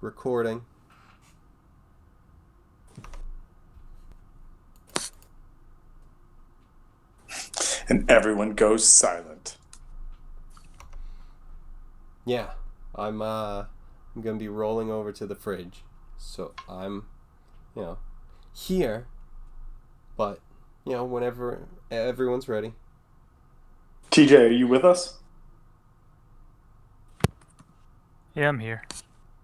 recording. And everyone goes silent. Yeah, I'm gonna be rolling over to the fridge, so I'm, here. But whenever everyone's ready. TJ, are you with us? Yeah, I'm here.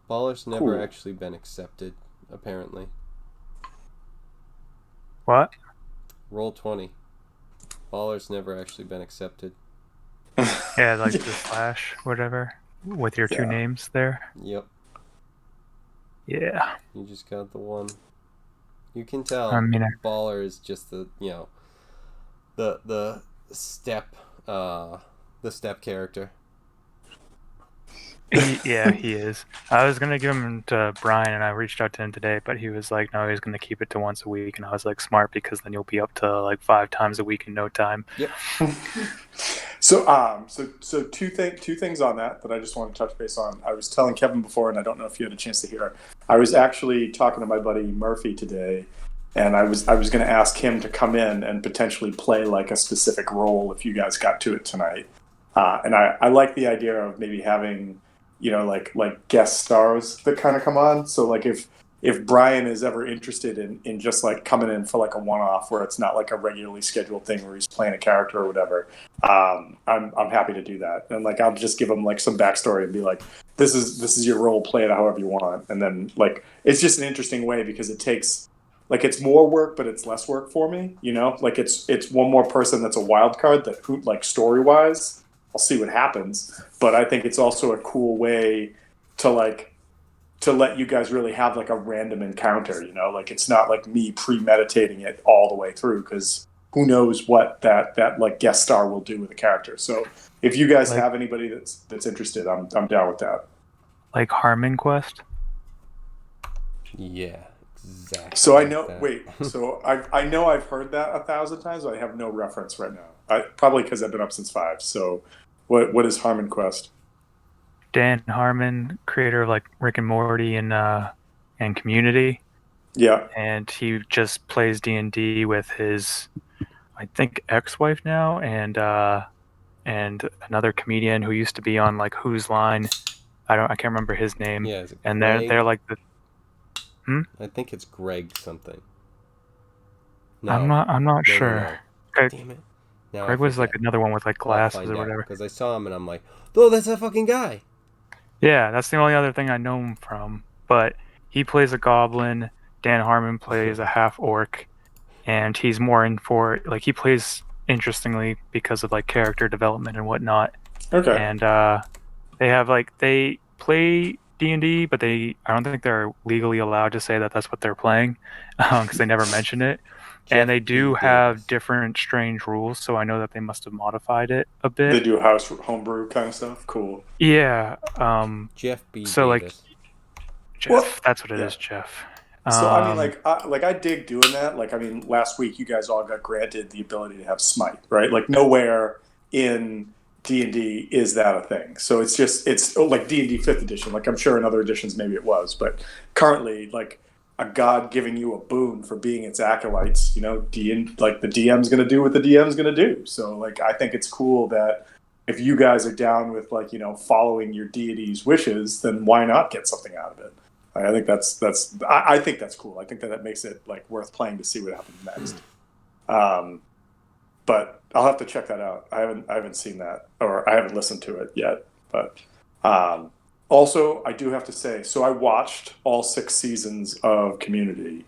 Baller's never Cool. actually been accepted, apparently. What? Roll 20. Baller's never actually been accepted. Yeah, like the slash, whatever, with your two names there. Yep. Yeah. You just got the one. You can tell Baller is just the step character. He is. I was gonna give him to Brian, and I reached out to him today, but he was like, no, he's gonna keep it to once a week, and I was like, smart, because then you'll be up to like 5 times a week in no time. Yep. So two things on that I just want to touch base on. I was telling Kevin before, and I don't know if you had a chance to hear. I was actually talking to my buddy Murphy today, and I was going to ask him to come in and potentially play like a specific role if you guys got to it tonight. And I like the idea of maybe having, like guest stars that kind of come on. So like if Brian is ever interested in just like coming in for like a one-off where it's not like a regularly scheduled thing where he's playing a character or whatever, I'm happy to do that. And like I'll just give him like some backstory and be like, this is your role, play it however you want. And then like it's just an interesting way because it takes like it's more work but it's less work for me, like it's one more person that's a wild card that who like story wise I'll see what happens, but I think it's also a cool way to let you guys really have like a random encounter, like it's not like me premeditating it all the way through because who knows what that like guest star will do with a character. So if you guys have anybody that's interested, I'm down with that. Like Harmon Quest? Yeah, exactly. So I know. Wait. So I know I've heard that 1,000 times, but I have no reference right now. Probably because I've been up since 5. So what is Harmon Quest? Dan Harmon, creator of like Rick and Morty and Community. Yeah. And he just plays D&D with his, I think, ex-wife now, and another comedian who used to be on like Whose Line. I can't remember his name. Yeah, is it and Greg? they're like the. I think it's Greg something. No, I'm not sure. No. Damn it. Now Greg was like another one with like glasses or whatever. Because I saw him and I'm like, oh, that's that fucking guy. Yeah, that's the only other thing I know him from. But he plays a goblin. Dan Harmon plays a half orc, and he's more in for like he plays interestingly because of like character development and whatnot. Okay. And they play D&D, but I don't think they're legally allowed to say that that's what they're playing, because they never mention it. And they do have different strange rules, so I know that they must have modified it a bit. They do homebrew kind of stuff. Cool. Yeah. Jeff B. So Davis. Jeff, that's what it is, Jeff. So I mean, I dig doing that. Like, I mean, last week you guys all got granted the ability to have Smite, right? Like, nowhere in D&D is that a thing. So it's like D&D 5th edition. Like, I'm sure in other editions maybe it was, but currently, like, a god giving you a boon for being its acolytes, like the DM's going to do what the DM's going to do. So, like, I think it's cool that if you guys are down with, like, following your deity's wishes, then why not get something out of it? I think I think that's cool. I think that makes it like worth playing to see what happens next. But I'll have to check that out. I haven't seen that, or I haven't listened to it yet. But also, I do have to say, so I watched all 6 seasons of Community,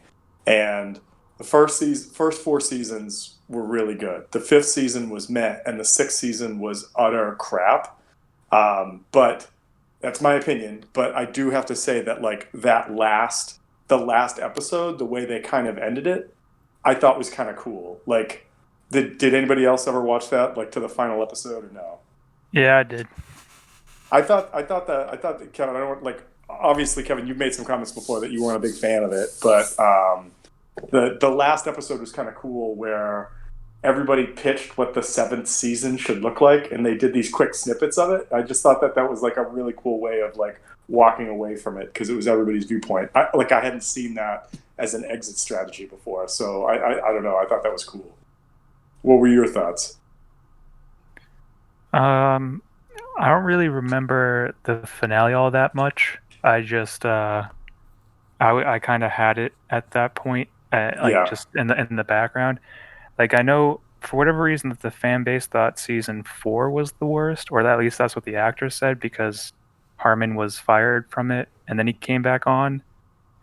and the first 4 seasons were really good. The 5th season was meh, and the 6th season was utter crap. But that's my opinion, but I do have to say that like the last episode, the way they kind of ended it, I thought was kind of cool. Like, did anybody else ever watch that, like to the final episode, or no? Yeah, I did. I thought that Kevin, I don't like. Obviously, Kevin, you've made some comments before that you weren't a big fan of it, but the last episode was kind of cool where everybody pitched what the 7th season should look like, and they did these quick snippets of it. I just thought that was like a really cool way of like walking away from it because it was everybody's viewpoint. I hadn't seen that as an exit strategy before, so I don't know. I thought that was cool. What were your thoughts? I don't really remember the finale all that much. I just I kind of had it at that point, just in the background. Like, I know for whatever reason that the fan base thought season 4 was the worst, or at least that's what the actors said, because Harmon was fired from it and then he came back on,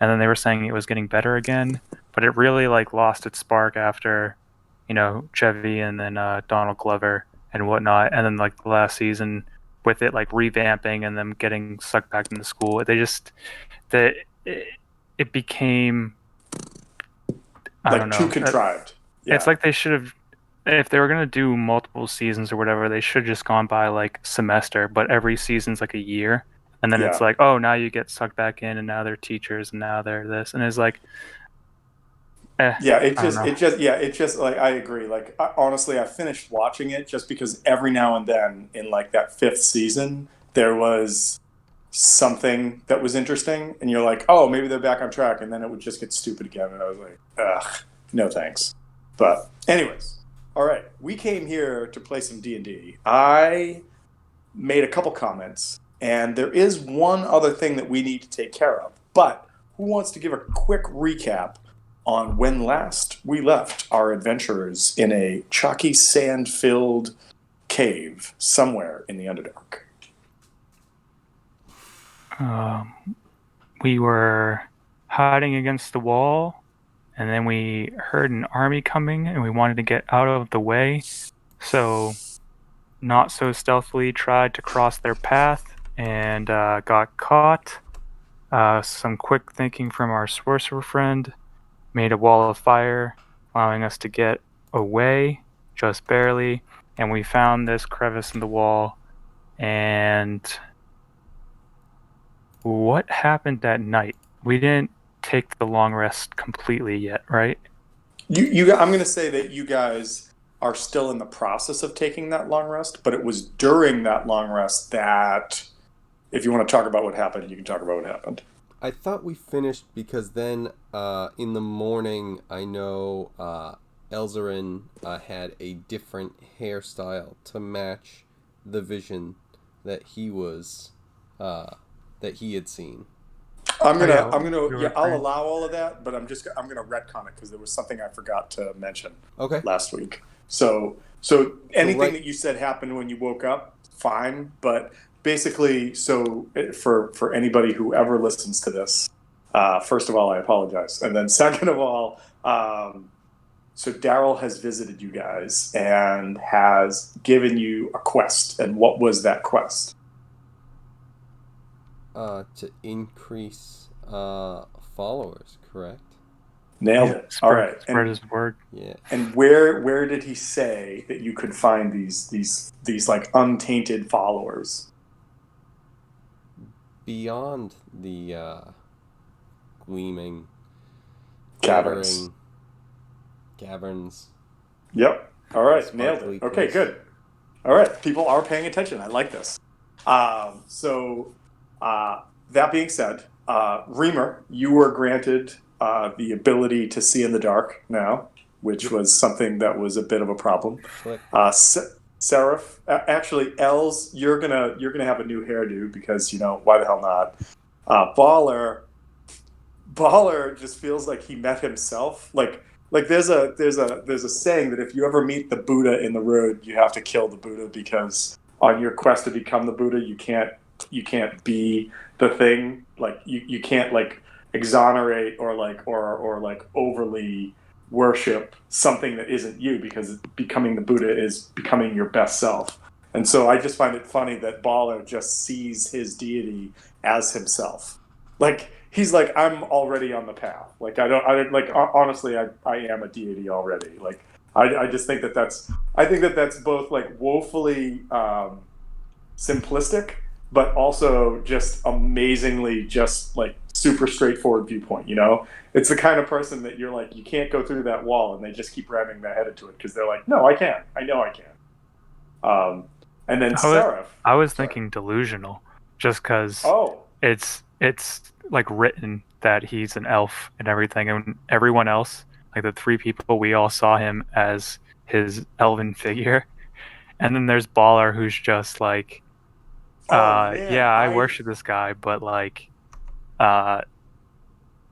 and then they were saying it was getting better again, but it really like lost its spark after, Chevy and then Donald Glover and whatnot, and then like the last season with it like revamping and them getting sucked back into school, it became, I don't know, too contrived. Yeah. It's like they should have, if they were going to do multiple seasons or whatever, they should have just gone by like semester, but every season's like a year. And then it's like, oh, now you get sucked back in and now they're teachers and now they're this. And it's like, it just like, I agree. Like, honestly, I finished watching it just because every now and then in like that 5th season, there was something that was interesting. And you're like, oh, maybe they're back on track. And then it would just get stupid again. And I was like, ugh, no thanks. But anyways, all right, we came here to play some D&D. I made a couple comments, and there is one other thing that we need to take care of. But who wants to give a quick recap on when last we left our adventurers in a chalky sand-filled cave somewhere in the Underdark? We were hiding against the wall, and then we heard an army coming, and we wanted to get out of the way. So, not so stealthily, tried to cross their path and got caught. Some quick thinking from our sorcerer friend made a wall of fire, allowing us to get away just barely. And we found this crevice in the wall. And what happened that night? We didn't take the long rest completely yet, right? I'm going to say that you guys are still in the process of taking that long rest, but it was during that long rest that, if you want to talk about what happened, you can talk about what happened. I thought we finished because then in the morning, I know Elzarin had a different hairstyle to match the vision that he was that he had seen. I'll allow all of that, but I'm gonna retcon it because there was something I forgot to mention. Last week. So anything that you said happened when you woke up, fine. But basically, so for anybody who ever listens to this, first of all, I apologize, and then second of all, so Daryl has visited you guys and has given you a quest. And what was that quest? To increase followers, correct? Nailed it. All right. Spread his word. Yeah. And where did he say that you could find these like untainted followers? Beyond the gleaming caverns. Yep. All right. Nailed it. Okay, good. All right. People are paying attention. I like this. That being said, Reamer, you were granted the ability to see in the dark now, which was something that was a bit of a problem. Seraph, actually, Els, you're gonna have a new hairdo because why the hell not? Baller just feels like he met himself. Like there's a saying that if you ever meet the Buddha in the road, you have to kill the Buddha because on your quest to become the Buddha, you can't be the thing. Like you can't like exonerate or overly worship something that isn't you, because becoming the Buddha is becoming your best self. And so I just find it funny that Baller just sees his deity as himself. Like he's like, I'm already on the path. Like I don't like, honestly, I am a deity already. Like I just think that's both like woefully simplistic, but also just amazingly just like super straightforward viewpoint. It's the kind of person that you're like, you can't go through that wall, and they just keep ramming their head into it because they're like, no, I can't. I know I can. And then Seraph. I was thinking delusional, just because. Oh. it's like written that he's an elf and everything, and everyone else, like the three people, we all saw him as his elven figure. And then there's Baller, who's just like, Oh man, yeah, I worship this guy, but like, uh,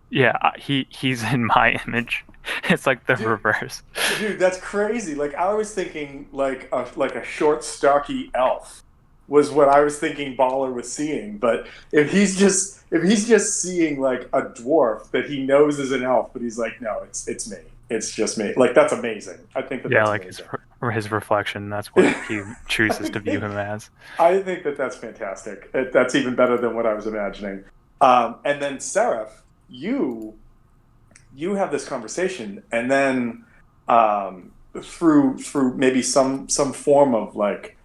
yeah, he's in my image. It's like the dude, reverse. dude, that's crazy. Like I was thinking, like a short, stocky elf was what I was thinking Baller was seeing. But if he's just seeing like a dwarf that he knows is an elf, but he's like, no, it's me. It's just me. Like that's amazing. I think that Yeah, that's like amazing. his reflection. That's what he chooses to view him as. I think that that's fantastic. That's even better than what I was imagining. And then Seraph, you have this conversation, and then through maybe some form of like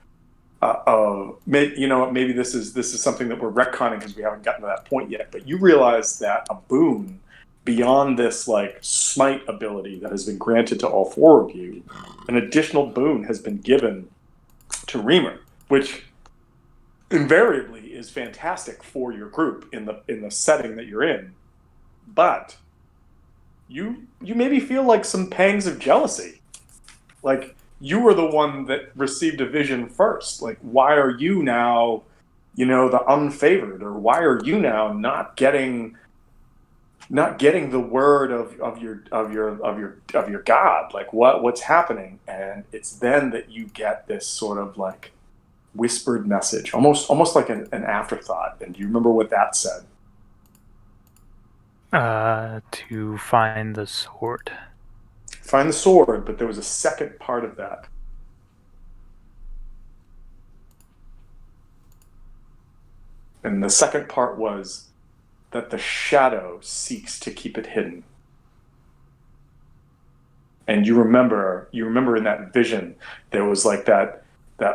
maybe this is something that we're retconning because we haven't gotten to that point yet. But you realize that a boon beyond this like smite ability that has been granted to all four of you, an additional boon has been given to Reamer, which invariably is fantastic for your group in the setting that you're in. But you maybe feel like some pangs of jealousy. Like you were the one that received a vision first. Like why are you now, the unfavored, or why are you now not getting the word of your god? Like what's happening? And it's then that you get this sort of like whispered message, almost like an afterthought. And do you remember what that said? To find the sword. Find the sword, but there was a second part of that. And the second part was that the shadow seeks to keep it hidden. And you remember in that vision, there was like that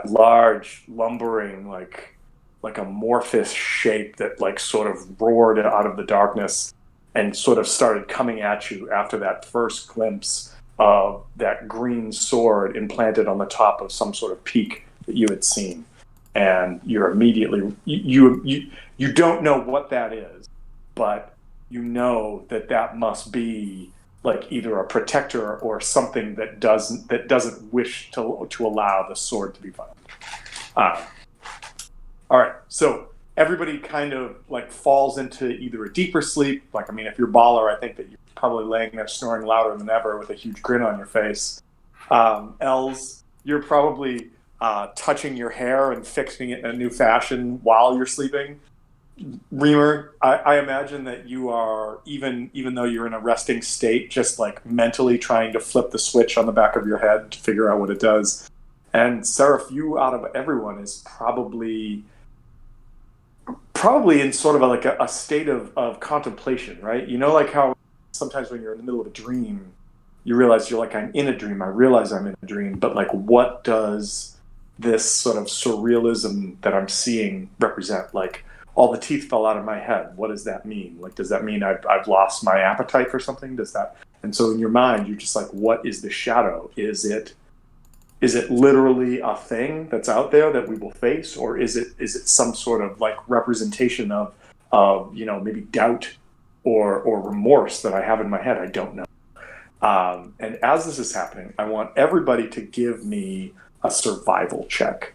large lumbering, like amorphous shape that like sort of roared out of the darkness and sort of started coming at you after that first glimpse of that green sword implanted on the top of some sort of peak that you had seen. And you're immediately you don't know what that is, but you know that must be like either a protector or something that doesn't wish to allow the sword to be found. All right, so everybody kind of like falls into either a deeper sleep. Like, I mean, if you're Baller, I think that you're probably laying there snoring louder than ever with a huge grin on your face. Els, you're probably touching your hair and fixing it in a new fashion while you're sleeping. Reamer, I imagine that you are, even though you're in a resting state, just like mentally trying to flip the switch on the back of your head to figure out what it does. And Seraph, you out of everyone is probably in sort of like a state of contemplation, right? You know, like how sometimes when you're in the middle of a dream, you realize you're like, I'm in a dream. I realize I'm in a dream, but like, what does this sort of surrealism that I'm seeing represent? Like, all the teeth fell out of my head. What does that mean? Like, does that mean I've lost my appetite for something? Does that? And so in your mind, you're just like, what is the shadow? Is it literally a thing that's out there that we will face, or is it some sort of like representation of maybe doubt or remorse that I have in my head? I don't know. And as this is happening, I want everybody to give me a survival check.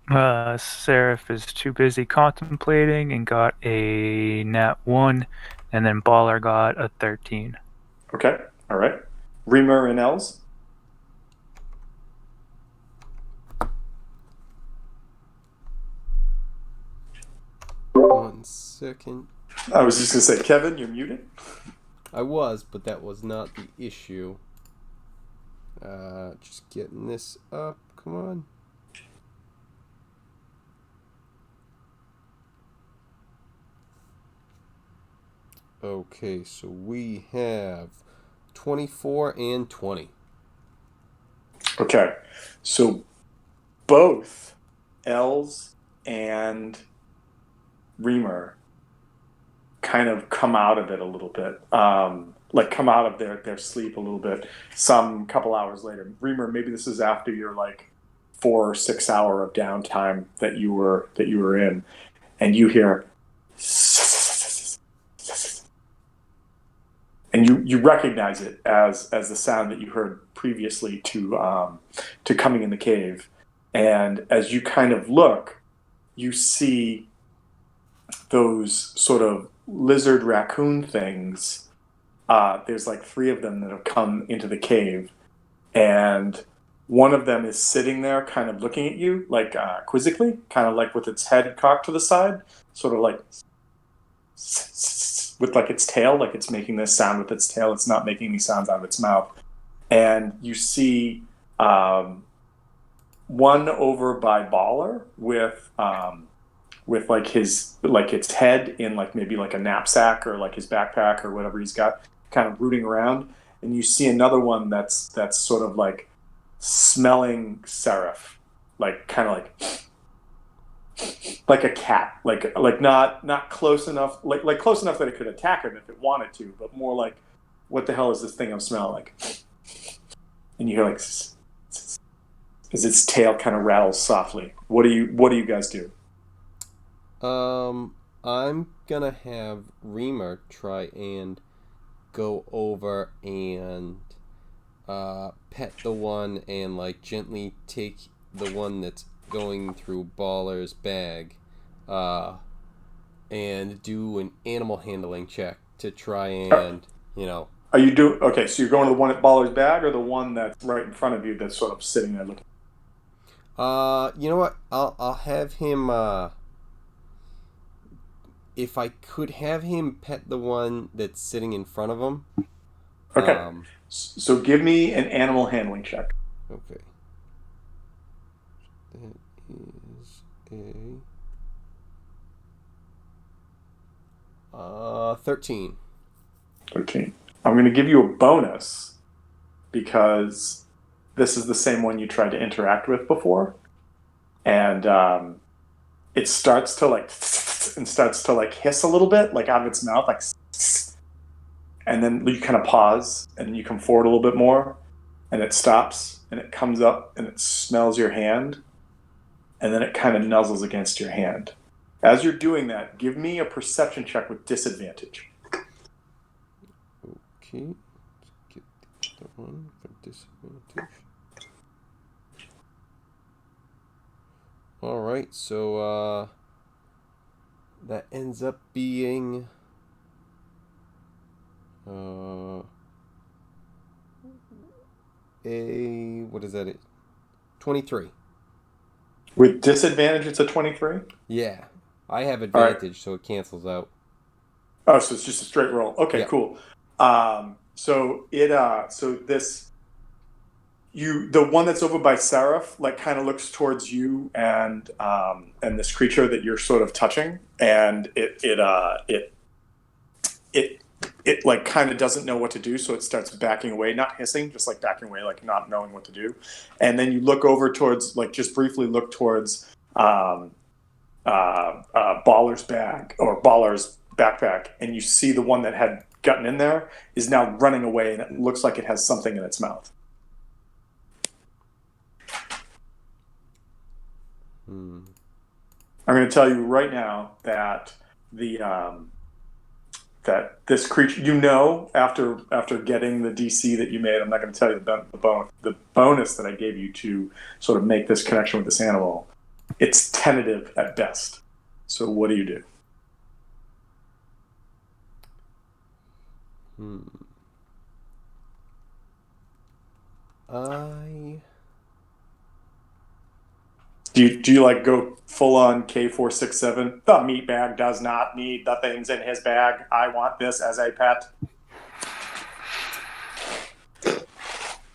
Seraph is too busy contemplating and got a nat 1, and then Baller got a 13. Okay, all right. Reamer and Els? One second. I was just going to say, Kevin, you're muted. I was, but that was not the issue. Just getting this up. Come on. Okay, so we have 24 and 20. Okay, so both Els and Reamer kind of come out of it a little bit, like come out of their sleep a little bit. Some couple hours later, Reamer, maybe this is after your like 4 or 6 hour of downtime that you were in, and you hear, and you recognize it as the sound that you heard previously to coming in the cave. And as you kind of look, you see those sort of lizard raccoon things. There's like 3 of them that have come into the cave, and one of them is sitting there kind of looking at you, like quizzically, kind of like with its head cocked to the side, sort of like with like its tail, like it's making this sound with its tail. It's not making any sounds out of its mouth. And you see one over by Baller with like its head in like maybe like a knapsack or like his backpack or whatever he's got, kind of rooting around. And you see another one that's sort of like smelling Seraph, like kind of like a cat, like not close enough, like close enough that it could attack him if it wanted to, but more like, what the hell is this thing I'm smelling like? And you hear like as its tail kind of rattles softly. What do you guys do? I'm gonna have Reamer try and go over and pet the one and like gently take the one that's going through Baller's bag and do an animal handling check to try and, Are you do okay? So you're going to the one at Baller's bag, or the one that's right in front of you that's sort of sitting there looking? You know what? I'll have him. If I could have him pet the one that's sitting in front of him. Okay. So give me an animal handling check. Okay. That is a 13. 13. I'm going to give you a bonus because this is the same one you tried to interact with before, and it starts to like hiss a little bit, like out of its mouth, like, and then you kind of pause and you come forward a little bit more, and it stops and it comes up and it smells your hand, and then it kind of nuzzles against your hand. As you're doing that, give me a perception check with disadvantage. Okay, let's get the one for disadvantage. All right, so that ends up being what is that? 23. With disadvantage, it's a 23? Yeah, I have advantage, right, so it cancels out. Oh, so it's just a straight roll. Okay, yeah. Cool. So the one that's over by Seraph, like, kind of looks towards you and this creature that you're sort of touching, and it like kind of doesn't know what to do, so it starts backing away, not hissing, just like backing away, like not knowing what to do. And then you look over towards, like, just briefly look towards Baller's bag or Baller's backpack, and you see the one that had gotten in there is now running away, and it looks like it has something in its mouth. I'm going to tell you right now that that this creature, after getting the DC that you made, I'm not going to tell you the bonus that I gave you to sort of make this connection with this animal. It's tentative at best. So what do you do? Do you like go full on K467? The meat bag does not need the things in his bag. I want this as a pet.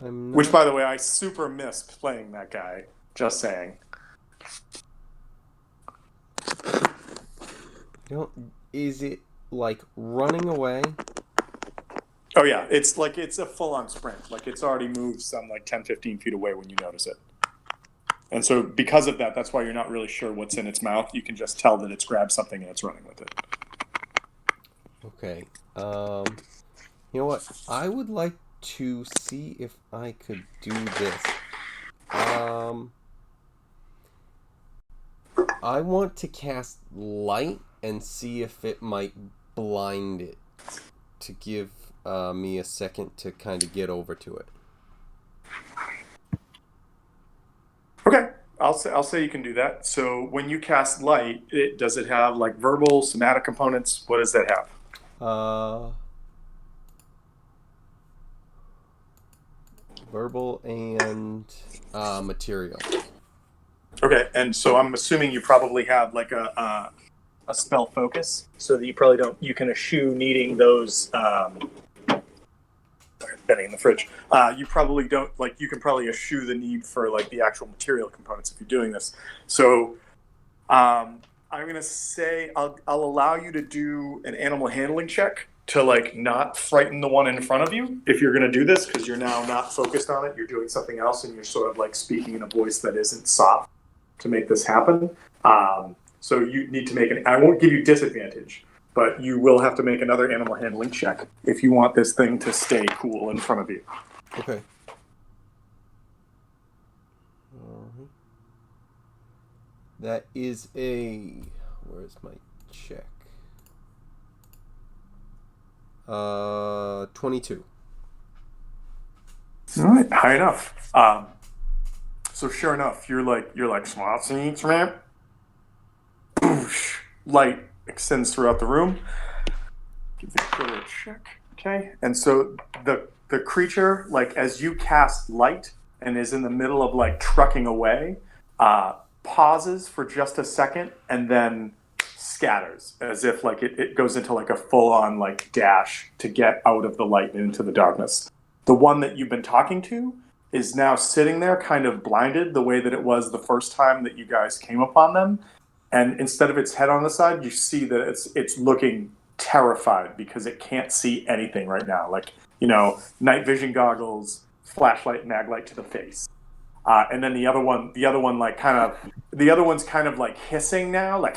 Which, by the way, I super miss playing that guy. Just saying. Is it like running away? Oh yeah, it's a full on sprint. Like, it's already moved some like 10-15 feet away when you notice it. And so because of that, that's why you're not really sure what's in its mouth. You can just tell that it's grabbed something and it's running with it. Okay. You know what? I would like to see if I could do this. I want to cast light and see if it might blind it to give me a second to kind of get over to it. Okay, I'll say you can do that. So when you cast light, does it have like verbal, somatic components? What does that have? Verbal and material. Okay, and so I'm assuming you probably have like a spell focus, so that you probably don't. You can eschew needing those. Betting in the fridge. You probably don't like. You can probably eschew the need for like the actual material components if you're doing this. So, I'm gonna say I'll allow you to do an animal handling check to like not frighten the one in front of you if you're gonna do this, because you're now not focused on it. You're doing something else, and you're sort of like speaking in a voice that isn't soft to make this happen. So you need to make I won't give you disadvantage, but you will have to make another animal handling check if you want this thing to stay cool in front of you. Okay. That is a... Where's my check? 22. All right, high enough. So sure enough, you're like smart seats, man. Light extends throughout the room. Give the critter a check. Okay. And so the creature, like as you cast light and is in the middle of like trucking away, pauses for just a second and then scatters as if like it goes into like a full-on like dash to get out of the light and into the darkness. The one that you've been talking to is now sitting there kind of blinded the way that it was the first time that you guys came upon them. And instead of its head on the side, you see that it's looking terrified because it can't see anything right now. Like, you know, night vision goggles, flashlight, maglite to the face. And then the other one, like the other one's kind of like hissing now, like.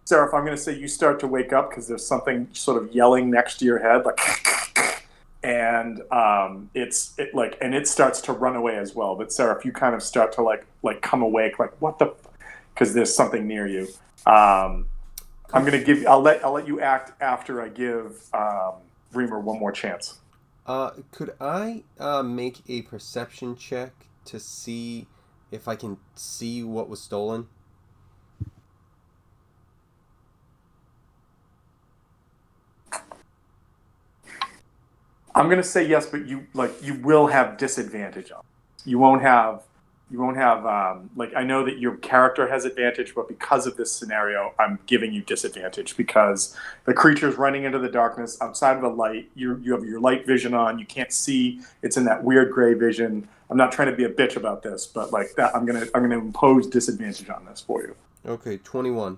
Seraph, I'm going to say you start to wake up because there's something sort of yelling next to your head, like, and it starts to run away as well. But Seraph, you kind of start to like come awake, like what the, because there's something near you. I'm going to give. I'll let you act after I give Reamer one more chance. Could I make a perception check to see if I can see what was stolen? I'm gonna say yes, but you will have disadvantage on it. You won't have like, I know that your character has advantage, but because of this scenario, I'm giving you disadvantage because the creature's running into the darkness outside of the light. You have your light vision on. You can't see. It's in that weird gray vision. I'm not trying to be a bitch about this, but like that, I'm gonna impose disadvantage on this for you. Okay, 21.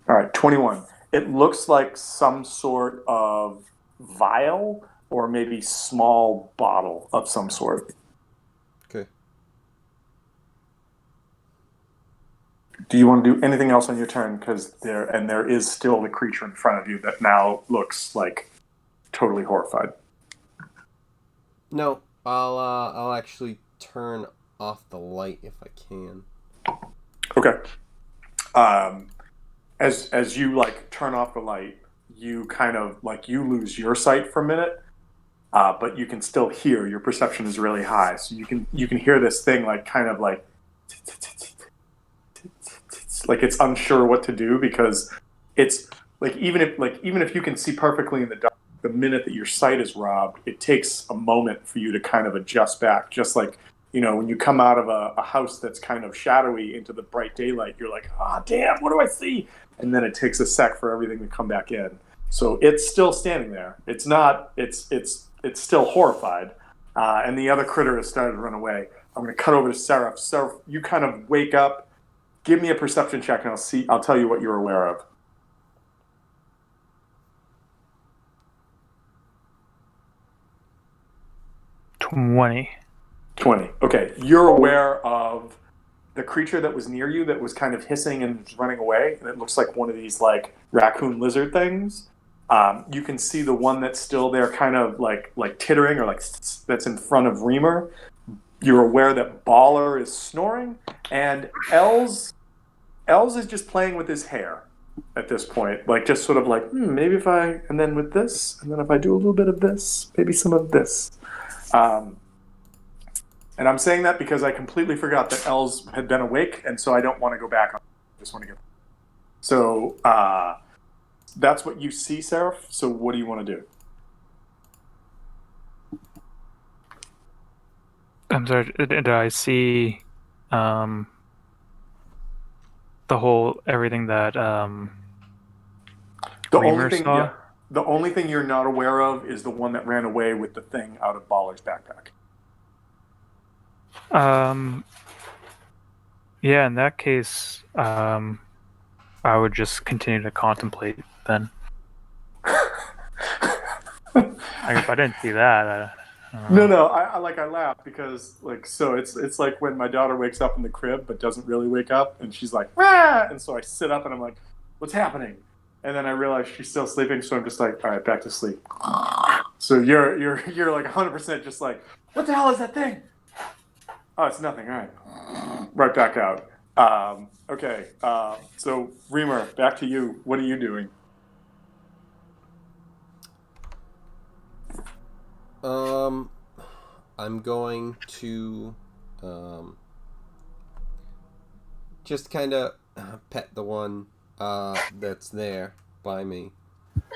All right, 21. It looks like some sort of vial or maybe small bottle of some sort. Okay. Do you want to do anything else on your turn? Because there is still the creature in front of you that now looks like totally horrified. No, I'll actually turn off the light if I can. Okay. As you like turn off the light, you kind of like you lose your sight for a minute. But you can still hear. Your perception is really high, so you can hear this thing like kind of like it's unsure what to do because it's like even if you can see perfectly in the dark, the minute that your sight is robbed, it takes a moment for you to kind of adjust back. Just like, you know, when you come out of a house that's kind of shadowy into the bright daylight, you're like, ah, damn, what do I see? And then it takes a sec for everything to come back in. So it's still standing there. It's not. It's still horrified, and the other critter has started to run away. I'm going to cut over to Seraph. Seraph, you kind of wake up. Give me a perception check, and I'll tell you what you're aware of. 20. 20. Okay, you're aware of the creature that was near you that was kind of hissing and running away, and it looks like one of these like raccoon lizard things. You can see the one that's still there kind of like tittering or like that's in front of Reamer. You're aware that Baller is snoring, and Els is just playing with his hair at this point, like just sort of like maybe if I, and then with this, and then if I do a little bit of this, maybe some of this. And I'm saying that because I completely forgot that Els had been awake, and so I don't want to go back on. I just want to get. So that's what you see, Seraph. So what do you want to do? I'm sorry. Did I see the whole everything that Reamer saw? Yeah, the only thing you're not aware of is the one that ran away with the thing out of Baller's backpack. Yeah, in that case, I would just continue to contemplate then. If I didn't see that, No, I laugh because so it's like when my daughter wakes up in the crib but doesn't really wake up, and she's like, "Rah!" And so I sit up and I'm like, "What's happening?" And then I realize she's still sleeping, so I'm just like, "All right, back to sleep." So you're like 100% just like, "What the hell is that thing?" Oh, it's nothing. All right, right back out. Okay. So Reamer, back to you. What are you doing? I'm going to just kind of pet the one that's there by me.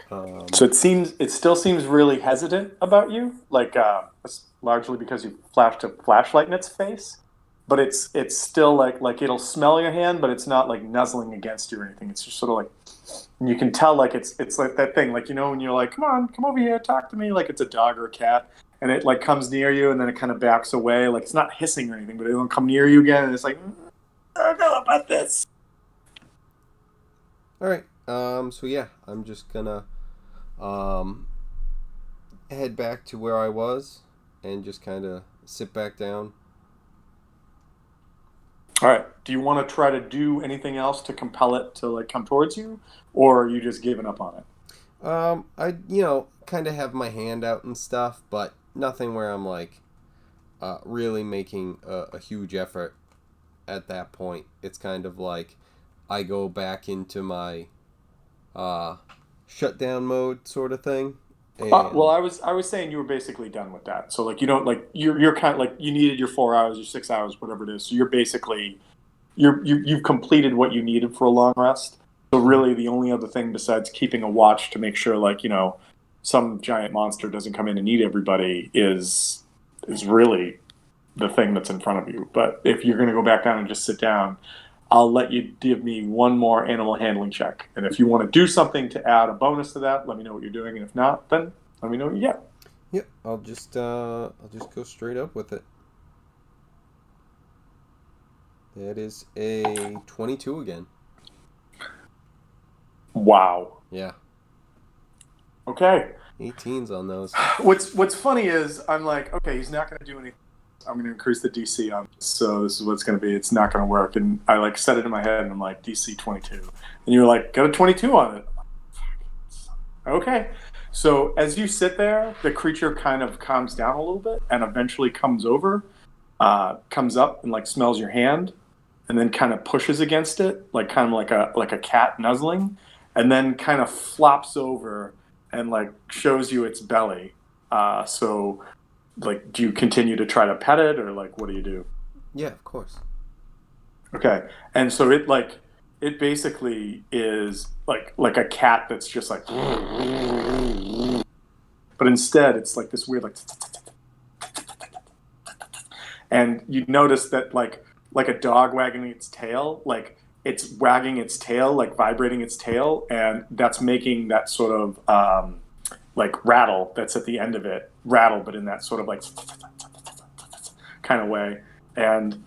So it still seems really hesitant about you, like it's largely because you flashed a flashlight in its face. But it's still like it'll smell your hand, but it's not like nuzzling against you or anything. It's just sort of like, and you can tell like it's like that thing, like when you're like, come over here, talk to me, like it's a dog or a cat, and it like comes near you and then it kind of backs away, like it's not hissing or anything, but it'll come near you again, and it's like, I don't know about this. All right. So yeah, I'm just gonna head back to where I was and just kind of sit back down. All right. Do you want to try to do anything else to compel it to like come towards you, or are you just giving up on it? I kind of have my hand out and stuff, but nothing where I'm like really making a huge effort at that point. It's kind of like I go back into my shutdown mode sort of thing. Well, I was saying you were basically done with that. So like you don't like you're kind of like you needed your 4 hours, your 6 hours, whatever it is. So you're basically you've completed what you needed for a long rest. So really, the only other thing besides keeping a watch to make sure like some giant monster doesn't come in and eat everybody is really the thing that's in front of you. But if you're going to go back down and just sit down, I'll let you give me one more animal handling check. And if you want to do something to add a bonus to that, let me know what you're doing. And if not, then let me know what you get. Yep, I'll just go straight up with it. That is a 22 again. Wow. Yeah. Okay. 18s on those. What's funny is I'm like, okay, he's not going to do anything. I'm going to increase the DC on this, so this is what it's going to be. It's not going to work. And I like set it in my head, and I'm like, DC 22. And you're like, got a 22 on it. Okay. So as you sit there, the creature kind of calms down a little bit, and eventually comes over, comes up and like smells your hand, and then kind of pushes against it, like kind of like a cat nuzzling, and then kind of flops over and like shows you its belly. So. Like, do you continue to try to pet it, or like, what do you do? Yeah, of course. Okay, and so it basically is like a cat that's just like, but instead it's like this weird like, and you notice that like a dog wagging its tail, like it's wagging its tail, like vibrating its tail, and that's making that sort of like rattle that's at the end of it rattle, but in that sort of like kind of way. And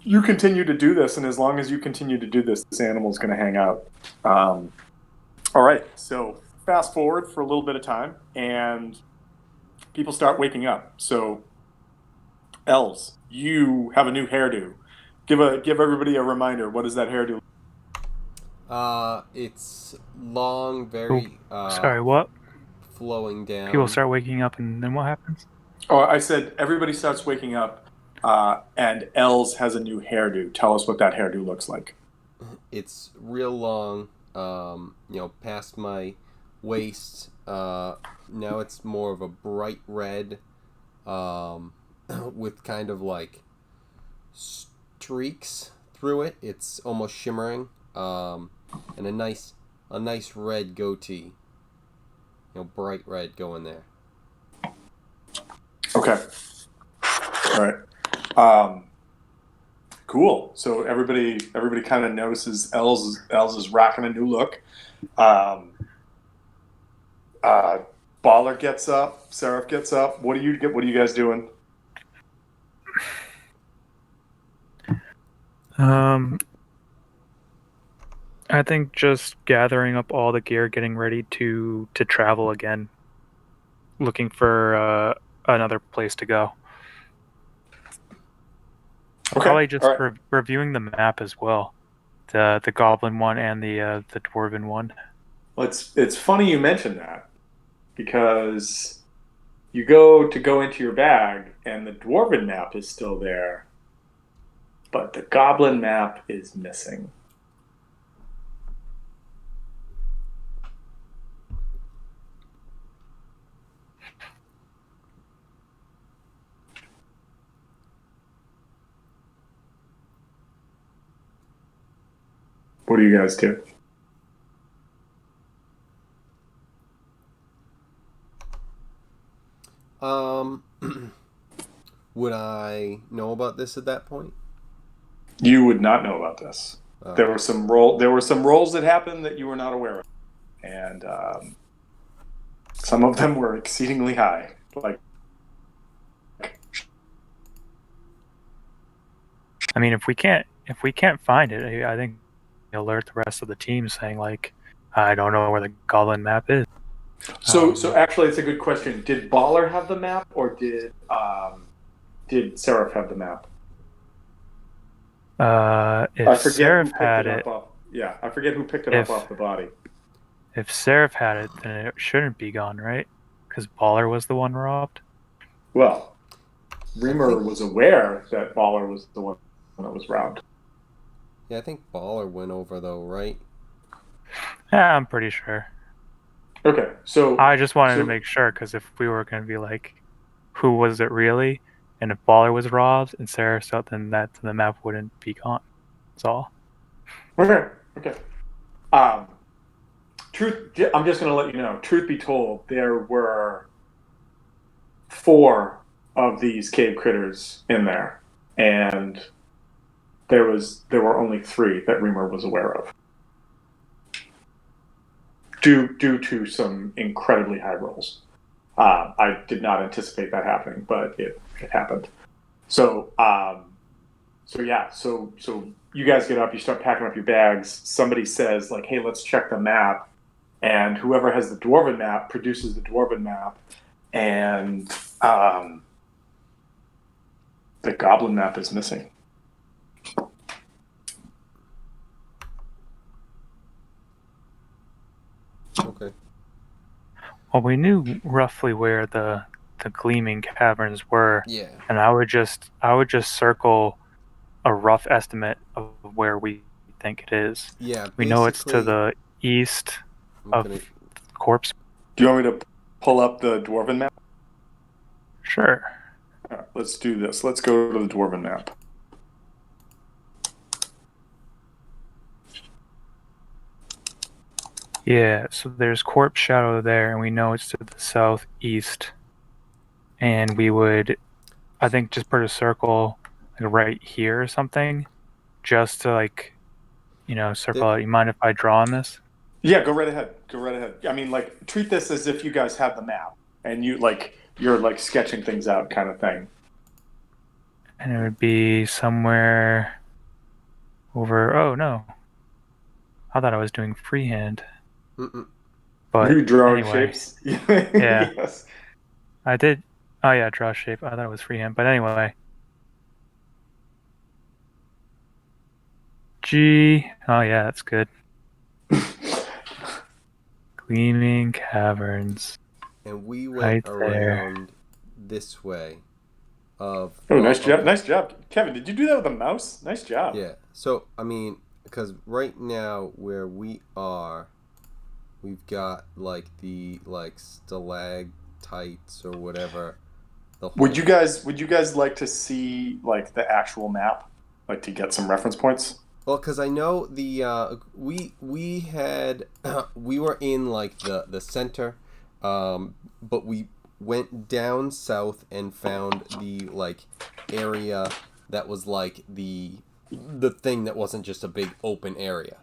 you continue to do this, and as long as you continue to do this, this animal is going to hang out. All right, so fast forward for a little bit of time, and people start waking up. So Els, you have a new hairdo. Give everybody a reminder. What is that hairdo? It's long, very sorry, what? flowing down. People start waking up, and then what happens? Oh, I said everybody starts waking up, and Els has a new hairdo. Tell us what that hairdo looks like. It's real long, past my waist. Now it's more of a bright red, um, with kind of like streaks through it. It's almost shimmering, and a nice red goatee. Bright red going there. Okay. All right. Um, cool. So everybody kind of notices Els is rocking a new look. Baller gets up. Seraph gets up. What do you guys doing? I think just gathering up all the gear, getting ready to travel again, looking for another place to go. Okay. Probably just All right. reviewing the map as well, the goblin one and the dwarven one. Well, it's funny you mentioned that because you go into your bag and the dwarven map is still there, but the goblin map is missing. What do you guys do? Would I know about this at that point? You would not know about this. Oh. There were some rolls that happened that you were not aware of, and some of them were exceedingly high. Like, I mean, if we can't find it, I think alert the rest of the team saying like, I don't know where the goblin map is. so actually, it's a good question. Did Baller have the map, or did Seraph have the map? If Seraph had it, I forget who picked it up off the body. If Seraph had it, then it shouldn't be gone, right? Because Baller was the one robbed. Well, Reamer was aware that Baller was the one that was robbed. Yeah, I think Baller went over though, right? Yeah, I'm pretty sure. Okay, so I just wanted to make sure, because if we were going to be like, who was it really? And if Baller was robbed and Seraph out, then the map wouldn't be gone. That's all. Okay. I'm just going to let you know. Truth be told, there were 4 of these cave critters in there, and there were only 3 that Reamer was aware of, due to some incredibly high rolls. I did not anticipate that happening, but it happened. So you guys get up, you start packing up your bags. Somebody says like, "Hey, let's check the map," and whoever has the dwarven map produces the dwarven map, and the goblin map is missing. Okay. Well, we knew roughly where the gleaming caverns were. Yeah. And I would just circle a rough estimate of where we think it is. Yeah. We know it's to the east of the corpse. Do you want me to pull up the dwarven map? Sure. All right, let's do this. Let's go to the dwarven map. Yeah, so there's Corpse Shadow there, and we know it's to the southeast. And we would, I think, just put a circle like right here or something, just to circle out. You mind if I draw on this? Yeah, go right ahead. I mean, like, treat this as if you guys have the map, and you're sketching things out, kind of thing. And it would be somewhere over. Oh no, I thought I was doing freehand. But you drawing anyway, shapes? Yeah. Yes. I did. Oh yeah, draw shape. I thought it was freehand. But anyway. G. Oh yeah, that's good. Gleaming caverns. And we went around this way. Of Oh, nice job, okay. nice job, Kevin. Did you do that with a mouse? Nice job. Yeah. So I mean, because right now where we are, we've got like the stalactites or whatever. Would you guys like to see like the actual map, like to get some reference points? Well, because I know we had we were in like the center, but we went down south and found the like area that was like the thing that wasn't just a big open area.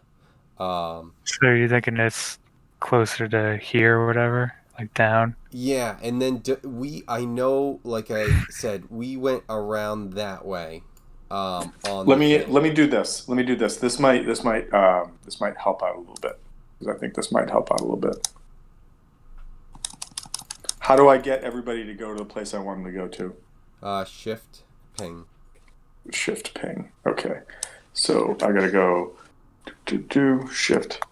So you're thinking it's closer to here or whatever, like down? Yeah, and then I know, like I said, we went around that way. On Let the me thing. let me do this. Let me do this. This might help out a little bit, because I think this might help out a little bit. How do I get everybody to go to the place I want them to go to? Shift ping. Shift ping. Okay. So I gotta go do shift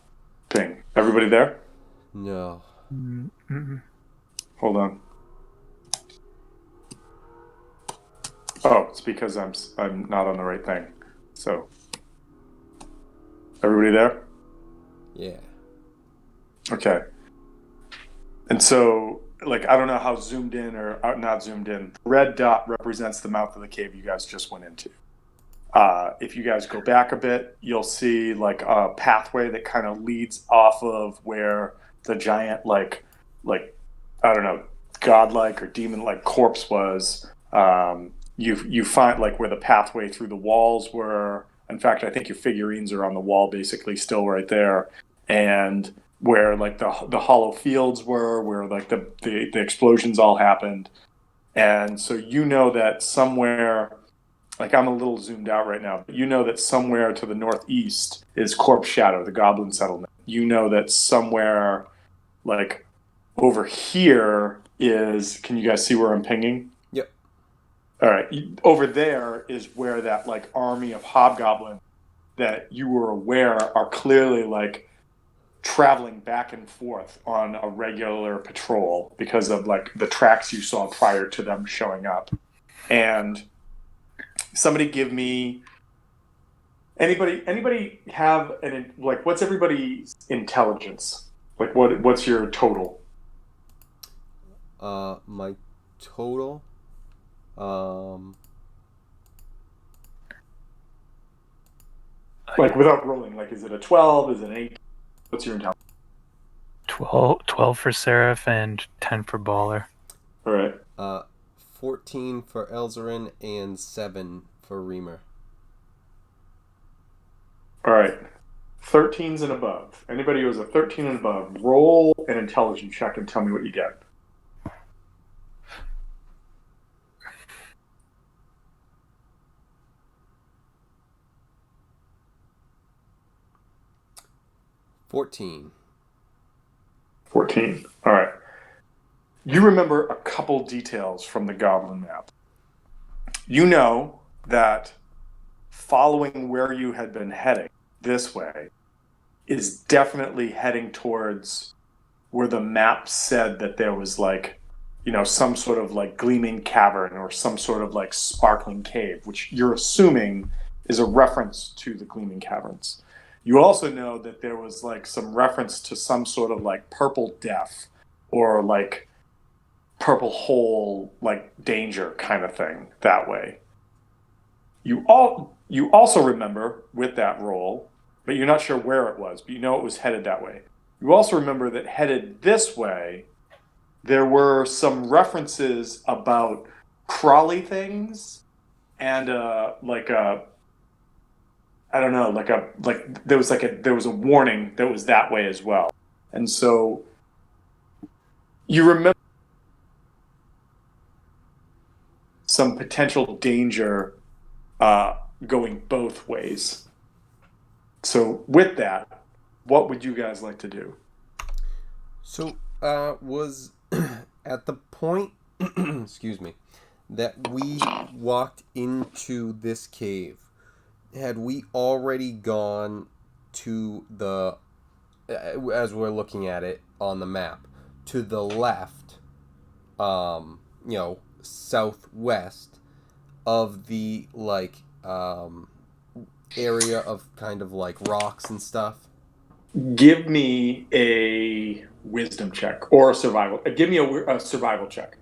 ping. Everybody there? No. Mm-mm. Hold on. Oh, it's because I'm not on the right thing. So everybody there? Yeah. Okay. And so, like, I don't know how zoomed in or not zoomed in. The red dot represents the mouth of the cave you guys just went into. If you guys go back a bit, you'll see like a pathway that kind of leads off of where the giant, like I don't know, godlike or demon-like corpse was. You find like where the pathway through the walls were. In fact, I think your figurines are on the wall, basically still right there, and where like the hollow fields were, where like the explosions all happened, and so you know that somewhere. Like I'm a little zoomed out right now, but you know that somewhere to the northeast is Corpse Shadow, the Goblin settlement. You know that somewhere like over here is. Can you guys see where I'm pinging? Yep. All right. Over there is where that like army of hobgoblins that you were aware are clearly like traveling back and forth on a regular patrol because of like the tracks you saw prior to them showing up. And somebody give me anybody have an like what's everybody's intelligence? Like what's your total? My total. Like without rolling, like is it a 12? Is it an 8? What's your intelligence? 12 for Seraph and 10 for Baller. All right. 14 for Elzarin and 7 for Reamer. All right. 13s and above. Anybody who has a 13 and above, roll an intelligence check and tell me what you get. $14. 14. All right. You remember a couple details from the Goblin map. You know that following where you had been heading this way is definitely heading towards where the map said that there was like, you know, some sort of like gleaming cavern or some sort of like sparkling cave, which you're assuming is a reference to the gleaming caverns. You also know that there was like some reference to some sort of like purple death or like purple hole, like danger kind of thing that way. You also remember with that roll, but you're not sure where it was, but you know it was headed that way. You also remember that headed this way, there were some references about crawly things and I don't know, there was a warning that was that way as well. And so you remember some potential danger going both ways. So with that, what would you guys like to do? So, was at the point, excuse me, that we walked into this cave, had we already gone to the, as we're looking at it on the map, to the left, you know, southwest of the like area of kind of like rocks and stuff. Give me a wisdom check or a survival. Give me a survival check.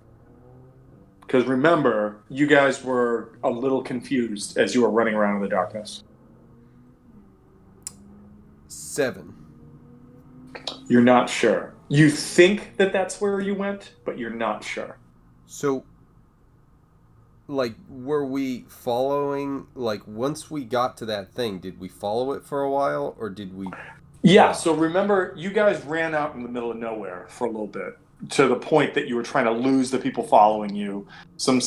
Because remember, you guys were a little confused as you were running around in the darkness. 7. You're not sure. You think that that's where you went, but you're not sure. So, like, were we following, like, once we got to that thing, did we follow it for a while, or did we... Yeah, so remember, you guys ran out in the middle of nowhere for a little bit, to the point that you were trying to lose the people following you. Some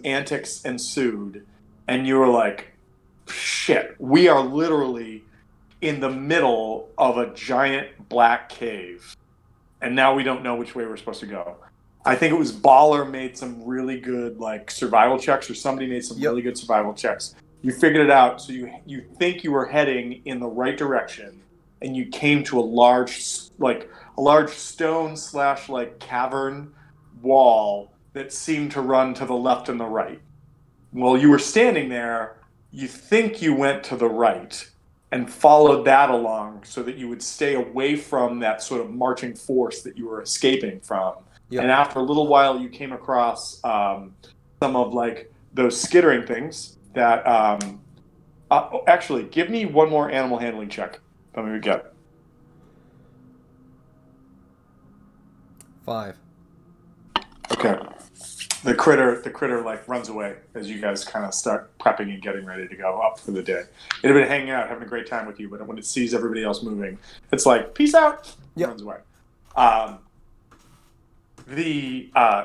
antics ensued, and you were like, shit, we are literally in the middle of a giant black cave, and now we don't know which way we're supposed to go. I think it was Baller made some really good like survival checks, or somebody made some really good survival checks. You figured it out, so you think you were heading in the right direction, and you came to a large stone / like cavern wall that seemed to run to the left and the right. While you were standing there, you think you went to the right and followed that along so that you would stay away from that sort of marching force that you were escaping from. Yep. And after a little while, you came across some of like those skittering things that actually give me one more animal handling check. Tell me what we got. 5. Okay. The critter like runs away as you guys kind of start prepping and getting ready to go up for the day. It had been hanging out, having a great time with you, but when it sees everybody else moving, it's like, peace out. Yep. Runs away.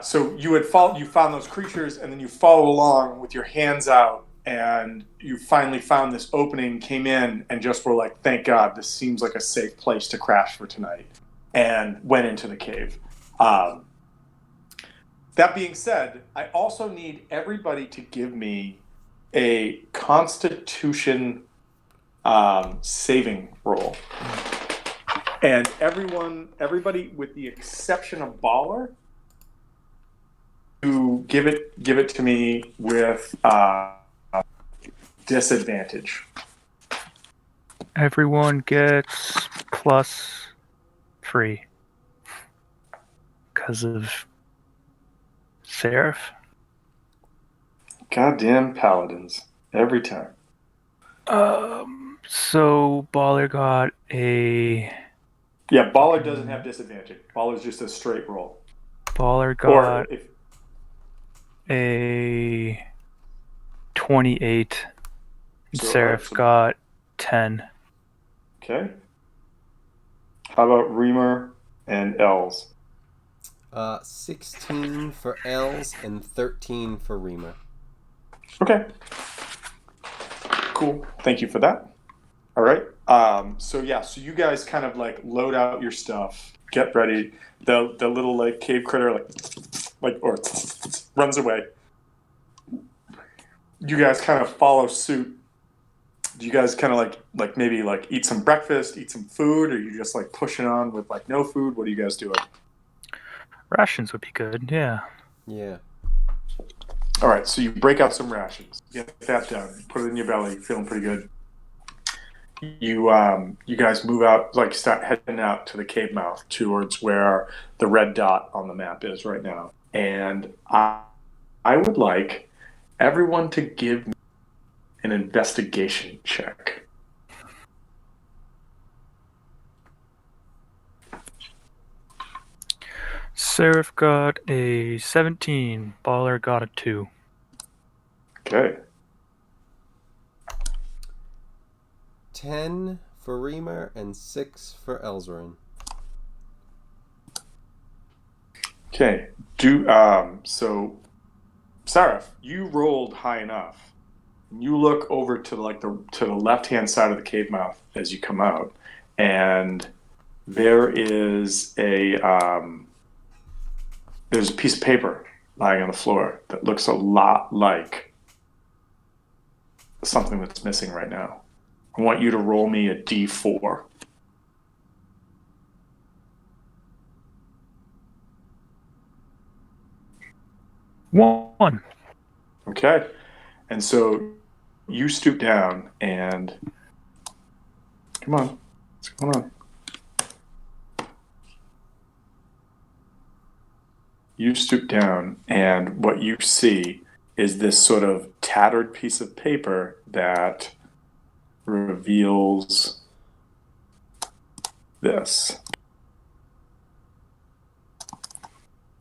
So you found those creatures, and then you followed along with your hands out, and you finally found this opening, came in, and just were like, thank God, this seems like a safe place to crash for tonight, and went into the cave. That being said, I also need everybody to give me a Constitution saving roll. And everybody with the exception of Baller, to give it to me with disadvantage. Everyone gets +3 because of Seraph. Goddamn paladins every time. So Baller got a... Yeah, Baller doesn't have disadvantage. Baller's just a straight roll. Baller got a 28. So Seraph got 10. Okay. How about Reamer and Els? 16 for Els and 13 for Reamer. Okay. Cool. Thank you for that. All right. So you guys kind of like load out your stuff, get ready. The little like cave critter or runs away. You guys kind of follow suit. Do you guys kind of like maybe like eat some breakfast, eat some food, or you just like pushing on with like no food? What are you guys doing? Rations would be good, yeah. Yeah. All right, so you break out some rations, get that done, put it in your belly, feeling pretty good. You guys move out, like start heading out to the cave mouth towards where the red dot on the map is right now. And I would like everyone to give me an investigation check. Seraph got a 17. Baller got a 2. Okay. 10 for Reamer and 6 for Elzarin. Okay. So Seraph, you rolled high enough. You look over to the left-hand side of the cave mouth as you come out, and there is there's a piece of paper lying on the floor that looks a lot like something that's missing right now. I want you to roll me a D4. 1. Okay. And so you stoop down and come on. What's going on? You stoop down and what you see is this sort of tattered piece of paper that reveals this.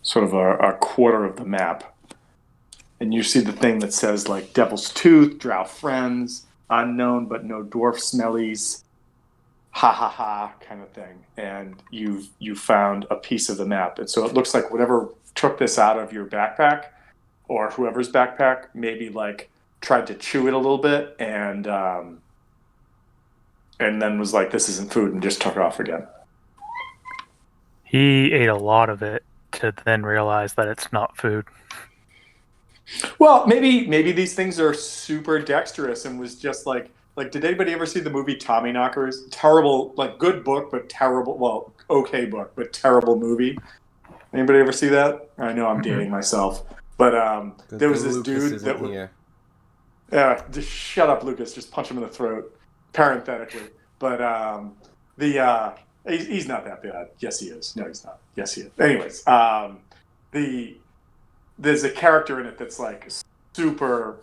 Sort of a quarter of the map. And you see the thing that says like Devil's Tooth, Drow Friends, Unknown but no dwarf smellies, ha ha ha kind of thing. And you found a piece of the map. And so it looks like whatever took this out of your backpack or whoever's backpack maybe like tried to chew it a little bit and then was like, this isn't food, and just took it off again. He ate a lot of it to then realize that it's not food. Well, maybe these things are super dexterous and was just like did anybody ever see the movie Tommyknockers? Terrible, like good book, but terrible. Well, okay book, but terrible movie. Anybody ever see that? I know I'm dating myself, but there was this dude that here. Yeah, just shut up, Lucas. Just punch him in the throat, parenthetically. But he's not that bad. Yes, he is. No, he's not. Yes, he is. Anyways, there's a character in it that's like super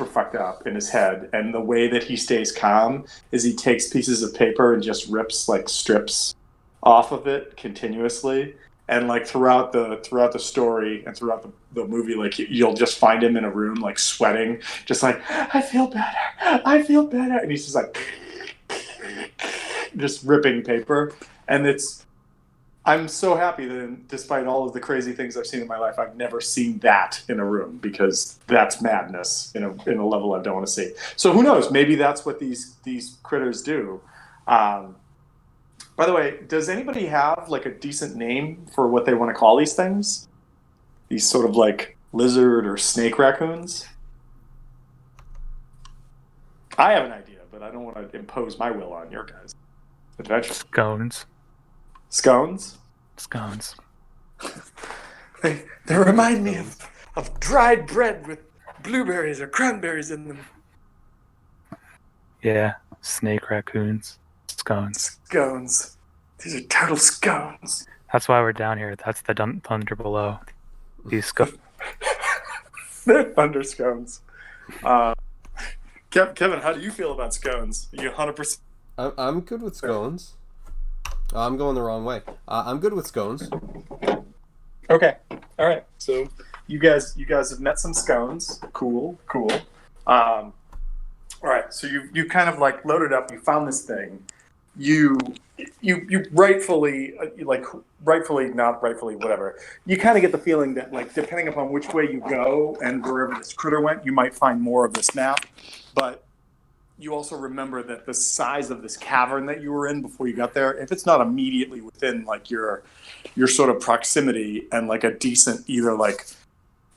fucked up in his head, and the way that he stays calm is he takes pieces of paper and just rips like strips off of it continuously. And like throughout the story and throughout the movie, like you'll just find him in a room like sweating, just like I feel better, and he's just like just ripping paper. And I'm so happy that despite all of the crazy things I've seen in my life, I've never seen that in a room, because that's madness in a level I don't want to see. So who knows? Maybe that's what these critters do. By the way, does anybody have like a decent name for what they want to call these things? These sort of like lizard or snake raccoons? I have an idea, but I don't want to impose my will on your guys' adventure. Scones. Scones? Scones. They remind me of dried bread with blueberries or cranberries in them. Yeah, snake raccoons. Scones. Scones. These are total scones. That's why we're down here. That's the thunder below. These scones. They're thunder scones. Kevin, how do you feel about scones? Are you 100%? I'm good with scones. I'm going the wrong way. I'm good with scones. Okay. All right. So you guys have met some scones. Cool. All right. So you kind of like loaded up. You found this thing. You rightfully, not rightfully, whatever. You kind of get the feeling that like depending upon which way you go and wherever this critter went, you might find more of this map. But you also remember that the size of this cavern that you were in before you got there, if it's not immediately within like your sort of proximity and like a decent either like,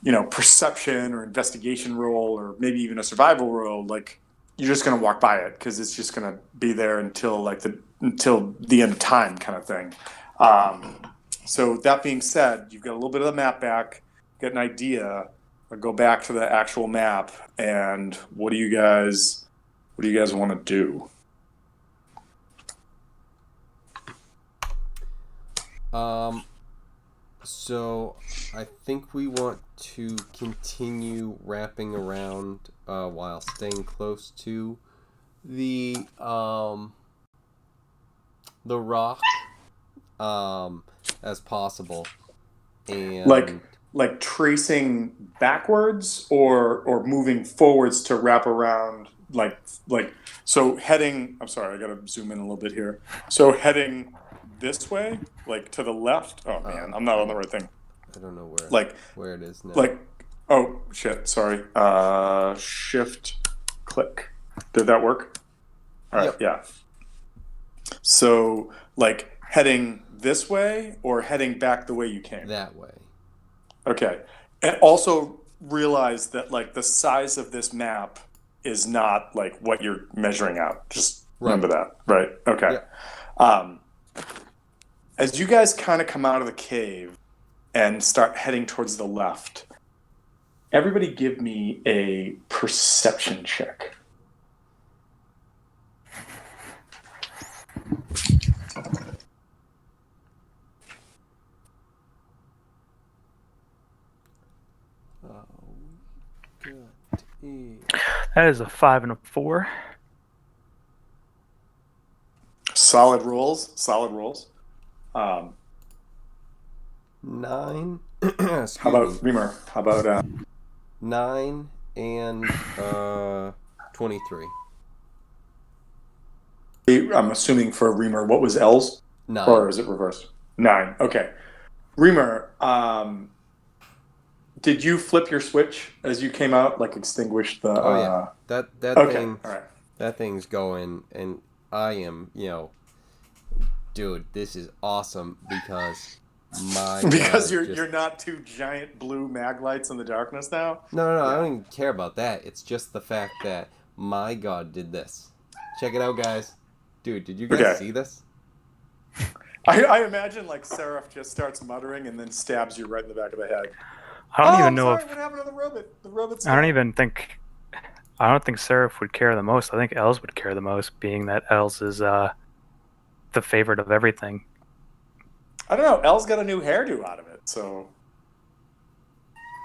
you know, perception or investigation roll or maybe even a survival roll, like you're just going to walk by it because it's just going to be there until the end of time kind of thing. So that being said, you've got a little bit of the map back, get an idea, or go back to the actual map, and what do you guys want to do? So I think we want to continue wrapping around while staying close to the rock as possible, and like tracing backwards or moving forwards to wrap around like so heading. I'm sorry, I gotta zoom in a little bit here. So heading this way, like to the left. Oh man, I'm not on the right thing. I don't know where it is now. Like, oh shit, sorry. Shift click. Did that work? All right, yep. Yeah. So like heading this way or heading back the way you came? That way. Okay. And also realize that like the size of this map is not like what you're measuring out. Just remember that, right? Okay. Yeah. As you guys kind of come out of the cave and start heading towards the left, Everybody give me a perception check. That is a 5 and a 4. Solid rolls. Solid rolls. 9. How about Reamer? How about 9 and 23. I'm assuming for Reamer, what was L's? 9. Or is it reversed? 9. Okay. Reamer, did you flip your switch as you came out, like extinguish the? Oh yeah, that okay. thing. All right. That thing's going, and I am, dude, this is awesome because because God, you're not two giant blue mag lights in the darkness now. No, Yeah. I don't even care about that. It's just the fact that my God did this. Check it out, guys. Dude, did you guys see this? I imagine like Seraph just starts muttering and then stabs you right in the back of the head. I don't even know what happened to the robot. The robot's I don't think Seraph would care the most. I think Els would care the most, being that Els is the favorite of everything. I don't know. El's got a new hairdo out of it, so.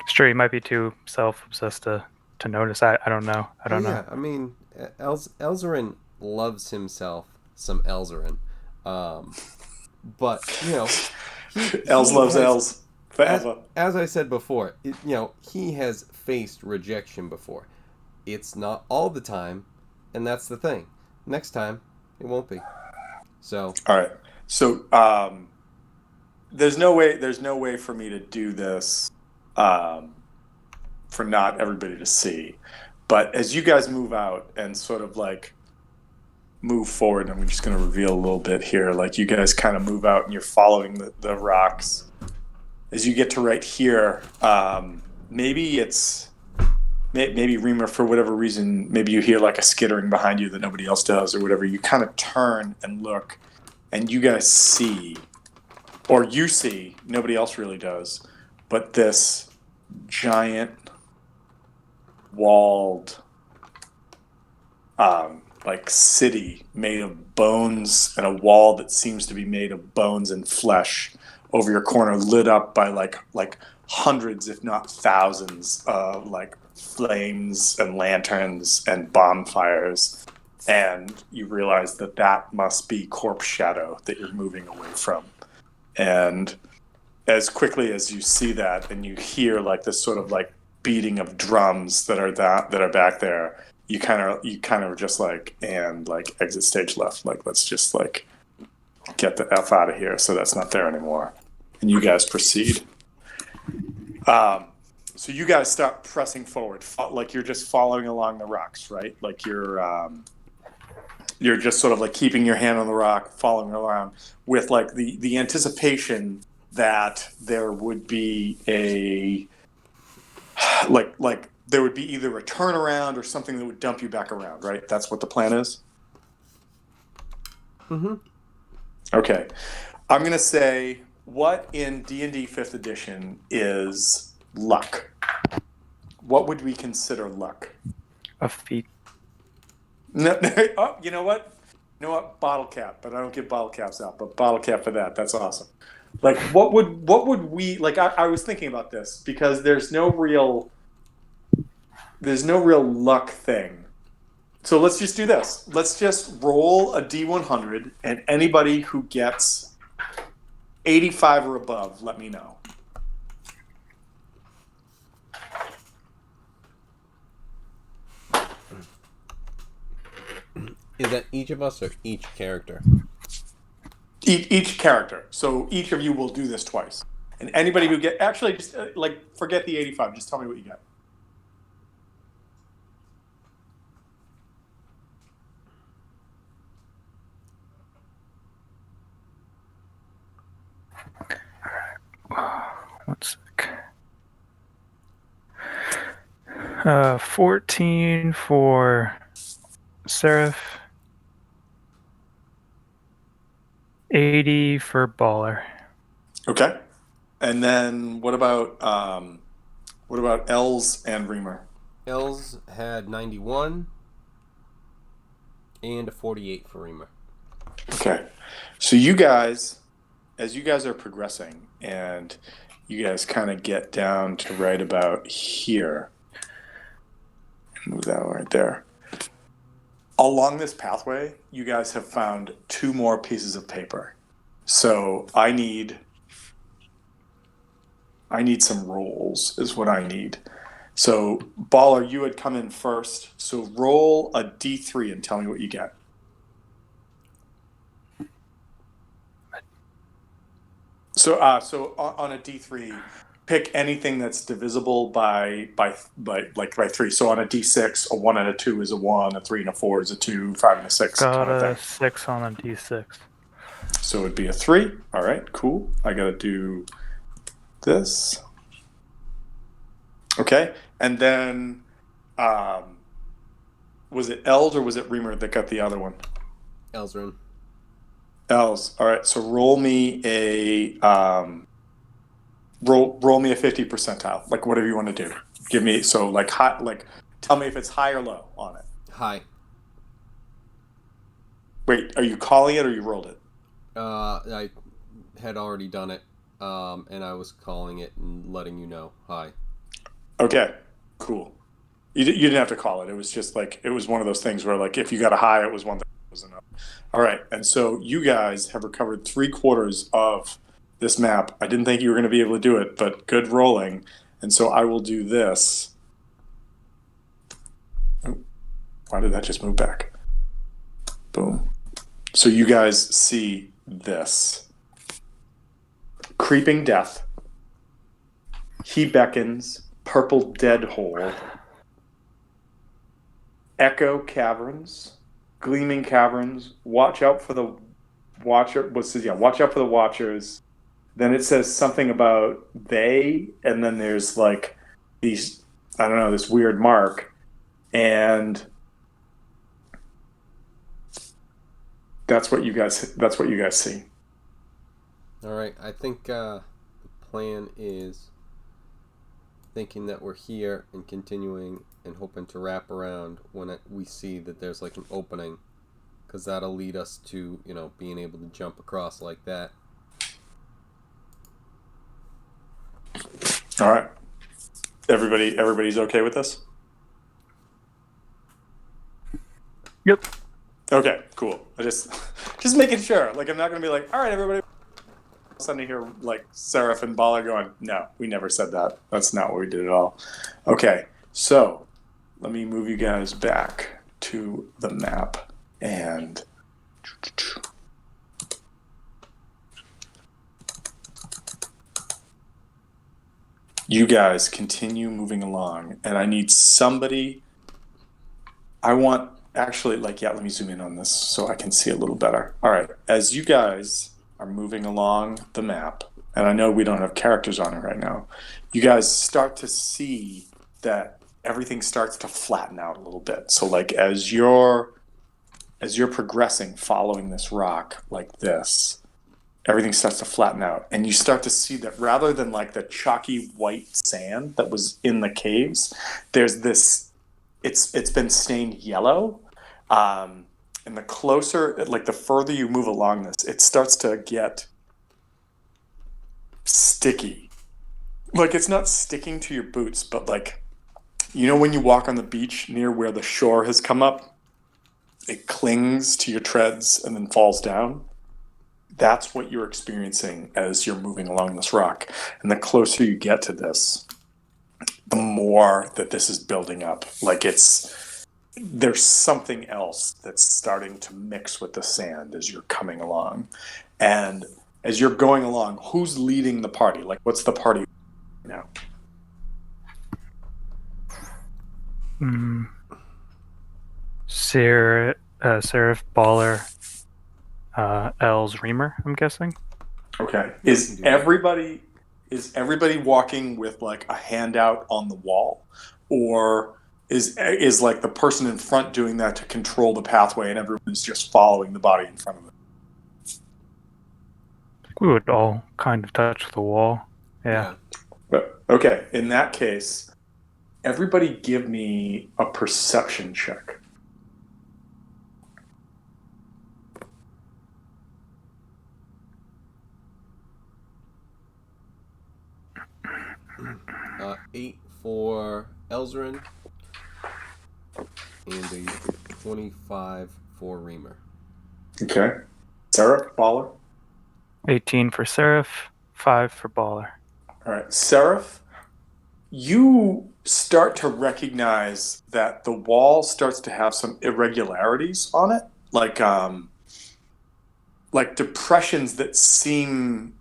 It's true. He might be too self-obsessed to notice. I don't know. I don't know. Yeah, I mean, Elzarin loves himself some Elzarin. But, Els loves Els forever. As I said before, he has faced rejection before. It's not all the time, and that's the thing. Next time, it won't be. So. All right. So, there's no way for me to do this, for not everybody to see. But as you guys move out and sort of like move forward, I'm just going to reveal a little bit here. Like you guys kind of move out and you're following the rocks. As you get to right here, maybe Reamer, for whatever reason, maybe you hear like a skittering behind you that nobody else does or whatever. You kind of turn and look, and you guys see, or you see, nobody else really does, but this giant walled like city made of bones, and a wall that seems to be made of bones and flesh over your corner, lit up by like hundreds, if not thousands, of like flames and lanterns and bonfires. And you realize that must be Corpse Shadow that you're moving away from. And as quickly as you see that, and you hear like this sort of like beating of drums that are back there, you kind of just like, and like exit stage left, like let's just like get the F out of here, so that's not there anymore. And you guys proceed. So you guys start pressing forward, like you're just following along the rocks, right? Like you're just sort of like keeping your hand on the rock, following around with like the anticipation that there would be a like there would be either a turnaround or something that would dump you back around, right? That's what the plan is? Mm-hmm. Okay. I'm going to say, what in D&D 5th edition is luck? What would we consider luck? A feat. No, oh, you know what? Bottle cap, but I don't give bottle caps out, but bottle cap for that. That's awesome. Like, what would we, like, I was thinking about this because there's no real luck thing. So let's just do this. Let's just roll a D100, and anybody who gets 85 or above, let me know. Is that each of us or each character? Each character. So each of you will do this twice. And anybody who actually just forget the 85. Just tell me what you got. One sec. 14 for Seraph. 80 for Baller. Okay. And then what about What about Els and Reamer? Els had 91 and a 48 for Reamer. Okay. So you guys, as you guys are progressing and you guys kind of get down to right about here, move that right there. Along this pathway, you guys have found 2 more pieces of paper. So I need some rolls is what I need. So Baller, you had come in first. So roll a D3 and tell me what you get. So on a D3, pick anything that's divisible by 3. So on a D6, a 1 and a 2 is a 1, a 3 and a 4 is a 2, 5 and a 6. Got a 6 on a D6. So it'd be a 3. All right, cool. I got to do this. Okay, and then was it Els or was it Reamer that got the other one? Elzerin. Els. All right, so roll me a roll me a 50 percentile, like whatever you want to do. Give me tell me if it's high or low on it. High. Wait, are you calling it or you rolled it? I had already done it, and I was calling it and letting you know. High. Okay, cool. You didn't have to call it. It was just like, it was one of those things where like if you got a high, it was one thing. It was enough. All right, and so you guys have recovered 3/4 of this map. I didn't think you were going to be able to do it, but good rolling. And so I will do this. Oh, why did that just move back? Boom. So you guys see this. Creeping Death. He Beckons. Purple Dead Hole. Echo Caverns. Gleaming Caverns. Watch out for the Watcher. Watch out for the Watchers. Then it says something about they, and then there's like these, I don't know, this weird mark, and that's what you guys see. All right, I think the plan is thinking that we're here and continuing and hoping to wrap around when we see that there's like an opening, because that'll lead us to, being able to jump across like that. All right. Everybody's okay with this? Yep. Okay, cool. I just making sure. Like, I'm not going to be like, all right, everybody. Suddenly hear like Seraph and Bala going, no, we never said that. That's not what we did at all. Okay, so let me move you guys back to the map and you guys continue moving along, and I need somebody. Let me zoom in on this so I can see a little better. All right, as you guys are moving along the map, and I know we don't have characters on it right now, you guys start to see that everything starts to flatten out a little bit. So like as you're progressing, following this rock like this, everything starts to flatten out, and you start to see that rather than like the chalky white sand that was in the caves, there's this. It's been stained yellow, and the further you move along this, it starts to get sticky. Like, it's not sticking to your boots, but like, when you walk on the beach near where the shore has come up, it clings to your treads and then falls down. That's what you're experiencing as you're moving along this rock. And the closer you get to this, the more that this is building up. Like there's something else that's starting to mix with the sand as you're coming along. And as you're going along, who's leading the party? Like, what's the party now? Seraph, Baller, Els, Reamer, I'm guessing. Okay. Is everybody walking with like a handout on the wall, or is like the person in front doing that to control the pathway and everyone's just following the body in front of them? We would all kind of touch the wall. Yeah. Okay, in that case, everybody give me a perception check. Uh, 8 for Elzarin, and a 25 for Reamer. Okay. Sarah, Baller? 18 for Seraph, 5 for Baller. All right. Seraph, you start to recognize that the wall starts to have some irregularities on it, like depressions that seem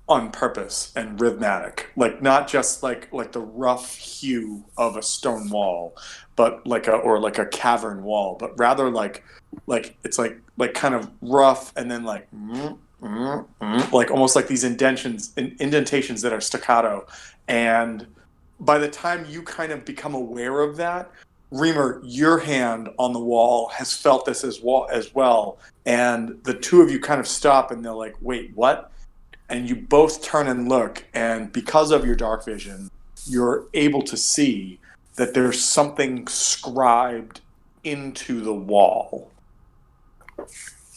on purpose and rhythmic, like not just like the rough hue of a stone wall, but like a cavern wall, but rather like it's like kind of rough and then like like almost like these indentations that are staccato. And by the time you kind of become aware of that, Reamer, your hand on the wall has felt this as well, and the two of you kind of stop and they're like, wait, what? And you both turn and look, and because of your dark vision, you're able to see that there's something scribed into the wall.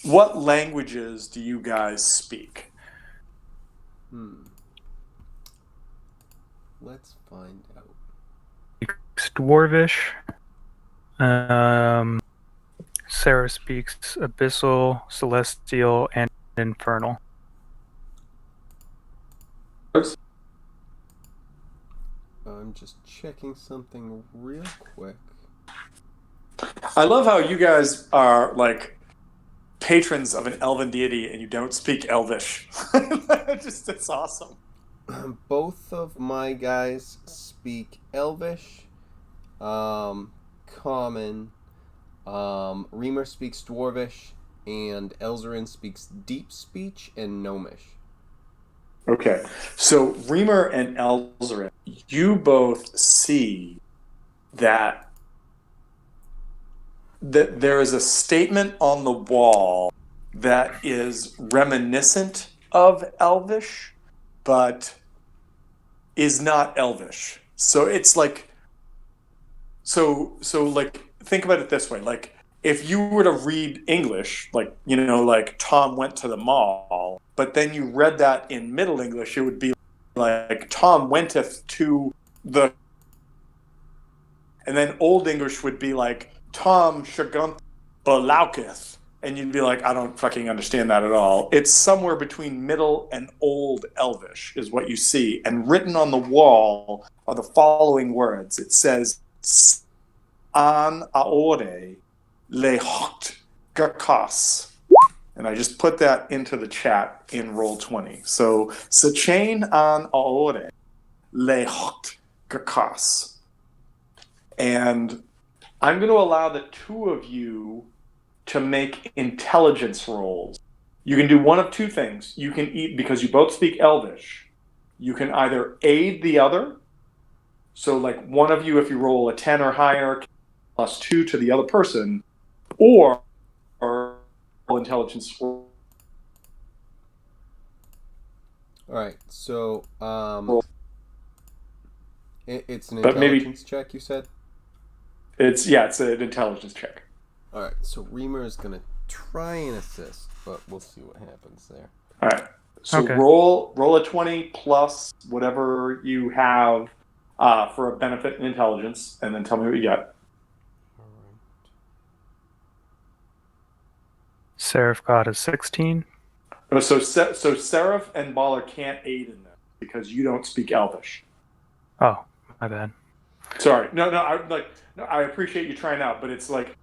What languages do you guys speak? Let's find out. Dwarvish. Sarah speaks Abyssal, Celestial, and Infernal. I'm just checking something real quick. I love how you guys are like patrons of an elven deity and you don't speak Elvish. It's awesome. Both of my guys speak Elvish, Common. Reamer speaks Dwarvish, and Elzarin speaks Deep Speech and Gnomish. Okay, so Reamer and Elzarin, you both see that there is a statement on the wall that is reminiscent of Elvish, but is not Elvish. So it's like, so like, think about it this way. Like, if you were to read English, like, like Tom went to the mall, but then you read that in Middle English, it would be like Tom wenteth to the, and then Old English would be like Tom shagunt balauketh, and you'd be like, I don't fucking understand that at all. It's somewhere between Middle and Old Elvish is what you see, and written on the wall are the following words. It says, "An aore le hocht gakas." And I just put that into the chat in Roll20. So, Sachain an aore le hocht gakas. And I'm going to allow the two of you to make intelligence rolls. You can do one of two things. You can because you both speak Elvish, you can either aid the other. So like one of you, if you roll a 10 or higher, +2 to the other person, or intelligence roll. All right, so it's an But maybe- intelligence check, you said? It's an intelligence check. All right, so Reamer is going to try and assist, but we'll see what happens there. All right. So Okay. roll a 20 plus whatever you have for a benefit in intelligence, and then tell me what you got. All right. Seraph got a 16. So Seraph and Baller can't aid in this because you don't speak Elvish. Oh, my bad. Sorry. No, I appreciate you trying out, but it's like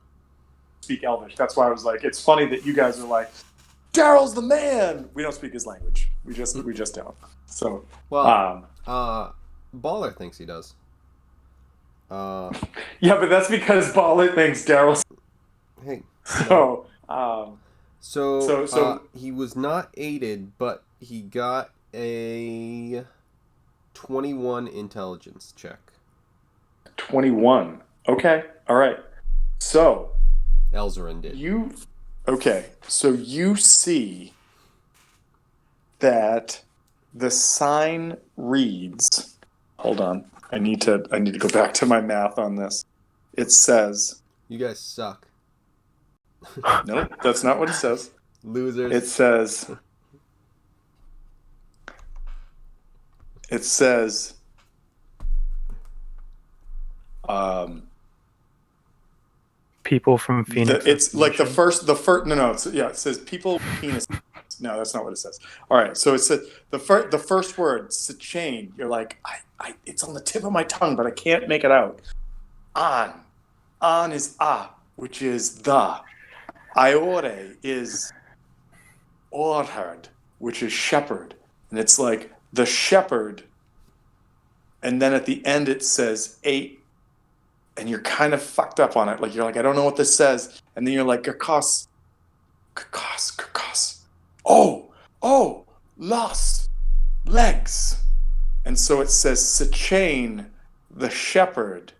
speak Elvish. That's why I was like, it's funny that you guys are like, Daryl's the man. We don't speak his language. We just don't. So Well, Baller thinks he does. yeah, but that's because Baller thinks Daryl's. Hey. So he was not aided, but he got a 21 intelligence check. 21. Okay. All right. So Elzarin did. So you see that the sign reads. Hold on. I need to go back to my math on this. It says. You guys suck. No, that's not what it says. Losers. It says. People from Phoenix. It's like the first. No. It says people with penis. No, that's not what it says. All right, so it says the first word, chain. You're like, it's on the tip of my tongue, but I can't make it out. On is which is the. Iore is orhard, which is shepherd, and it's like the shepherd. And then at the end it says 8, and you're kind of fucked up on it. Like you're like, I don't know what this says, and then you're like, kakos. Oh, lost legs, and so it says Sechain, the shepherd,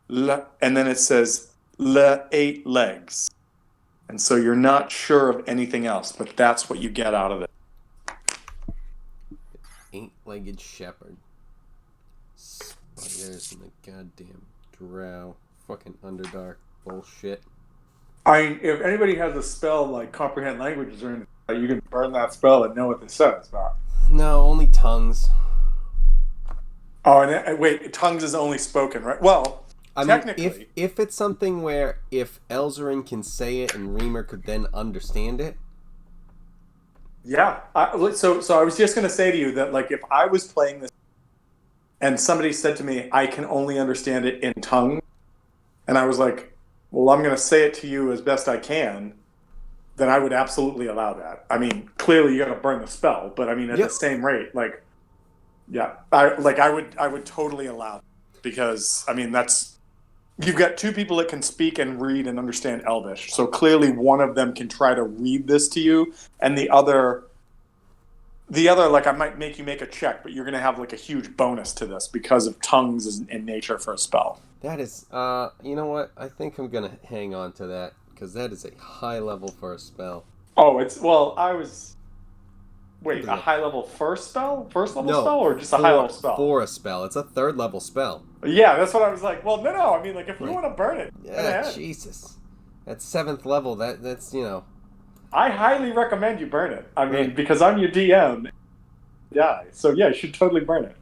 and then it says 8 legs, and so you're not sure of anything else, but that's what you get out of it. 8-legged shepherd. Spiders in the goddamn drow. Fucking Underdark bullshit. If anybody has a spell like comprehend languages or anything, you can burn that spell and know what this says. No, only tongues. Oh, and wait, tongues is only spoken, right? Well, technically, mean, if it's something where if Elzarin can say it and Reamer could then understand it. Yeah. So I was just going to say to you that, like, if I was playing this and somebody said to me, I can only understand it in tongue, and I was like, well, I'm going to say it to you as best I can, then I would absolutely allow that. I mean, clearly you got to burn the spell, but I mean, at the same rate, like, yeah, I would totally allow it, because I mean, you've got 2 people that can speak and read and understand Elvish, so clearly one of them can try to read this to you, and the other, like, I might make you make a check, but you're going to have like a huge bonus to this because of tongues in nature for a spell. That is, you know what? I think I'm gonna hang on to that, because that is a high level for a spell. Oh, Wait, a high level first level spell, or just a high level spell? For a spell. It's a 3rd level spell. Yeah, that's what I was like. Well, no. I mean, like, if you want to burn it, yeah, Jesus. That's 7th level. That's, you know. I highly recommend you burn it. I mean, because I'm your DM. Yeah, so yeah, you should totally burn it.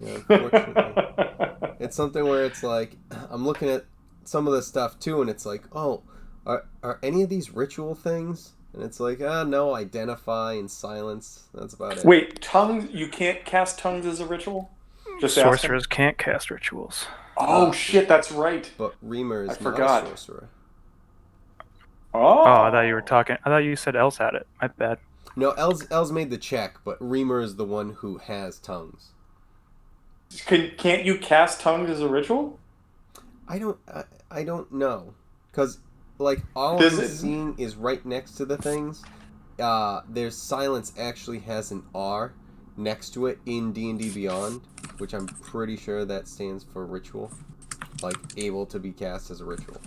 Yeah, unfortunately. It's something where it's like, I'm looking at some of the stuff too, and it's like, oh, are any of these ritual things? And it's like, no, identify and silence. That's about it. Wait, tongues? You can't cast tongues as a ritual? Just sorcerers can't cast rituals. Oh, shit, that's right. But Reamer is not a sorcerer. Oh, I thought you said Els had it. My bad. No, Els made the check, but Reamer is the one who has tongues. Can't you cast tongues as a ritual? I don't know, because like all I'm seeing is right next to the things. There's silence actually has an R next to it in D&D Beyond, which I'm pretty sure that stands for ritual, like able to be cast as a ritual.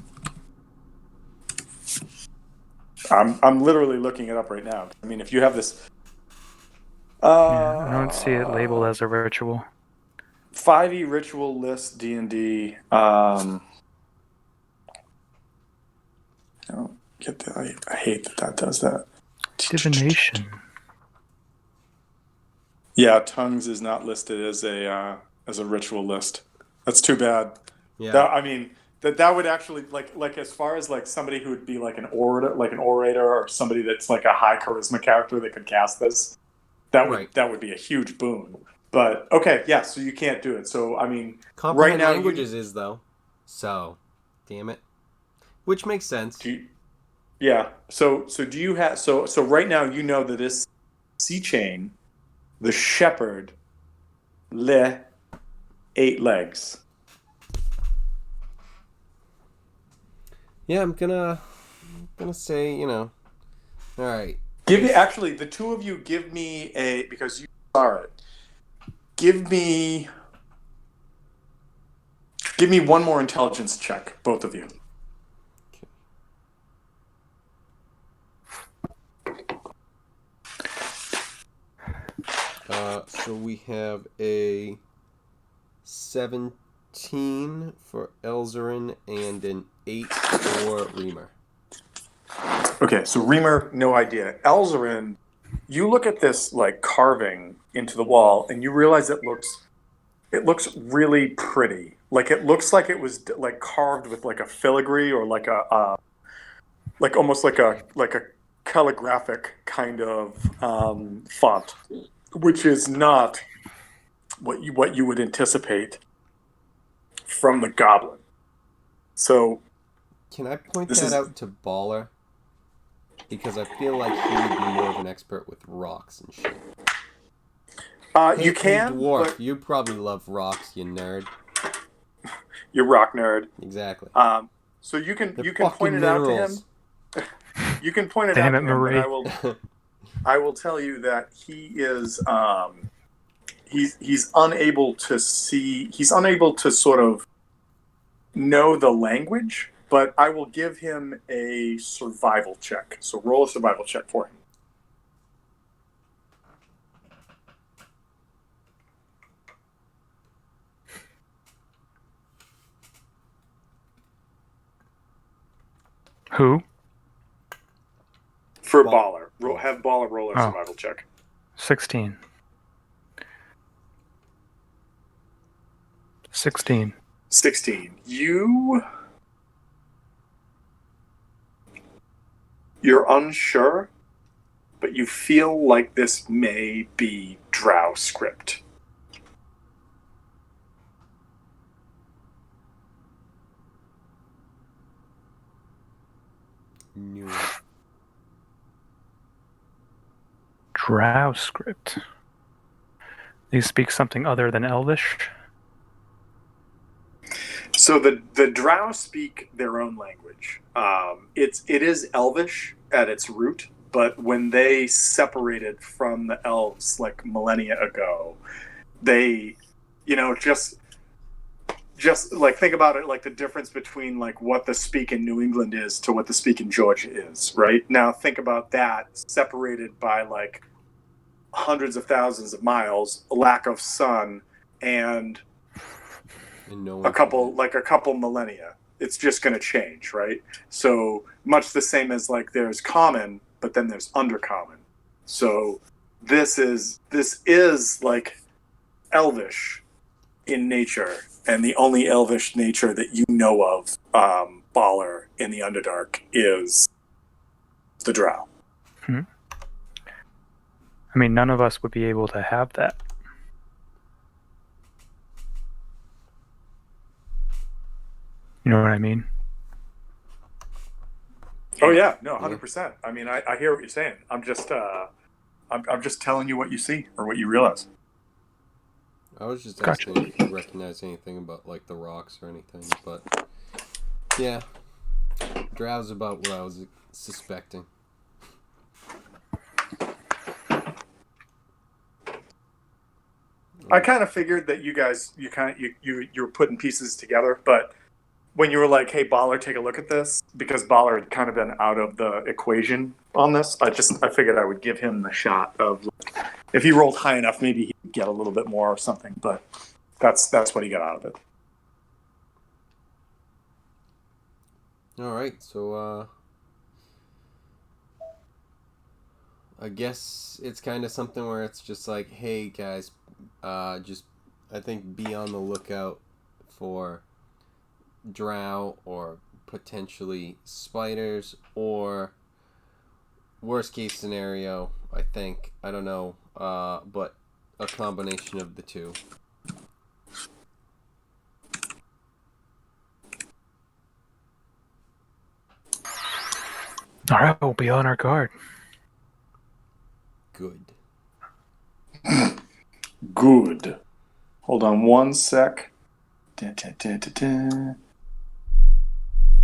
I'm literally looking it up right now. I mean, if you have this, I don't see it labeled as a ritual. 5e ritual list D&D. I don't get that. I hate that does that. Divination. Yeah, tongues is not listed as a ritual list. That's too bad. Yeah. I mean, that would actually like as far as like somebody who would be like an orator, or somebody that's like a high charisma character that could cast this. That would be a huge boon. But okay, yeah, so you can't do it. So I mean, comprehend languages is though. So, damn it. Which makes sense. Yeah. So do you have so right now you know that this sea chain, the shepherd, 8 legs. Yeah, I'm gonna say, you know. All right. Actually the 2 of you give me because you saw it. Give me one more intelligence check, both of you. So we have a 17 for Elzerin and an 8 for Reamer. Okay, so Reamer, no idea. Elzerin, you look at this like carving into the wall, and you realize it looks really pretty. Like it looks like it was like carved with like a filigree or like like almost like a calligraphic kind of font, which is not what you would anticipate from the goblin. So can I point that out to Baller? Because I feel like he would be more of an expert with rocks and shit. You can. Hey, dwarf, you probably love rocks, you nerd. You're rock nerd. Exactly. So you can They're point it minerals. out to him. You can point it Damn out it, to him, Marie. but I will tell you that he is he's unable to see. He's unable to sort of know the language. But I will give him a survival check. So roll a survival check for him. Who? For Baller. Have Baller roll a Oh. survival check. 16. 16. 16. You're unsure, but you feel like this may be Drow script. Knew it. Drow script. You speak something other than Elvish? So the Drow speak their own language. It is Elvish at its root, but when they separated from the elves like millennia ago, they, just like think about it like the difference between like what the speak in New England is to what the speak in Georgia is, right? Now think about that separated by like hundreds of thousands of miles, a lack of sun, and a couple millennia. It's just going to change, right? So much the same as like there's common, but then there's undercommon. So this is like Elvish in nature, and the only Elvish nature that you know of, Baller in the Underdark, is the Drow. I mean, none of us would be able to have that. You know what I mean? Oh yeah, no, 100%. I mean, I hear what you're saying. I'm just telling you what you see or what you realize. I was just asking if you recognize anything about like the rocks or anything, but yeah, Drow's about what I was suspecting. I kind of figured that you guys, you were putting pieces together, but when you were like, "Hey, Baller, take a look at this," because Baller had kind of been out of the equation on this, I figured I would give him the shot of if he rolled high enough, maybe he'd get a little bit more or something. But that's what he got out of it. All right, so I guess it's kind of something where it's just like, hey guys, just I think be on the lookout for drow or potentially spiders, or worst case scenario, I think, I don't know, but a combination of the two. All right, we'll be on our guard. Good. Good. Hold on one sec.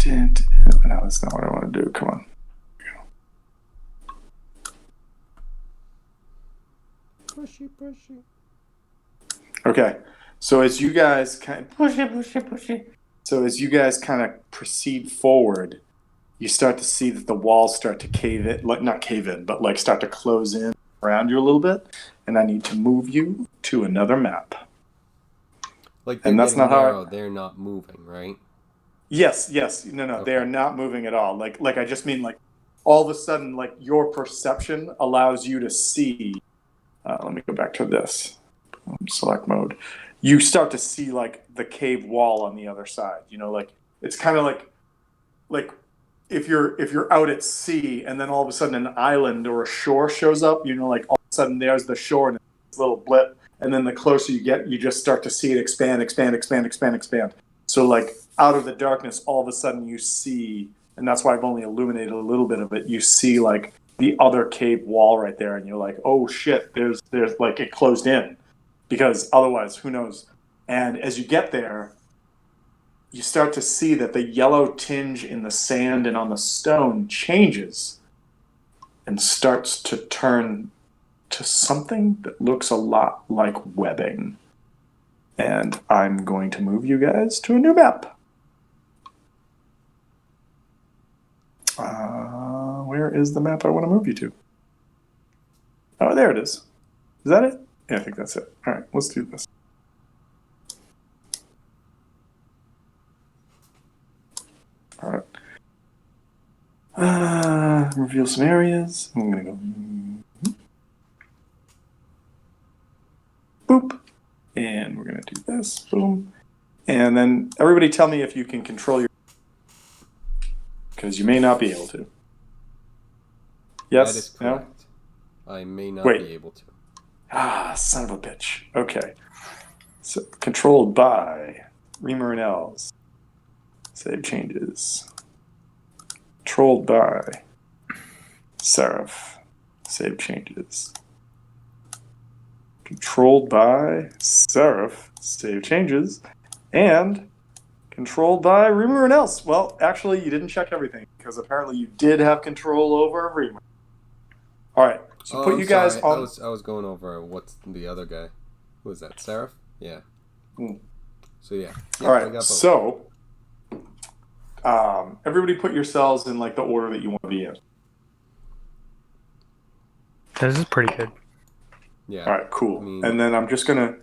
No, that's not what I want to do. Come on. Pushy. Okay. So as you guys kind of So as you guys kind of proceed forward, you start to see that the walls start to cave in, like not cave in, but like start to close in around you a little bit, and I need to move you to another map. Like they're And that's getting not how narrow, they're not moving, right? Yes. No. Okay. They are not moving at all. Like I just mean like all of a sudden, like your perception allows you to see. Let me go back to this select mode. You start to see like the cave wall on the other side. You know, like it's kind of like if you're out at sea and then all of a sudden an island or a shore shows up. You know, like all of a sudden there's the shore and it's a little blip, and then the closer you get, you just start to see it expand. So like out of the darkness, all of a sudden you see, and that's why I've only illuminated a little bit of it. You see like the other cave wall right there, and you're like, oh shit, there's like it closed in, because otherwise, who knows? And as you get there, you start to see that the yellow tinge in the sand and on the stone changes and starts to turn to something that looks a lot like webbing. And I'm going to move you guys to a new map. Where is the map I want to move you to? Oh, there it is. Is that it? Yeah, I think that's it. All right, let's do this. All right. Reveal some areas. I'm going to go boop. And we're going to do this. Boom. And then everybody tell me if you can control your... Because you may not be able to. Yes? That is correct. No? I may not be able to. Son of a bitch. Okay. So, controlled by Reamer and Els. Save changes. Controlled by Seraph. Save changes. Controlled by Seraph. Save changes. And controlled by Reamer and Els. Well, actually, you didn't check everything, because apparently you did have control over Reamer. All right. So put you guys on... I was going over what's the other guy. Who was that? Seraph? Yeah. So, yeah. All right. So... everybody put yourselves in like the order that you want to be in. This is pretty good. Yeah. All right, cool. And then I'm just gonna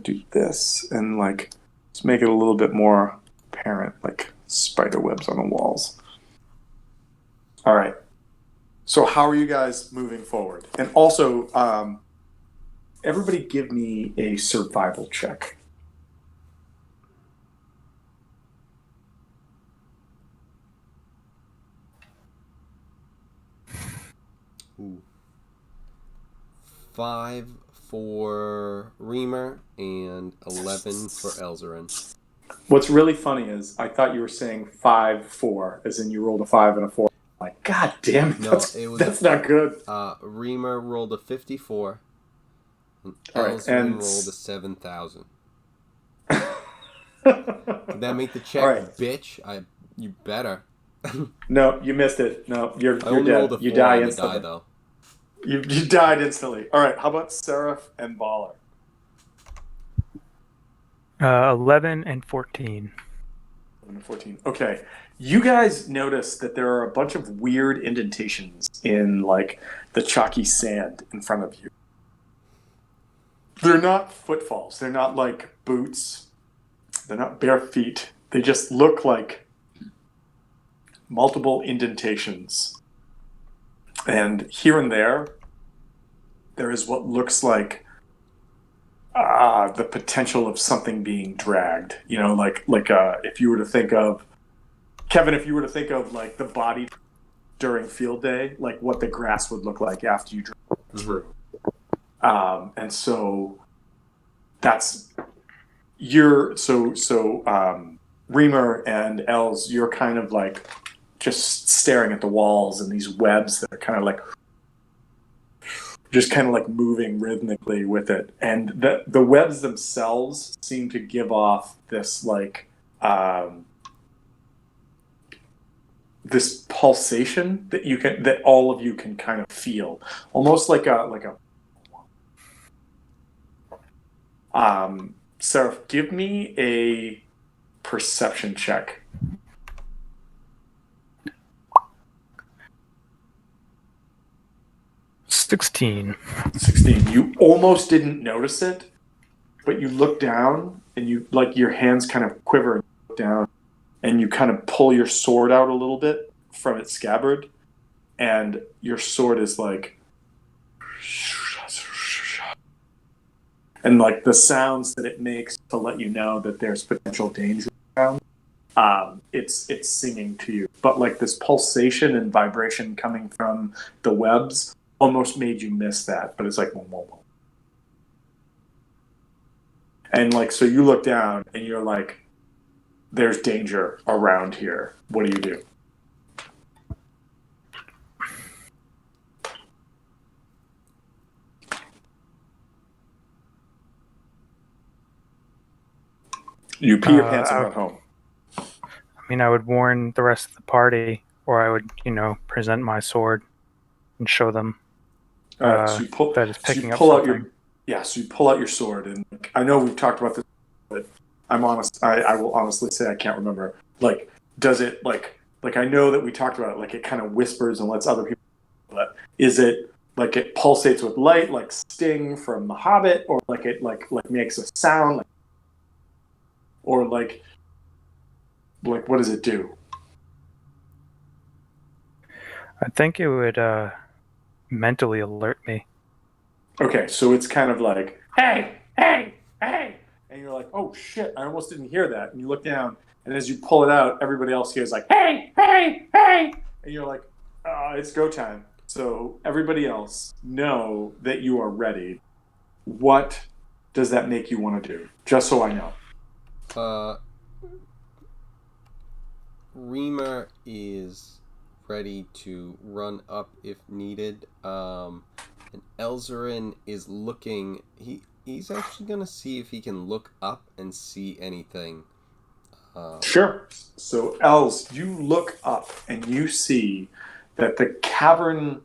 do this and like just make it a little bit more apparent, like spider webs on the walls. All right. So how are you guys moving forward? And also, everybody give me a survival check. Ooh. 5 for Reamer and 11 for Elzarin. What's really funny is I thought you were saying 5-4, as in you rolled a 5 and a 4. I'm like, God damn it, that's not good. Reamer rolled a 54, and Elzarin rolled a 7,000. Did that make the check, bitch? You better. No, you missed it. No, you're dead. You die instantly. Though. You died instantly. All right, how about Seraph and Baller? 11 and 14. 11 and 14. Okay. You guys notice that there are a bunch of weird indentations in like the chalky sand in front of you. They're not footfalls. They're not like boots. They're not bare feet. They just look like multiple indentations. And here and there is what looks like the potential of something being dragged. You know, like if you were to think of, Kevin, if you were to think of like the body during field day, like what the grass would look like after you drove through. And so that's Reamer and Els, you're kind of like just staring at the walls and these webs that are kind of like just kind of like moving rhythmically with it. And the webs themselves seem to give off this like this pulsation that all of you can kind of feel, almost like a Seraph, give me a perception check. 16. 16. You almost didn't notice it, but you look down and you like your hands kind of quiver and you look down and you kind of pull your sword out a little bit from its scabbard, and your sword is like, and like the sounds that it makes to let you know that there's potential danger around. It's singing to you, but like this pulsation and vibration coming from the webs almost made you miss that. But it's like, whoa, whoa, whoa. And like, so you look down and you're like, there's danger around here. What do you do? You pee your pants and run home. I mean, I would warn the rest of the party, or I would, present my sword and show them All right, so you pull, that it's picking up something. something. So you pull out your sword, and I know we've talked about this, but I'm honest. I will honestly say I can't remember. Like, does it like I know that we talked about it. Like, it kind of whispers and lets other people. But is it like it pulsates with light, like Sting from The Hobbit, or like it like makes a sound, or like what does it do? I think it would mentally alert me. Okay, so it's kind of like, hey, hey, hey. And you're like, oh, shit, I almost didn't hear that. And you look down, and as you pull it out, everybody else hears like, hey, hey, hey. And you're like, it's go time. So everybody else know that you are ready. What does that make you want to do? Just so I know. Reema is ready to run up if needed. And Elzarin is looking. He's actually gonna see if he can look up and see anything. Sure. So Els, you look up and you see that the cavern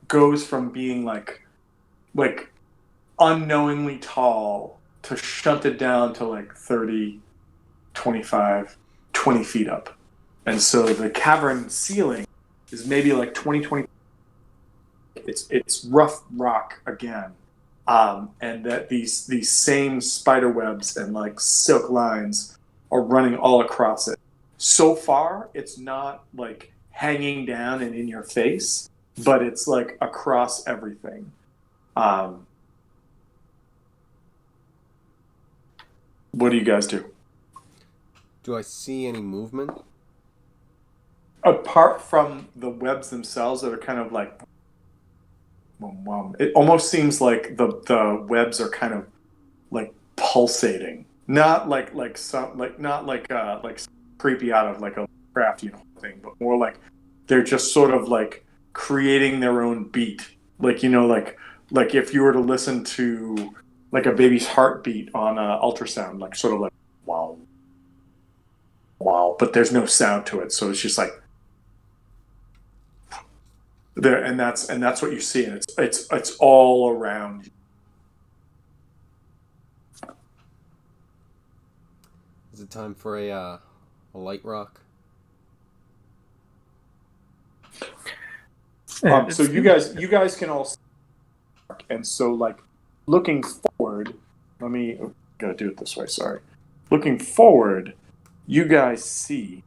goes from being like unknowingly tall to shunted down to 30, 25, 20 feet up. And so the cavern ceiling is maybe 20. It's rough rock again. And that these same spider webs and silk lines are running all across it. So far, it's not hanging down and in your face, but it's across everything. What do you guys do? Do I see any movement? Apart from the webs themselves that are kind of it almost seems like the webs are kind of pulsating, not not creepy out of a craft thing, but more they're just sort of creating their own beat, like if you were to listen to a baby's heartbeat on ultrasound, sort of wow, wow, but there's no sound to it, so it's just there, and that's what you see, and it's all around you. Is it time for a light rock? So you guys can all see, and so looking forward. Gotta do it this way. Sorry. Looking forward, you guys see.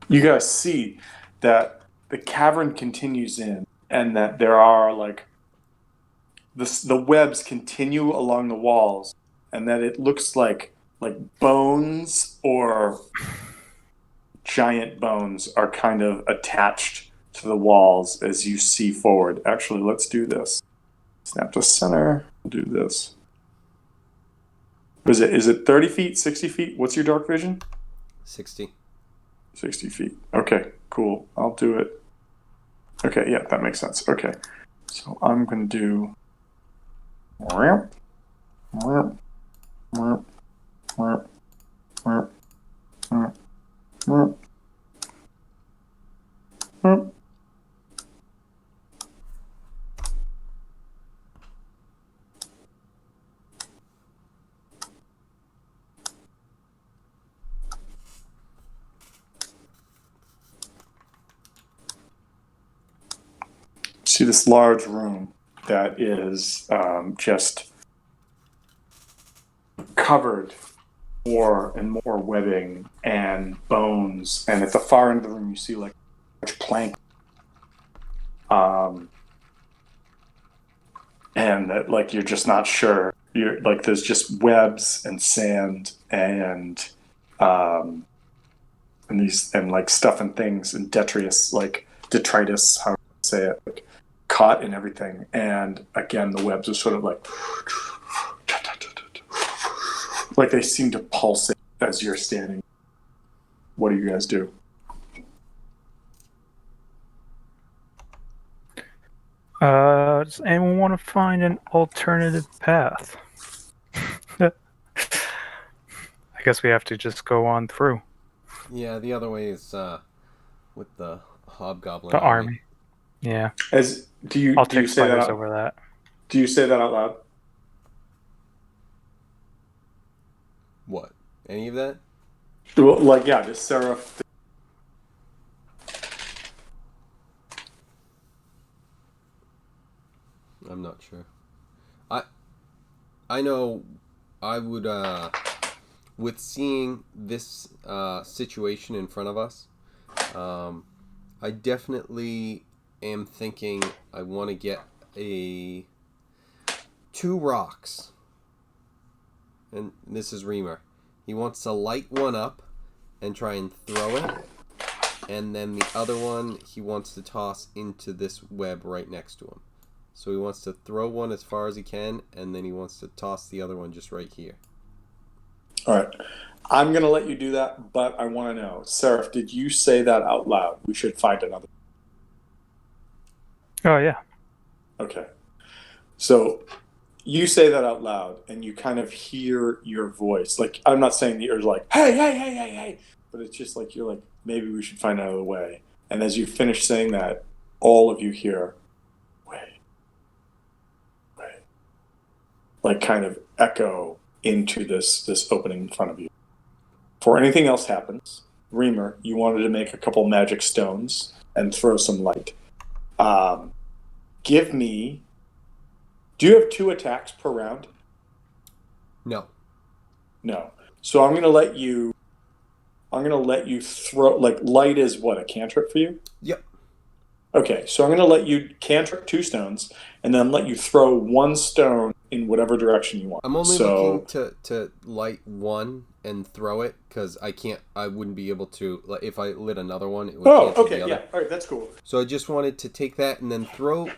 You guys see that the cavern continues in, and that there are the webs continue along the walls, and that it looks like bones or giant bones are kind of attached to the walls as you see forward. Actually, let's do this. Snap to center. Do this. Is it 30 feet, 60 feet? What's your dark vision? 60. 60 feet. Okay, cool. I'll do it. Okay, yeah, that makes sense. Okay. So I'm going to do... see this large room that is just covered more and more webbing and bones, and at the far end of the room you see like a large plank, and that, like, you're just not sure. You're like, there's just webs and sand and these and like stuff and things and detritus, like detritus, how do you say it, like caught in everything. And again, the webs are sort of like they seem to pulsate as you're standing. What do you guys do? Does anyone want to find an alternative path? I guess we have to just go on through. Yeah, the other way is with the hobgoblin. The army. Yeah. Do I'll take you say that spiders over that. Do you say that out loud? What? Any of that? Well, like, yeah, just Seraph. I'm not sure. I know I would with seeing this situation in front of us, I definitely am thinking I want to get 2 rocks. And this is Reamer. He wants to light one up and try and throw it. And then the other one he wants to toss into this web right next to him. So he wants to throw one as far as he can, and then he wants to toss the other one just right here. All right. I'm going to let you do that, but I want to know, Seraph, did you say that out loud? We should find another. Oh, yeah. Okay. So you say that out loud, and you kind of hear your voice. Like, I'm not saying that you're like, hey, hey, hey, hey, hey. But it's just like, you're like, maybe we should find another way. And as you finish saying that, all of you hear, way, like kind of echo into this opening in front of you. Before anything else happens, Reamer, you wanted to make a couple magic stones and throw some light. Give me... Do you have 2 attacks per round? No. No. So I'm going to let you throw... Like, light is what, a cantrip for you? Yep. Okay, so I'm going to let you cantrip 2 stones, and then let you throw 1 stone in whatever direction you want. I'm only looking to light one and throw it, because I wouldn't be able to, like, if I lit another one, it would cancel the other. Yeah, all right, that's cool. So I just wanted to take that and then throw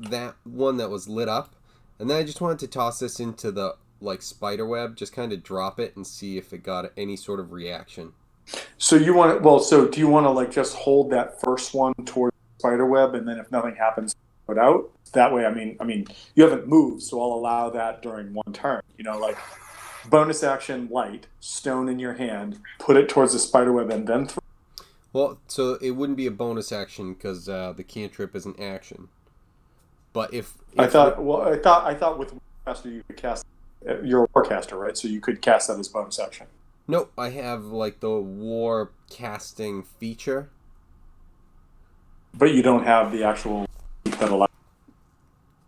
that one that was lit up, and then I just wanted to toss this into the, like, spider web, just kind of drop it and see if it got any sort of reaction. So you want to, so do you want to, like, just hold that first one toward the spider web, and then if nothing happens, put out? That way, I mean, you haven't moved, so I'll allow that during one turn. You know, like, bonus action, light, stone in your hand, put it towards the spider web, and then throw. Well, so it wouldn't be a bonus action because the cantrip is an action. But if I thought with Warcaster you could cast. You're a Warcaster, right? So you could cast that as bonus action. Nope, I have like the war casting feature. But you don't have the actual that allows.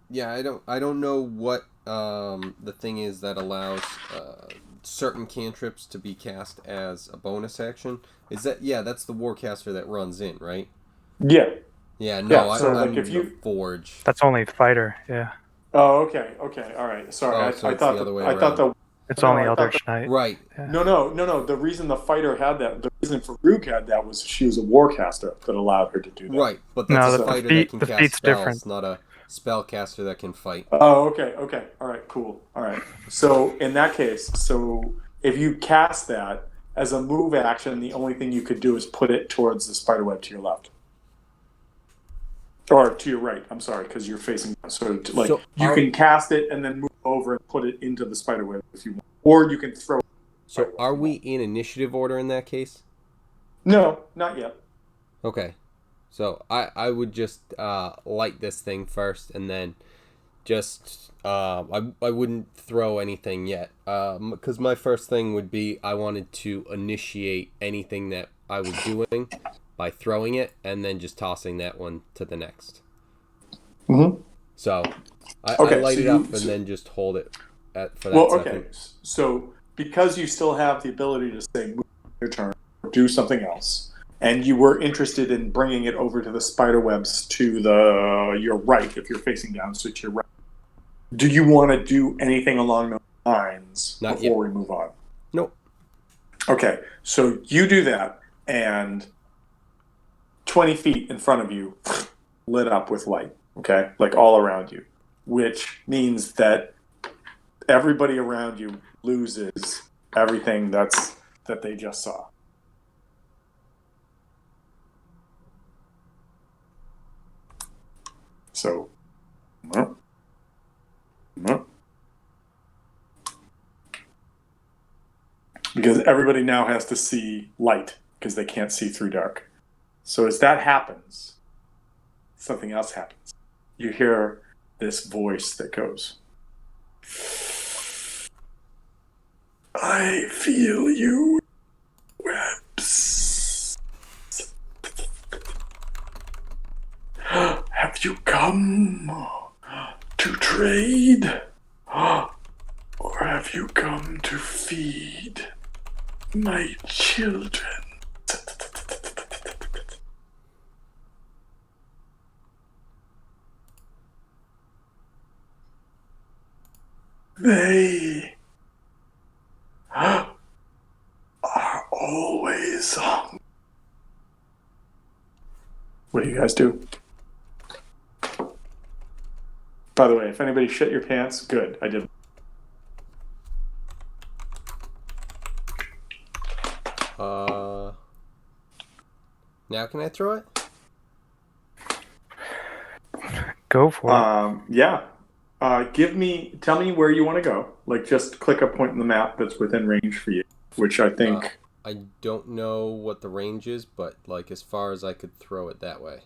Yeah, I don't know what the thing is that allows certain cantrips to be cast as a bonus action. Is that that's the Warcaster that runs in, right? Yeah. Yeah, no, yeah, so I'm like if you Forge. That's only fighter, yeah. Oh, okay, all right. Sorry, Oh, I so it's thought the other way I thought around. It's only Eldritch Knight. Right. Yeah. No. The reason the fighter had that, the reason Farouk had that was she was a Warcaster that allowed her to do that. Right, but that's a fighter that can the cast feat's spells, different. not a spellcaster that can fight. Oh, okay. All right, cool. All right. So in that case, if you cast that as a move action, the only thing you could do is put it towards the spiderweb to your left. Or to your right, I'm sorry, because you're facing sort of you can cast it and then move over and put it into the spiderweb if you want. Or you can throw it. So are we in initiative order in that case? No, not yet. Okay. So I would just light this thing first and then just I wouldn't throw anything yet. Because my first thing would be I wanted to initiate anything that I was doing by throwing it and then just tossing that one to the next. Mm-hmm. So I Okay, light so it you- up and so- then just hold it for that Well, second. okay. So because you still have the ability to say move your turn or do something else, and you were interested in bringing it over to the spider webs to your right if you're facing down, so to your right. Do you want to do anything along those lines Not before we move on? Nope. Okay, so you do that, and 20 feet in front of you lit up with light, okay? Like all around you, which means that everybody around you loses everything that they just saw. So, because everybody now has to see light because they can't see through dark. So as that happens, something else happens. You hear this voice that goes, I feel you, webs. Have you come to trade? Or have you come to feed my children? They are always hungry. What do you guys do? By the way, if anybody shit your pants, good. I did. Now can I throw it? Go for it. Yeah. Tell me where you want to go. Like, just click a point in the map that's within range for you, which I think. I don't know what the range is, but like as far as I could throw it that way.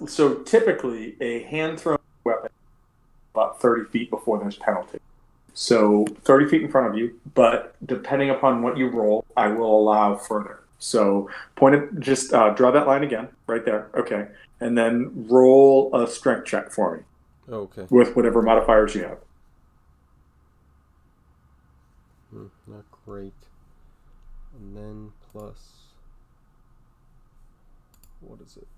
So typically, a hand thrown weapon about 30 feet before there's penalty. So 30 feet in front of you, but depending upon what you roll, I will allow further. So just draw that line again, right there. Okay. And then roll a strength check for me. Okay. With whatever modifiers you have. Not great. And then plus... What is it?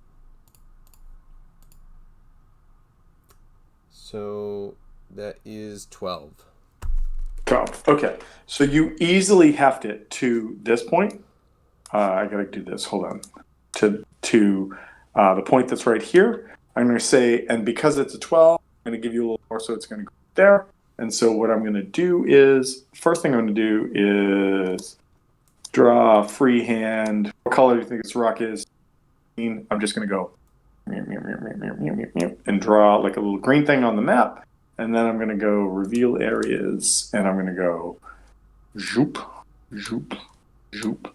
So that is 12. 12. Okay. So you easily heft it to this point. I gotta do this. Hold on. To the point that's right here. I'm going to say, and because it's a 12, I'm going to give you a little more, so it's going to go there. And so what I'm going to do is, first thing I'm going to do is draw a free hand. What color do you think this rock is? I'm just going to go and draw like a little green thing on the map. And then I'm going to go reveal areas, and I'm going to go zoop, zoop, zoop,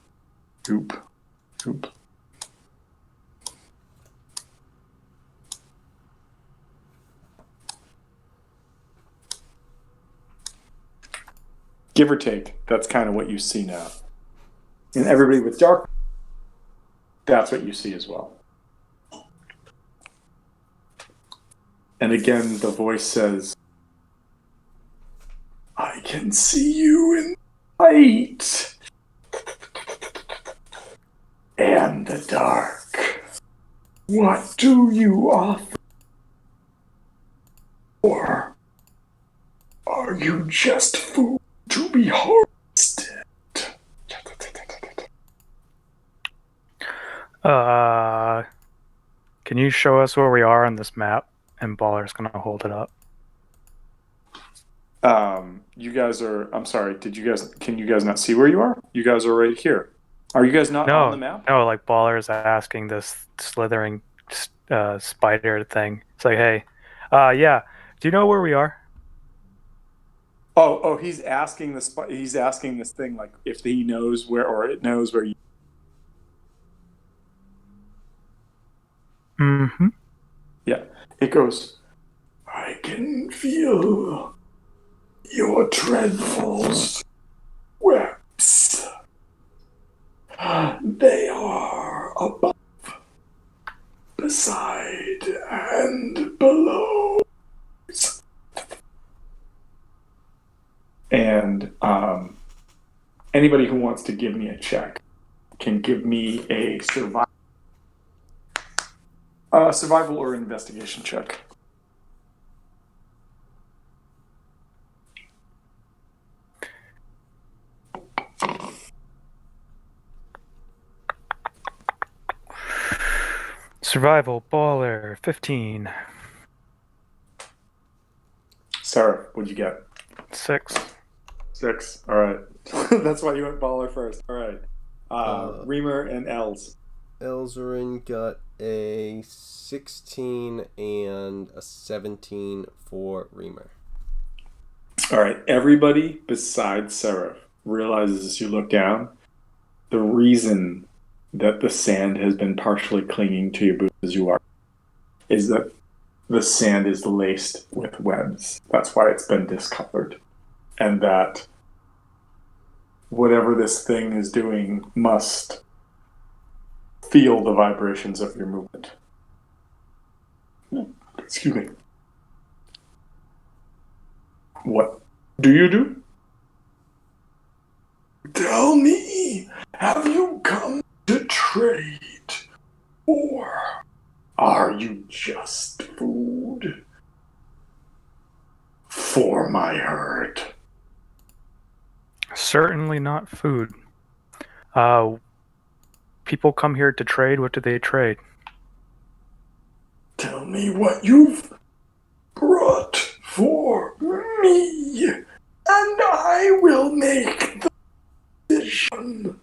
zoop, zoop. Give or take, that's kind of what you see now. And everybody with dark, that's what you see as well. And again, the voice says, I can see you in light and the dark. What do you offer? Or are you just food to be harvested? Can you show us where we are on this map? And Baller's gonna hold it up. You guys are. I'm sorry. Can you guys not see where you are? You guys are right here. Are you guys not on the map? No, like Baller's asking this slithering spider thing. It's like, hey, yeah. Do you know where we are? Oh, he's asking he's asking this thing like if he knows where, or it knows where you. Mm-hmm. Yeah, it goes. I can feel your dreadful webs. They are above, beside, and below. And anybody who wants to give me a check can give me a survival or investigation check. Survival baller 15. Sarah, what'd you get? 6. 6. All right. That's why you went baller first. All right. Reamer and Els. Elzarin got a 16 and a 17 for Reamer. All right. Everybody besides Sarah realizes as you look down, the reason that the sand has been partially clinging to your boots as you are is that the sand is laced with webs. That's why it's been discolored. And that whatever this thing is doing must feel the vibrations of your movement. Excuse me. What do you do? Tell me, have you come to trade? Or are you just food for my herd? Certainly not food. People come here to trade. What do they trade? Tell me what you've brought for me, and I will make the decision.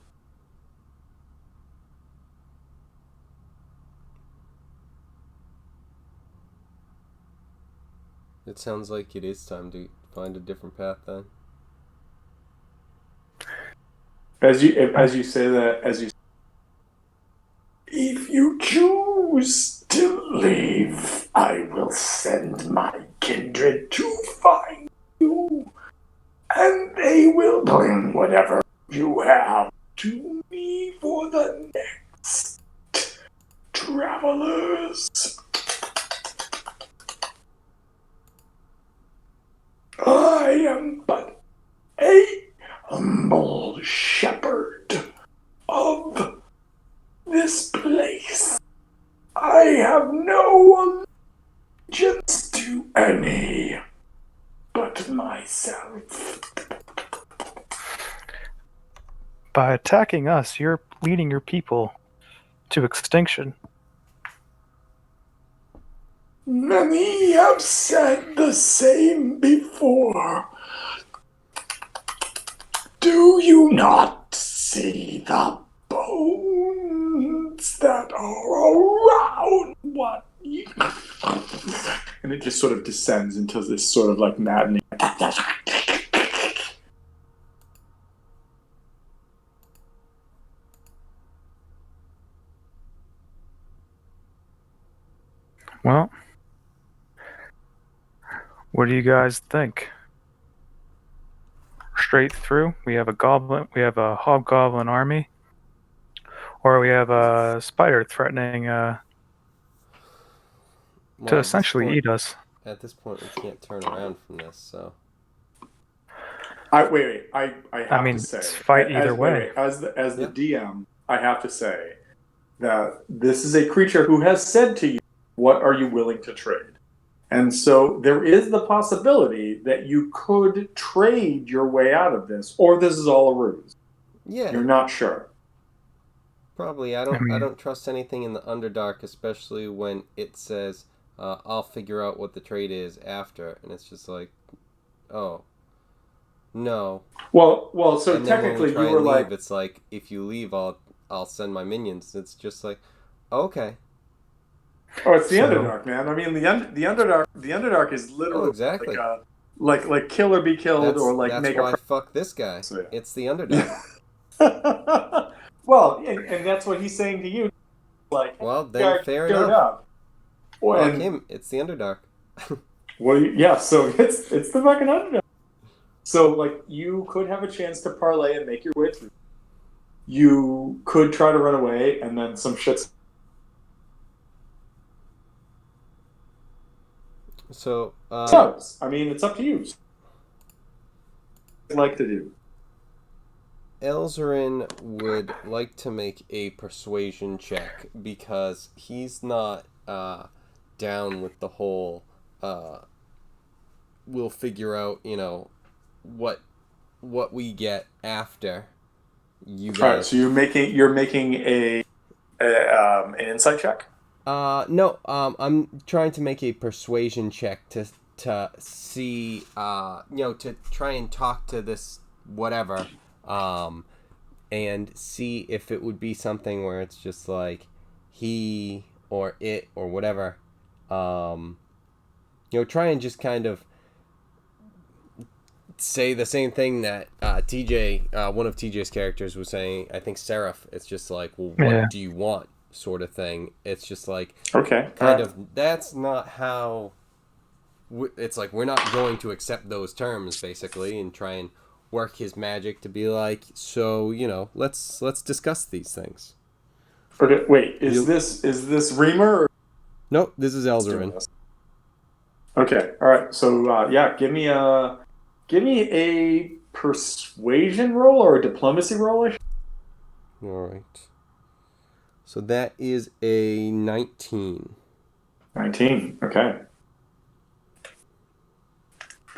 It sounds like it is time to find a different path then. As you say that, if you choose to leave, I will send my kindred to find you, and they will bring whatever you have to me for the next travelers. I am but a humble shepherd of this place. I have no allegiance to any but myself. By attacking us, you're leading your people to extinction. Many have said the same before. Do you not see the bones that are around what you... And it just sort of descends into this sort of like maddening... Well, what do you guys think? Straight through, we have a hobgoblin army, or we have a spider threatening to essentially eat us. At this point, we can't turn around from this, so... I have to say, it's fight either way. As the DM, I have to say that this is a creature who has said to you, what are you willing to trade? And so there is the possibility that you could trade your way out of this, or this is all a ruse. Yeah. You're not sure. Probably. I don't trust anything in the Underdark, especially when it says, I'll figure out what the trade is after. And it's just like, oh, no. Well, so and then technically when we try you were and like... leave, it's like, if you leave, I'll send my minions. It's just like, okay. Oh, it's the Underdark, man. I mean, the Underdark is literally exactly. like kill or be killed, or like that's make why a... fuck this guy. So, yeah. It's the Underdark. Well, and that's what he's saying to you. Like, well, then fair enough. Well, fuck him. It's the Underdark. Well, yeah. So it's the fucking Underdark. So like, you could have a chance to parlay and make your way through. You could try to run away, and then some shit's... So, I mean, it's up to you. I'd like to do. Elzarin would like to make a persuasion check because he's not down with the whole we'll figure out, what we get after you guys. All right, so you're making an insight check. No, I'm trying to make a persuasion check to see, to try and talk to this whatever, and see if it would be something where it's just like he or it or whatever, try and just kind of say the same thing that TJ, one of TJ's characters was saying. I think Seraph. It's just like, well, what do you want, sort of thing. It's just like, okay, kind of. That's not how. It's like we're not going to accept those terms, basically, and try and work his magic to be like, so let's discuss these things. Okay, wait. Is this Reamer? Or... Nope, this is Elzarin. Okay, all right. So give me a persuasion roll or a diplomacy roll. All right. So that is a 19. 19. Okay.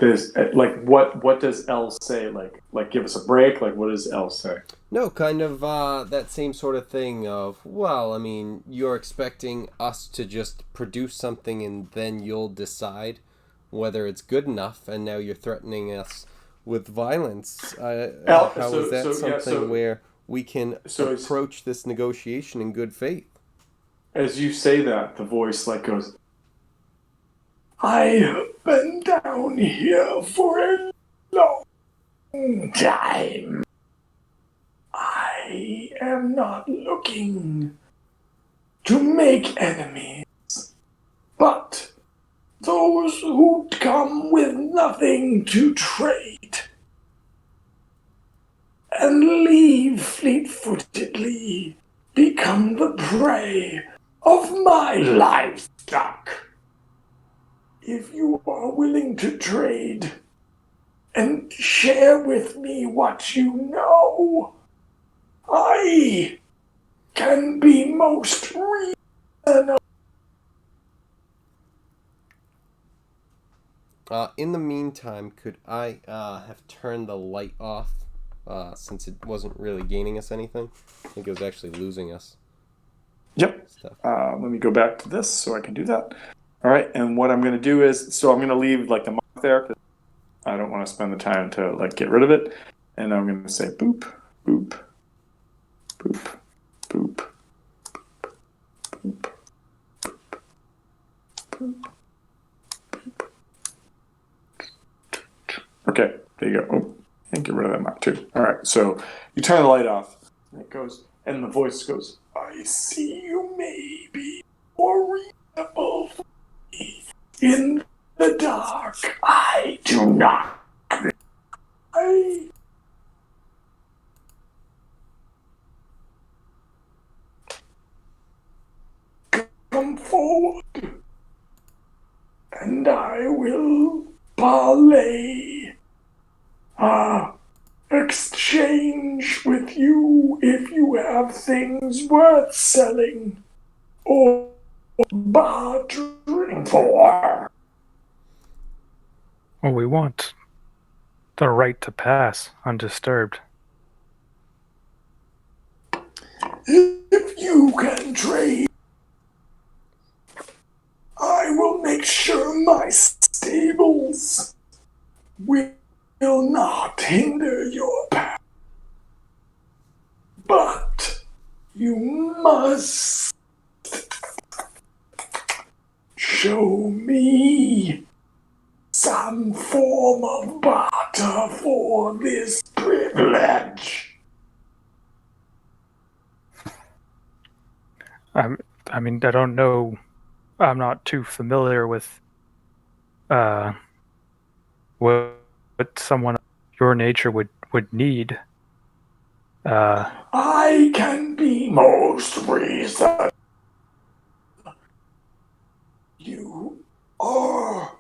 There's like what does L say? Like give us a break. Like what does L say? No, kind of that same sort of thing of, well, I mean, you're expecting us to just produce something and then you'll decide whether it's good enough, and now you're threatening us with violence. How is that something where we can approach this negotiation in good faith? As you say that, the voice goes, I have been down here for a long time. I am not looking to make enemies, but those who come with nothing to trade and leave fleet-footedly become the prey of my livestock. If you are willing to trade and share with me what you know, I can be most reasonable. In the meantime, could I have turned the light off, since it wasn't really gaining us anything? I think it was actually losing us. Yep. Let me go back to this so I can do that. All right, and what I'm going to do is, so I'm going to leave the mark there because I don't want to spend the time to get rid of it, and I'm going to say boop, boop, boop, boop, boop, boop, boop. Okay, there you go. Oh, and get rid of that mark too. All right, so you turn the light off, and it goes, and the voice goes, I see you may be more reasonable in the dark. I do not. I come forward, and I will parley, exchange with you if you have things worth selling or bartering for. Well, we want the right to pass undisturbed. If you can trade, I will make sure my stables will not hinder your path. But you must show me some form of barter for this privilege. I mean, I don't know. I'm not too familiar with what someone of your nature would need. I can be most reasonable. You are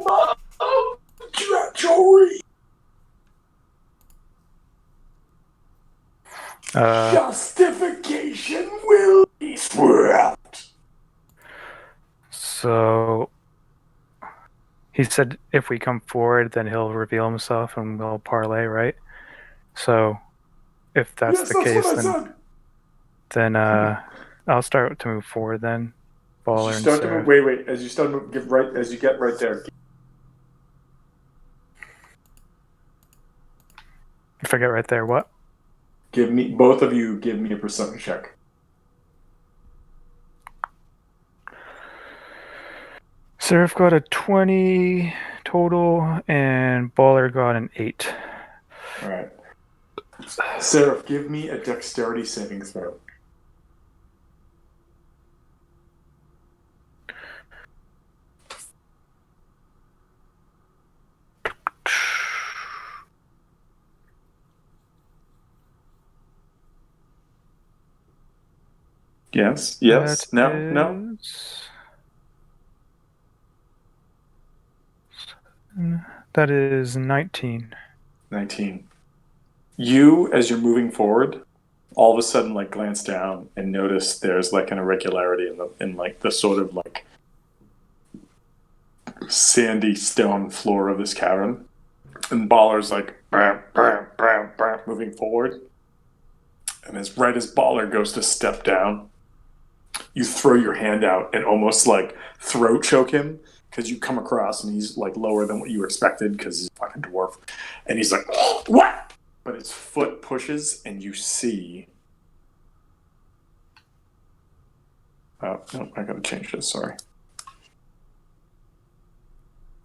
moment of treachery. Justification will be swept. So he said if we come forward, then he'll reveal himself and we'll parlay, right? So if that's Yes, the that's case, what I said. then I'll start to move forward then. Baller As and you start to Seraph. move, wait. As you start to move, as you get right there. If I get right there, what? Both of you give me a perception check. Seraph got a 20 total, and Baller got an 8. All right. Seraph, give me a dexterity saving throw. Yes. No. That is 19. 19. You, as you're moving forward, all of a sudden glance down and notice there's an irregularity in the sort of sandy stone floor of this cavern. And Baller's bam, bam, bam, bam, moving forward. And as Baller goes to step down, you throw your hand out and almost throat choke him, because you come across and he's lower than what you expected because he's a fucking dwarf. And he's like, what? But his foot pushes and you see... Oh, no, I gotta change this, sorry.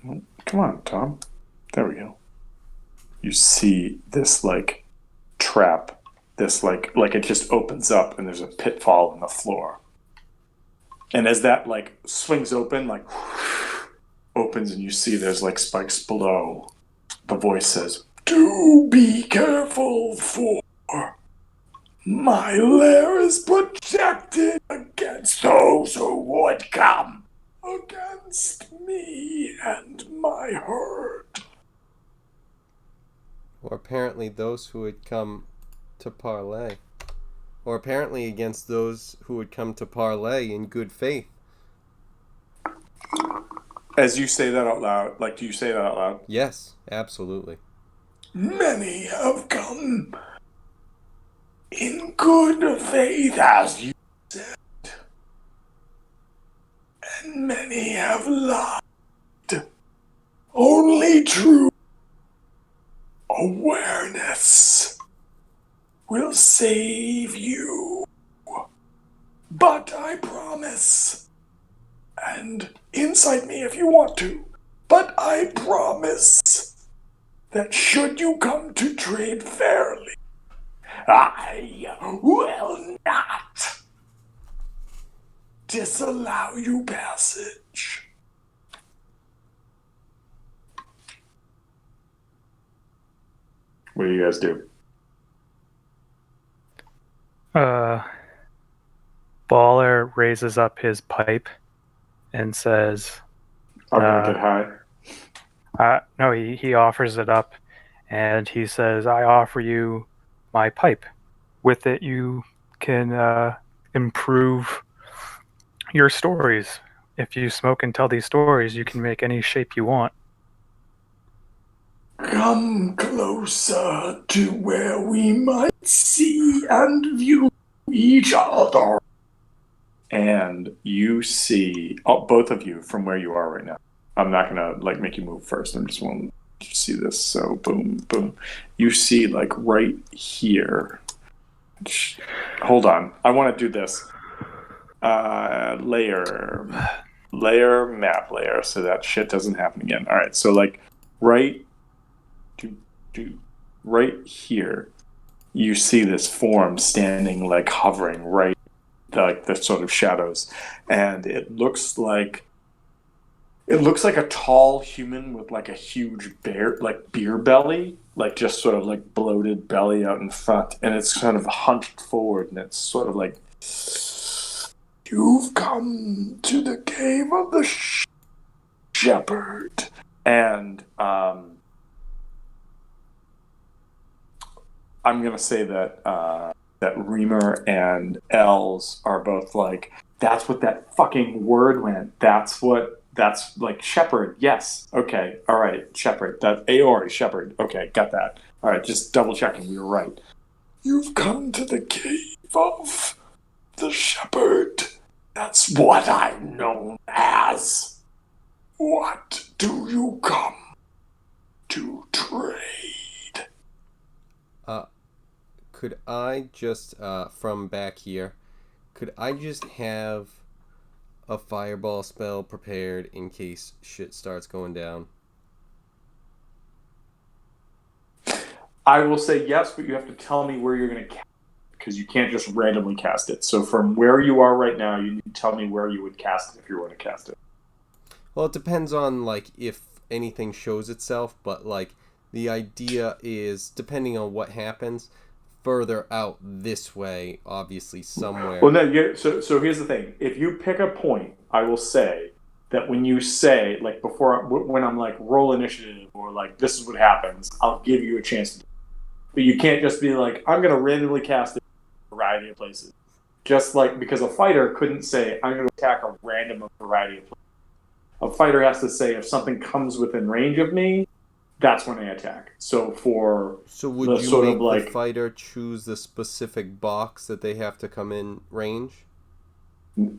Come on, Tom. There we go. You see this trap, this it just opens up and there's a pitfall in the floor. And as that swings open, opens and you see there's spikes below. The voice says, "Do be careful, for my lair is protected against those who would come against me and my herd." Or apparently those who would come to parlay. Or apparently against those who would come to parlay in good faith. As you say that out loud, do you say that out loud? Yes, absolutely. Many have come in good faith, as you said, and many have lied. Only true awareness will save you. But I promise, and incite me if you want to, but I promise that should you come to trade fairly, I will not disallow you passage. What do you guys do? Baller raises up his pipe and says, I'm gonna get high. No, he offers it up, and he says, I offer you my pipe. With it, you can improve your stories. If you smoke and tell these stories, you can make any shape you want. Come closer to where we might see and view each other. And you see, both of you from where you are right now. I'm not gonna make you move first. I'm just wanting to see this. So boom, boom. You see right here. Hold on. I want to do this. Layer, map layer, so that shit doesn't happen again. All right. So right here, you see this form standing hovering right, the sort of shadows, and it looks like a tall human with a huge beer belly, just sort of bloated belly out in front, and it's kind of hunched forward, and it's sort of you've come to the cave of the shepherd. And I'm going to say that that Reamer and Els are both like, that's what that fucking word meant. That's like shepherd. Yes. Okay. All right. Shepherd. That Aori, shepherd. Okay. Got that. All right. Just double checking. You were right. You've come to the cave of the shepherd. That's what I'm known as. What do you come to trade? Could I just, from back here, could I just have a fireball spell prepared in case shit starts going down? I will say yes, but you have to tell me where you're going to cast it, because you can't just randomly cast it. So from where you are right now, you need to tell me where you would cast it if you were to cast it. Well, it depends on, like, if anything shows itself, but, like, the idea is, depending on what happens, further out this way, obviously, somewhere. Well, no, so here's the thing. If you pick a point, I will say that when you say, like, when I'm like, roll initiative, or like, this is what happens, I'll give you a chance to do it. But you can't just be like, I'm going to randomly cast it in a variety of places. Just like, because a fighter couldn't say, I'm going to attack a random variety of places. A fighter has to say, if something comes within range of me, that's when I attack. So would you make the fighter choose the specific box that they have to come in range?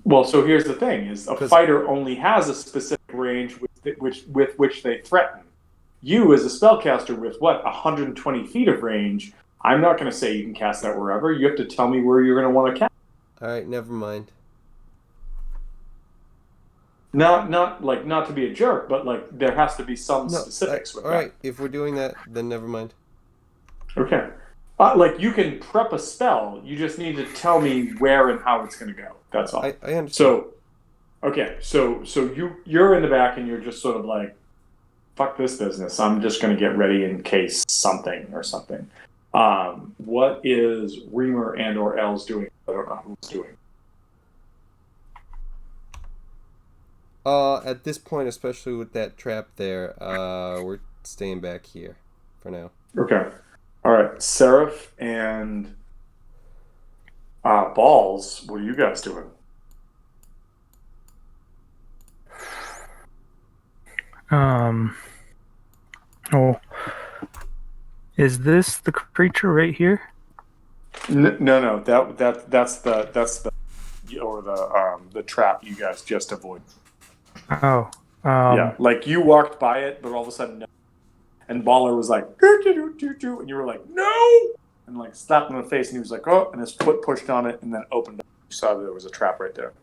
Well, so here's the thing: is a fighter only has a specific range with which they threaten. You, as a spellcaster, with 120 feet of range, I'm not going to say you can cast that wherever. You have to tell me where you're going to want to cast. All right, never mind. Not to be a jerk, but like there has to be some specifics with that. All right, if we're doing that, then never mind. Okay. Like you can prep a spell, you just need to tell me where and how it's going to go. That's all. I understand. So, okay, so you're in the back and you're just sort of like, fuck this business. I'm just going to get ready in case something or something. What is Reamer and or Els doing? I don't know who's doing. At this point, especially with that trap there, we're staying back here for now. Okay. All right. Seraph and Balls, what are you guys doing? Is this the creature right here? No. That's the trap you guys just avoided. Oh. Yeah, like you walked by it, but all of a sudden, no. And Baller was like, doo, and you were like, no, and like slapped him in the face, and he was like, oh, and his foot pushed on it, and then opened up. You saw that there was a trap right there.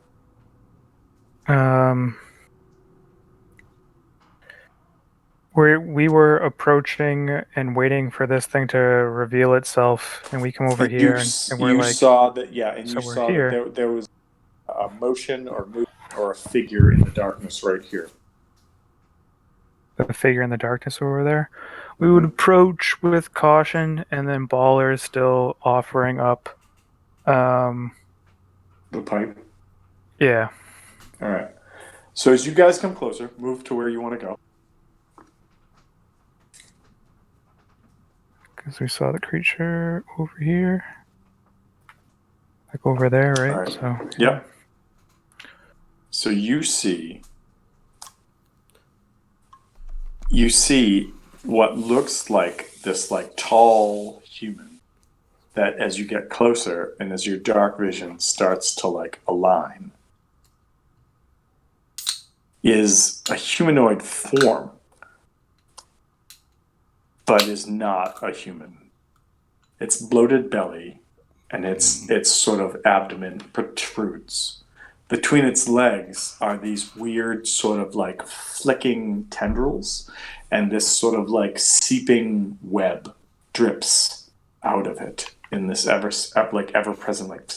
We were approaching and waiting for this thing to reveal itself, and we come over here, and we're like, saw that, yeah, and you saw that there was a motion or movement or a figure in the darkness right here. A figure in the darkness over there. We would approach with caution, and then Baller is still offering up the pipe. Yeah. All right. So as you guys come closer, move to where you want to go. Because we saw the creature over here. Like over there, right? All right. So yeah. So you see what looks like this like tall human that as you get closer and as your dark vision starts to like align is a humanoid form, but is not a human. Its bloated belly and its sort of abdomen protrudes. Between its legs are these weird sort of like flicking tendrils, and this sort of like seeping web drips out of it in this ever-present like.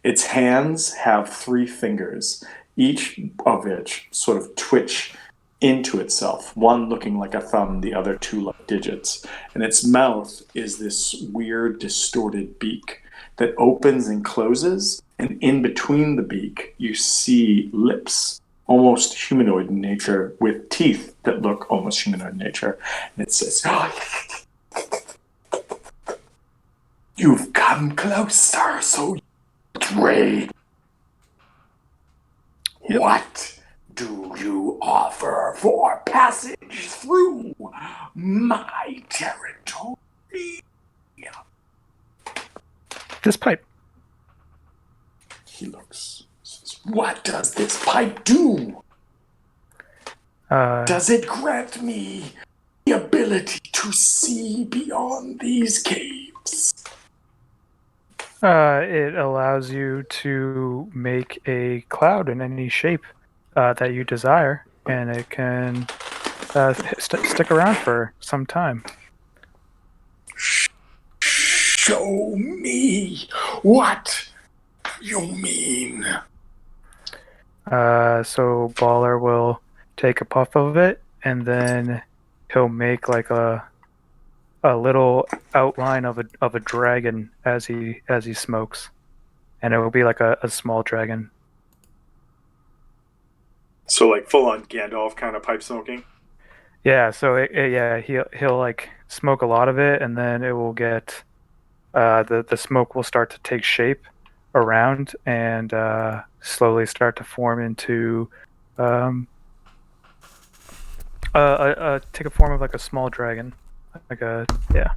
Its hands have 3 fingers, each of which sort of twitch into itself, one looking like a thumb, the other 2 like digits. And its mouth is this weird distorted beak that opens and closes, and in between the beak you see lips almost humanoid in nature, with teeth that look almost humanoid in nature. And it says, "You've come closer, so trade. Yep. What do you offer for passage through my territory?" This pipe. He looks. Says, "What does this pipe do? Does it grant me the ability to see beyond these caves?" It allows you to make a cloud in any shape that you desire, and it can stick around for some time. Show me what you mean. So Baller will take a puff of it, and then he'll make like a little outline of a dragon as he smokes, and it will be like a small dragon. So, like full on Gandalf kind of pipe smoking. Yeah. So he'll like smoke a lot of it, and then it will get the smoke will start to take shape around and slowly start to form into take a form of like a small dragon, like a yeah.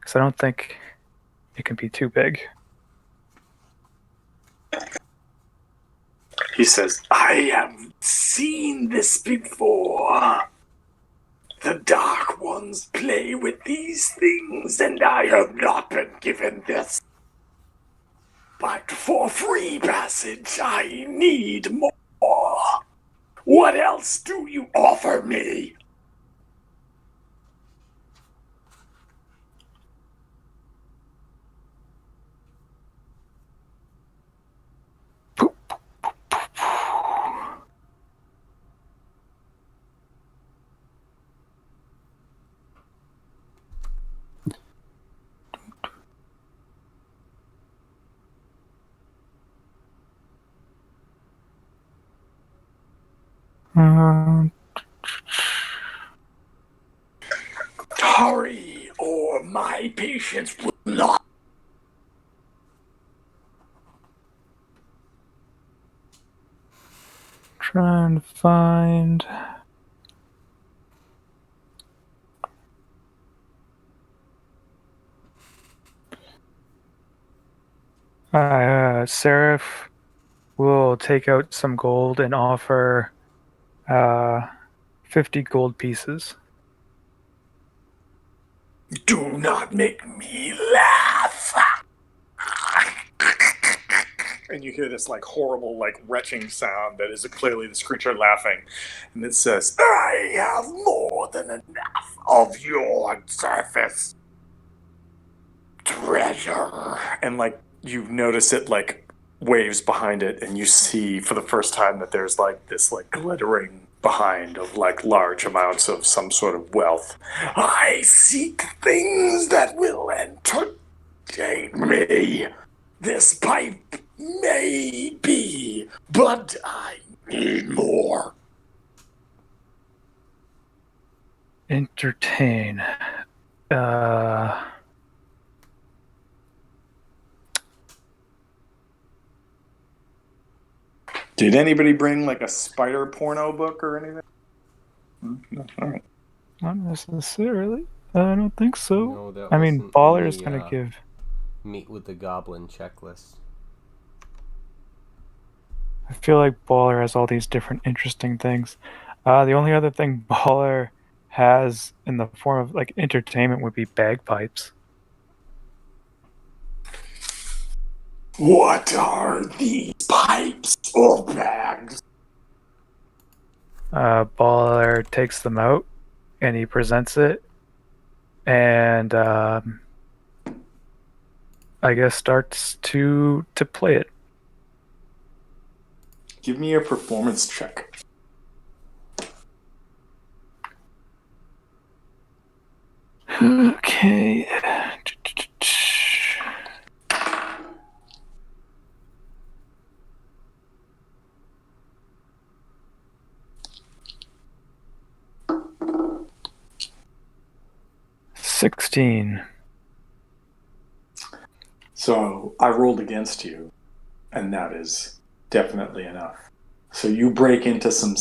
Because I don't think it can be too big. He says, "I have seen this before. The Dark Ones play with these things, and I have not been given this. But for free passage, I need more. What else do you offer me?" Hurry, or my patience will not. Trying to find. Seraph will take out some gold and offer 50 gold pieces. Do not make me laugh. And you hear this like horrible, like retching sound that is clearly this creature laughing. And it says, "I have more than enough of your surface treasure." And like you notice it like waves behind it, and you see for the first time that there's like this like glittering behind of like large amounts of some sort of wealth. "I seek things that will entertain me. This pipe may be, but I need more." Entertain. Did anybody bring like a spider porno book or anything? No. All right. Not necessarily. I don't think so. No, that I mean, wasn't Baller in is the, going to give. Meet with the Goblin checklist. I feel like Baller has all these different interesting things. The only other thing Baller has in the form of like entertainment would be bagpipes. What are these pipes or bags? Baller takes them out and he presents it, and I guess starts to play it. Give me a performance check. Okay. 16. So I rolled against you, and that is definitely enough. So you break into some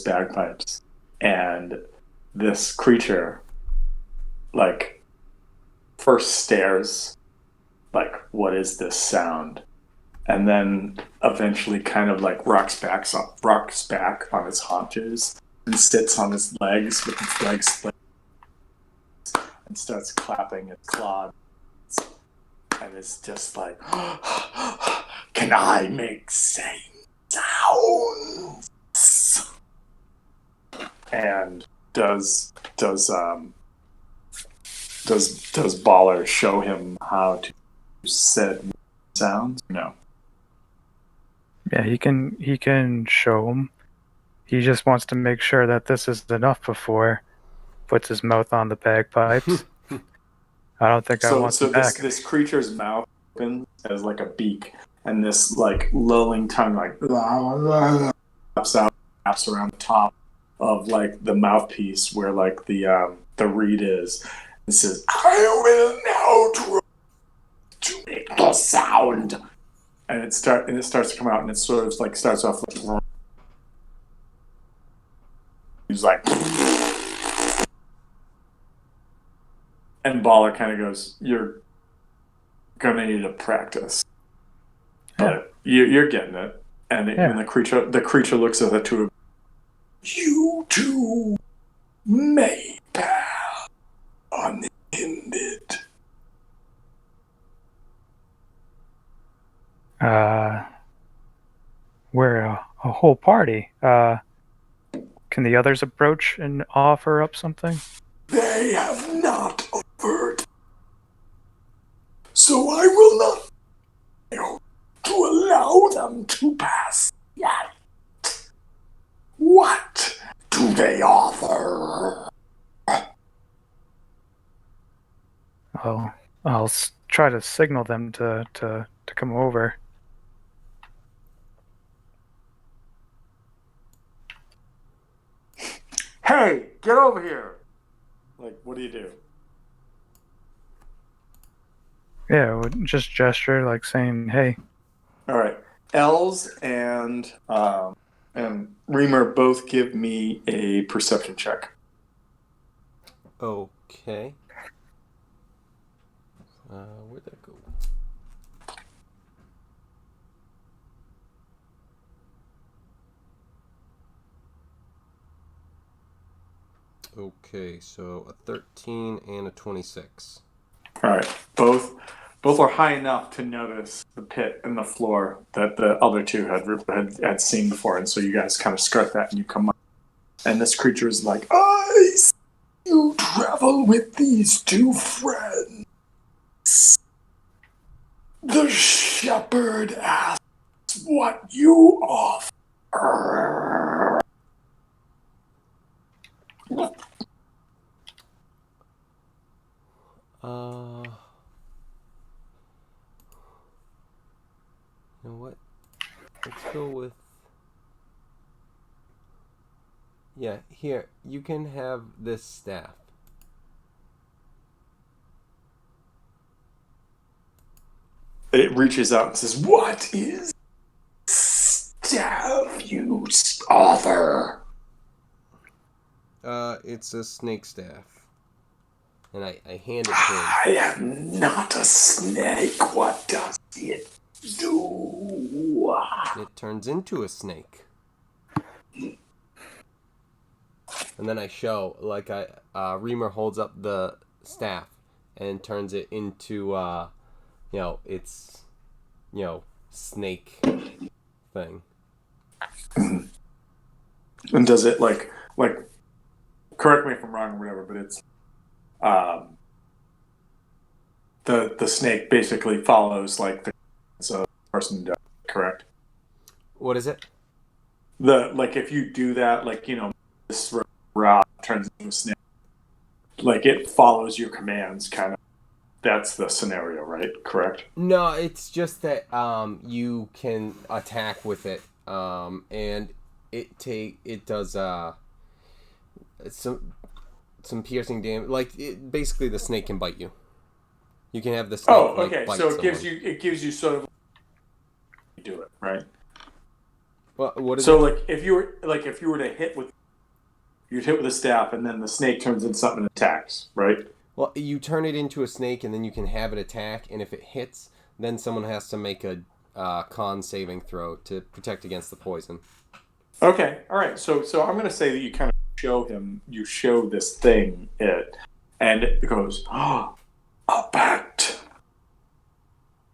bagpipes, and this creature, like, first stares, like, what is this sound? And then eventually kind of like rocks back on its haunches and sits on his legs with its legs split and starts clapping its claws. And it's just like, can I make same sounds? And does Baller show him how to set sounds? No. Yeah, he can show him. He just wants to make sure that this is enough before puts his mouth on the bagpipes. I don't think I want him back. This creature's mouth opens as like a beak, and this like lulling tongue like wraps around the top of like the mouthpiece where like the reed is. It says, "I will now to make the sound," and it starts to come out, and it sort of like starts off like he's like. And Baller kind of goes, "You're gonna need to practice, but you're getting it." And when the creature looks at the two of you two may pass unhindered. We're a whole party. Can the others approach and offer up something? They have not offered, so I will not fail to allow them to pass yet. What do they offer? I'll try to signal them to come over. Hey, get over here! Like, what do you do? Yeah, just gesture, like saying, "Hey." All right, Els and Reamer both give me a perception check. Okay. Where'd that go? Okay, so a 13 and a 26. All right, both are high enough to notice the pit and the floor that the other two had seen before, and so you guys kind of skirt that and you come up, and this creature is like, "I see you travel with these two friends. The shepherd asks what you offer." You know what? Let's go with... Yeah, here, you can have this staff. It reaches out and says, "What is staff you offer?" It's a snake staff. And I hand it to him. "I am not a snake. What does it do?" It turns into a snake. And then I show, like, Reamer holds up the staff and turns it into, it's, snake thing. And does it, like, correct me if I'm wrong or whatever, but it's, the snake basically follows, like, the person does, correct? What is it? Like, if you do that, like, this rod turns into a snake, like, it follows your commands, kind of. That's the scenario, right? Correct? No, it's just that you can attack with it, and it does some piercing damage. Like basically, the snake can bite you. You can have the snake. Oh, okay. Bite So someone. it gives you sort of you do it right. Well, what is so it? if you were to hit with, you'd hit with a staff, and then the snake turns into something and attacks, right? Well, you turn it into a snake, and then you can have it attack. And if it hits, then someone has to make a con saving throw to protect against the poison. Okay, all right. So I'm going to say that you kind of you show this thing it, and it goes, oh, a pact.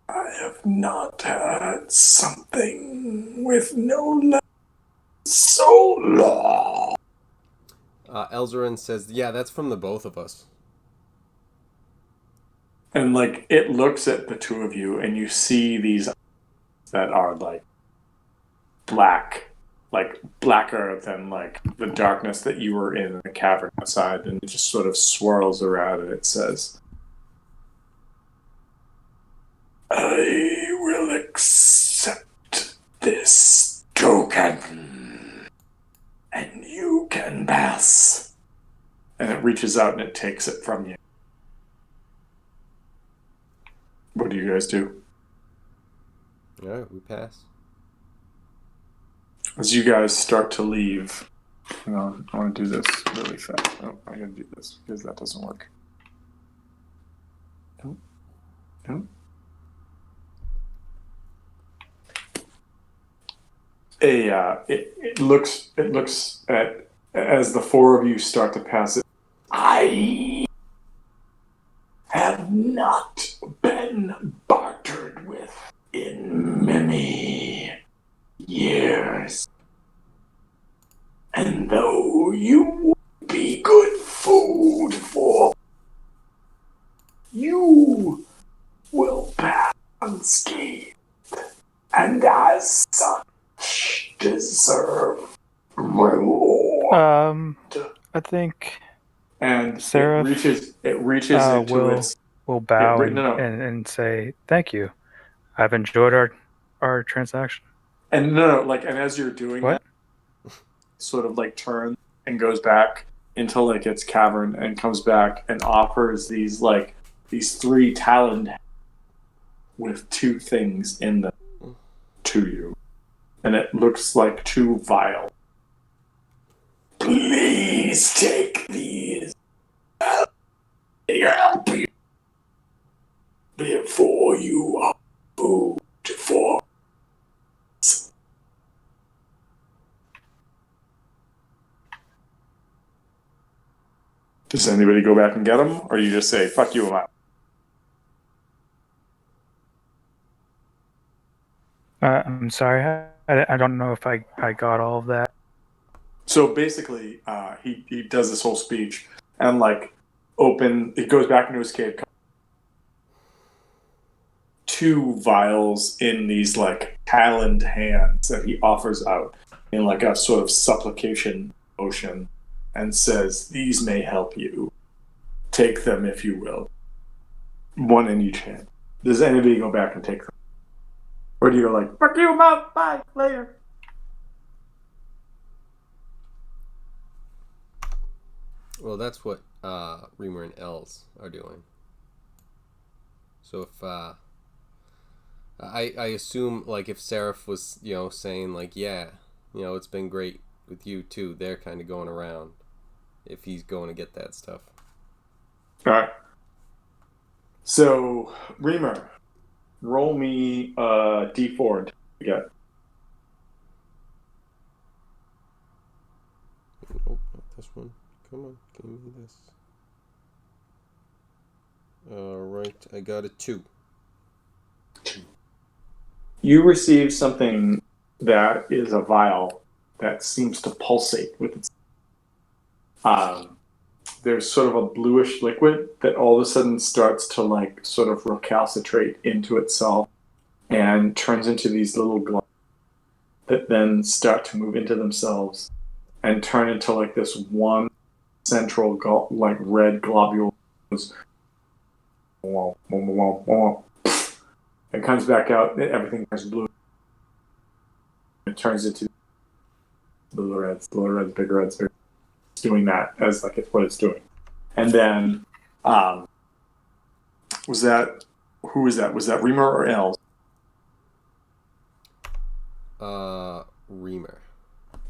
I have not had something with no life so long. Elzarin says, "Yeah, that's from the both of us." And like it looks at the two of you, and you see these that are like black. Like blacker than like the darkness that you were in the cavern outside, and it just sort of swirls around, and it says, I will accept this token, and you can pass. And it reaches out and it takes it from you. What do you guys do? All right, we pass. As you guys start to leave, hang on, I want to do this really fast. Oh, I gotta do this because that doesn't work. No. It looks at as the four of you start to pass it. I have not been bartered with in many years. And though you would be good food for, you will pass unscathed, and as such deserve reward. I think And Seraph, it reaches into its. will bow No. and say thank you. I've enjoyed our transaction. And no, like, and as you're doing What? that, sort of like turns and goes back into like its cavern and comes back and offers these three taloned with two things in them to you, and it looks like two vials. Please take these. Help you before you are food for. Does anybody go back and get them, or you just say, fuck you, I'm out? I'm sorry, I don't know if I got all of that. So basically, he does this whole speech, and like, it goes back into his cave. Two vials in these like taloned hands that he offers out in like a sort of supplication motion, and says, these may help you. Take them if you will. One in each hand. Does anybody go back and take them? Or do you go like, fuck you, mouth, bye, later? Well, that's what Reamer and Els are doing. So if I assume, like, if Seraph was, saying like, yeah, it's been great with you too, they're kind of going around if he's going to get that stuff. All right. So, Reamer, roll me a d4 to get. Nope, not this one. Come on, give me this. Alright, I got a 2. You receive something that is a vial that seems to pulsate with its. There's sort of a bluish liquid that all of a sudden starts to like sort of recalcitrate into itself and turns into these little globs that then start to move into themselves and turn into like this one central like red globule. It comes back out, everything turns blue. It turns into little reds, bigger reds, bigger. It's doing that as like it's what it's doing. And then, was that who was that? Was that Reamer or Els? Reamer.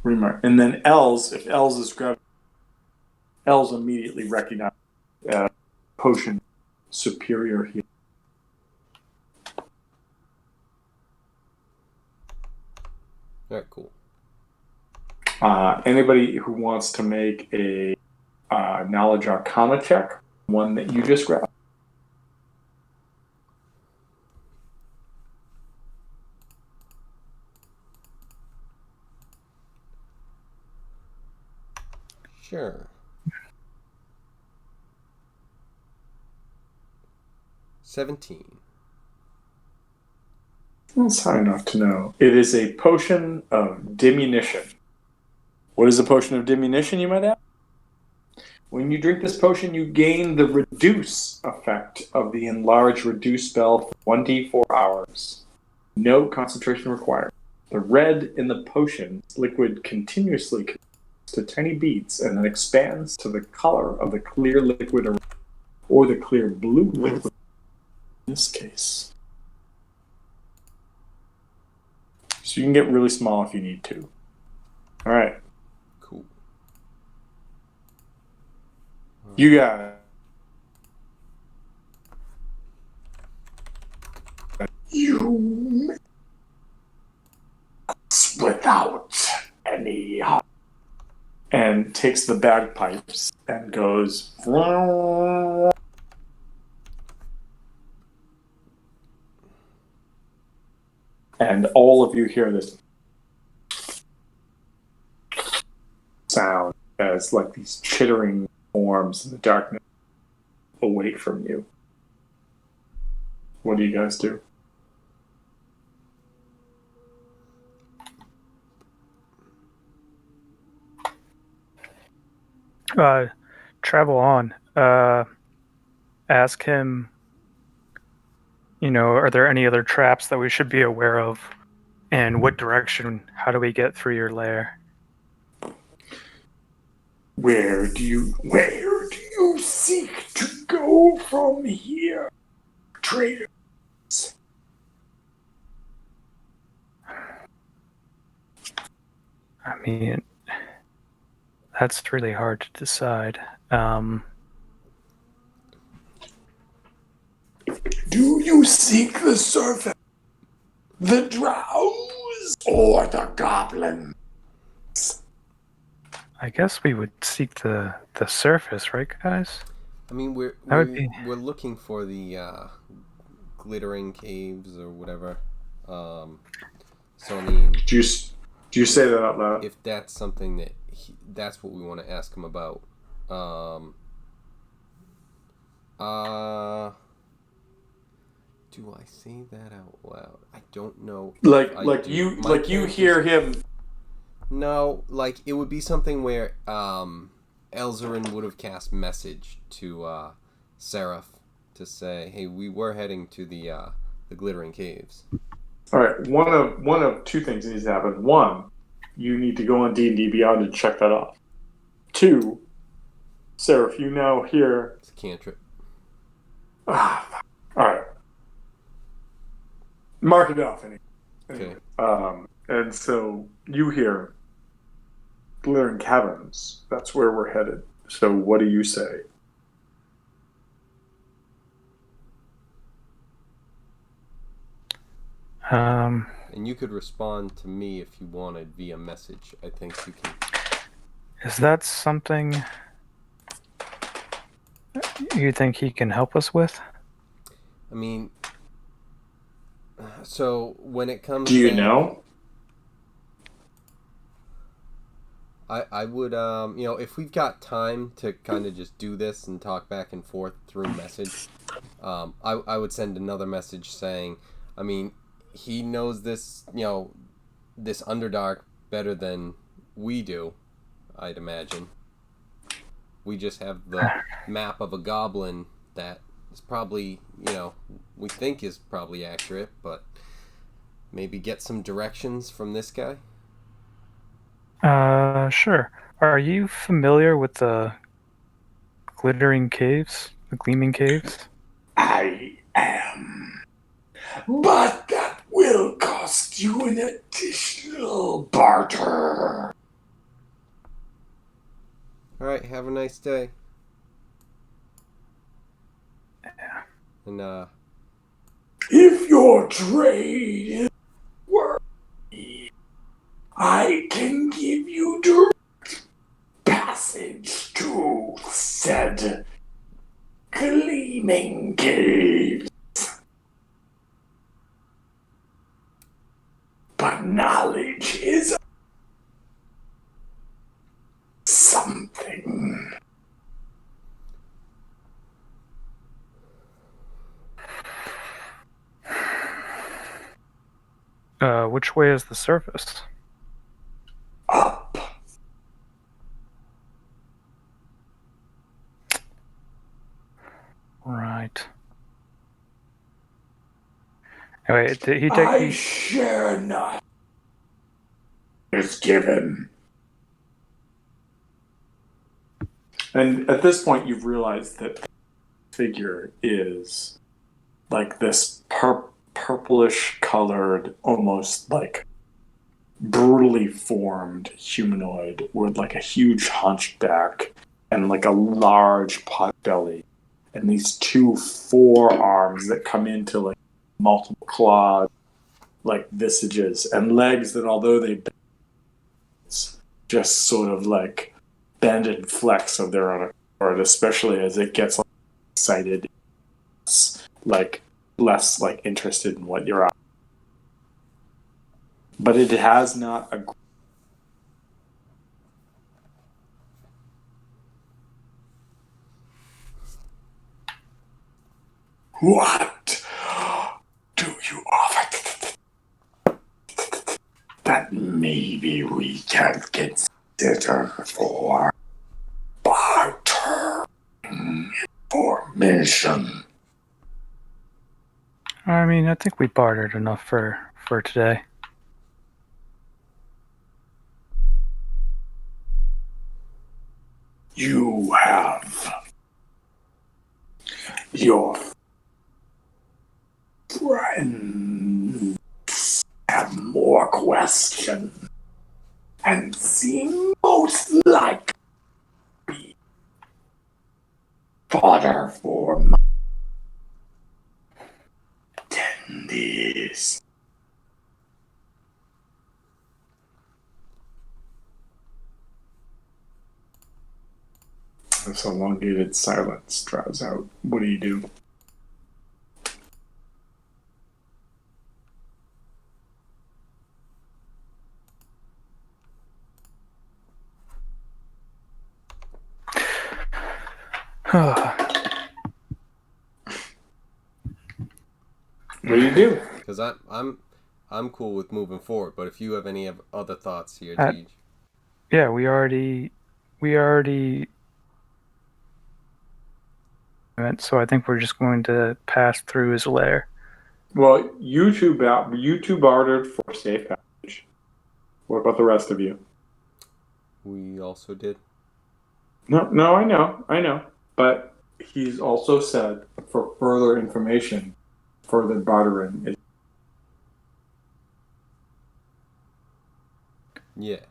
Reamer. And then Els, if Els is grabbed, Els immediately recognized potion superior heal. All right, cool. Anybody who wants to make a knowledge arcana check, one that you just grabbed. Sure. 17. That's high enough to know. It is a potion of diminution. What is a potion of diminution, you might ask? When you drink this potion, you gain the reduce effect of the enlarge reduce spell for 1d4 hours. No concentration required. The red in the potion liquid continuously to tiny beads and then expands to the color of the clear liquid or the clear blue liquid in this case. So you can get really small if you need to. All right. Cool. You got it. You without any and takes the bagpipes and goes and all of you hear this sound as like these chittering forms in the darkness away from you. What do you guys do? Travel on. Ask him, are there any other traps that we should be aware of? And what direction? How do we get through your lair? Where do you seek to go from here, traitors? I mean, that's really hard to decide. Do you seek the surface, the drows, or the goblins? I guess we would seek the surface, right, guys? I mean, we're looking for the glittering caves or whatever. So I mean, do you say that out loud? If that's something that that's what we want to ask him about. Do I say that out loud? I don't know. You hear him. No, like it would be something where Elzarin would have cast message to Seraph to say, "Hey, we were heading to the glittering caves." All right, one of two things needs to happen. One, you need to go on D&D Beyond and check that off. Two, Seraph, you now hear. It's a cantrip. All right. Mark it off anyway. Okay. And so you hear glittering caverns. That's where we're headed. So what do you say? And you could respond to me if you wanted via message. I think you can. Is that something you think he can help us with? I mean, so when it comes, do you know? I would, if we've got time to kind of just do this and talk back and forth through message, I would send another message saying, I mean, he knows this, this Underdark better than we do, I'd imagine. We just have the map of a goblin that is probably, we think is probably accurate, but maybe get some directions from this guy? Sure. Are you familiar with the glittering caves, the gleaming caves. I am. But that will cost you an additional barter. All right, have a nice day. Yeah. And If your trade is worthy, I can give you direct passage to said gleaming caves. But knowledge is something. Which way is the surface? Up. Right. Wait, did he take I me? share not. Is given. And at this point, you've realized that the figure is like this purplish colored, almost like brutally formed humanoid with like a huge hunchback and like a large pot belly and these two forearms that come into like multiple clawed like visages and legs that, although they bend, just sort of like bend and flex of their own accord, especially as it gets like, excited, like less like interested in what you're on. But it has not a. What do you offer that maybe we can consider for barter information? I mean, I think we bartered enough for today. You have your friends have more questions and seem most like fodder for my attendees. This elongated silence draws out. What do you do? What do you do? because I'm cool with moving forward. But if you have any other thoughts here, Uh, Deej. Yeah, we already went, so I think we're just going to pass through his lair. Well, you two bartered for safe passage. What about the rest of you? We also did. No, I know. But he's also said for further information, further bartering is. Yeah.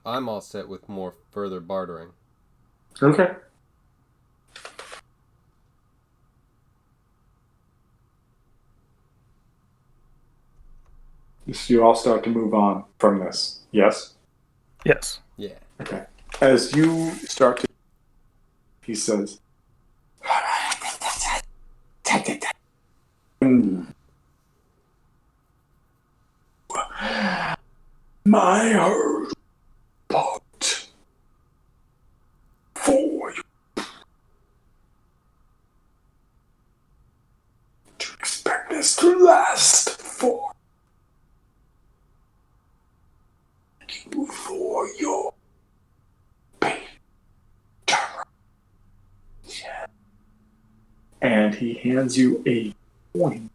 I'm all set with more further bartering. Okay. So you all start to move on from this. Yes? Yes. Yeah. Okay. As you start to, he says, My herd bought for you to expect this to last for your pay. and he hands you a coin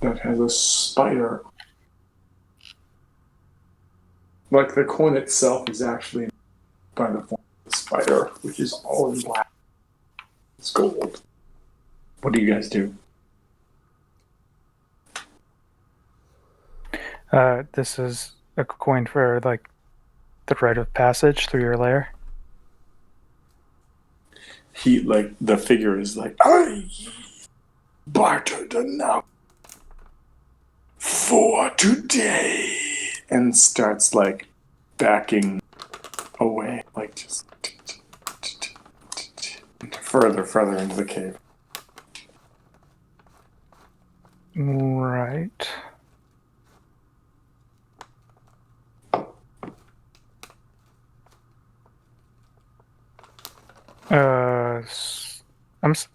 that has a spider. Like the coin itself is actually by the form of the spider, which is all in black. It's gold. What do you guys do? This is a coin for like the rite of passage through your lair. The figure is like, I bartered enough for today, and starts like backing away, like just further into the cave. Right.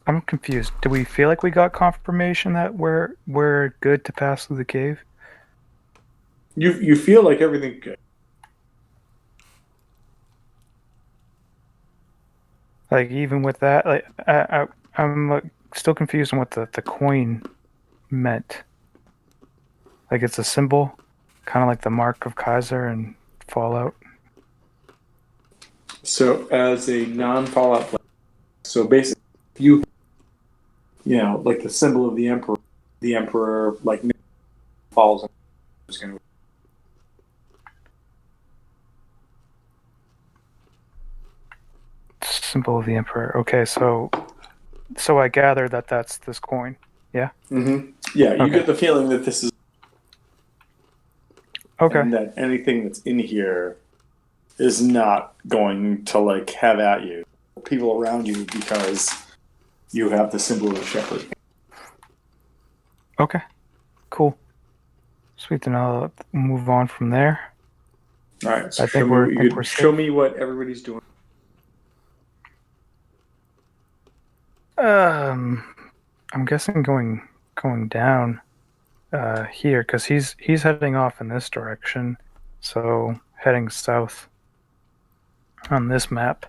I'm confused. Do we feel like we got confirmation that we're good to pass through the cave? You feel like everything's good. Like even with that, like I'm like, still confused on what the coin meant. Like it's a symbol, kind of like the mark of Kaiser and Fallout. So as a non-Fallout player, so basically you know, like the symbol of the emperor like falls and is going to. Symbol of the Emperor. Okay, so I gather that that's this coin. Yeah. Mm-hmm. Yeah, you Okay. get the feeling that this is Okay. and that anything that's in here is not going to like have at you people around you because you have the symbol of the shepherd. Okay. Cool. Sweet to know. Move on from there. All right, so I think we're show safe. me what everybody's doing. I'm guessing going down here because he's heading off in this direction, so heading south on this map.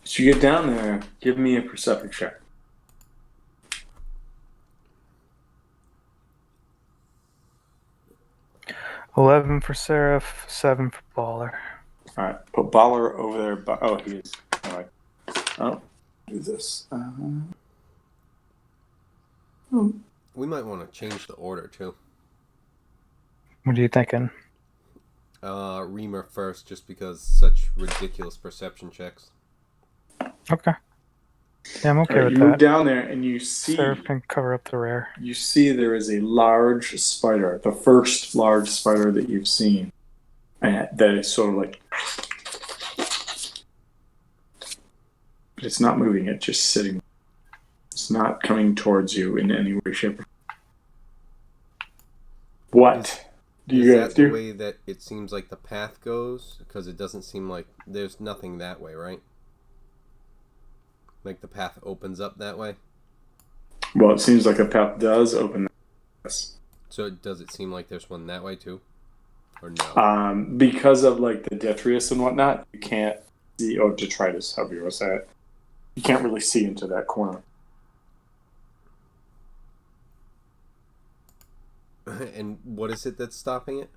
So you get down there, give me a perception check. 11 for Seraph, 7 for Baller. All right, put Baller over there. Oh, he is. All right. Oh, do this. We might want to change the order too. What are you thinking? Reamer first, just because such ridiculous perception checks. Okay. Yeah, I'm okay All right, with you that. move down there and you see. Seraph can cover up the rear. You see there is a large spider, the first large spider that you've seen, and that is sort of like. But it's not moving, it's just sitting. It's not coming towards you in any way, shape, or form. What do you Is guys that do? the way that it seems like the path goes? Because it doesn't seem like there's nothing that way, right? Like the path opens up that way? Well, it seems like a path does open. Yes. So does it seem like there's one that way too? Or no? Because of like the detritus and whatnot, you can't see, or detritus, however you want to say it. You can't really see into that corner. And what is it that's stopping it?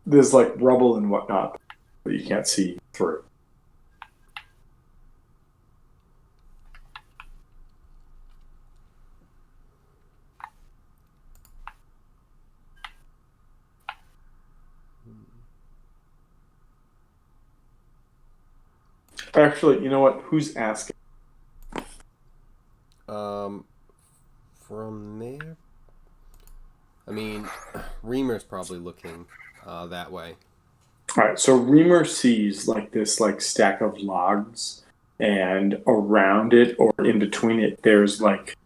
There's like rubble and whatnot that you can't see through. Actually, you know what? Who's asking? From there? I mean, Reamer's probably looking that way. All right, so Reamer sees like this like stack of logs, and around it or in between it, there's like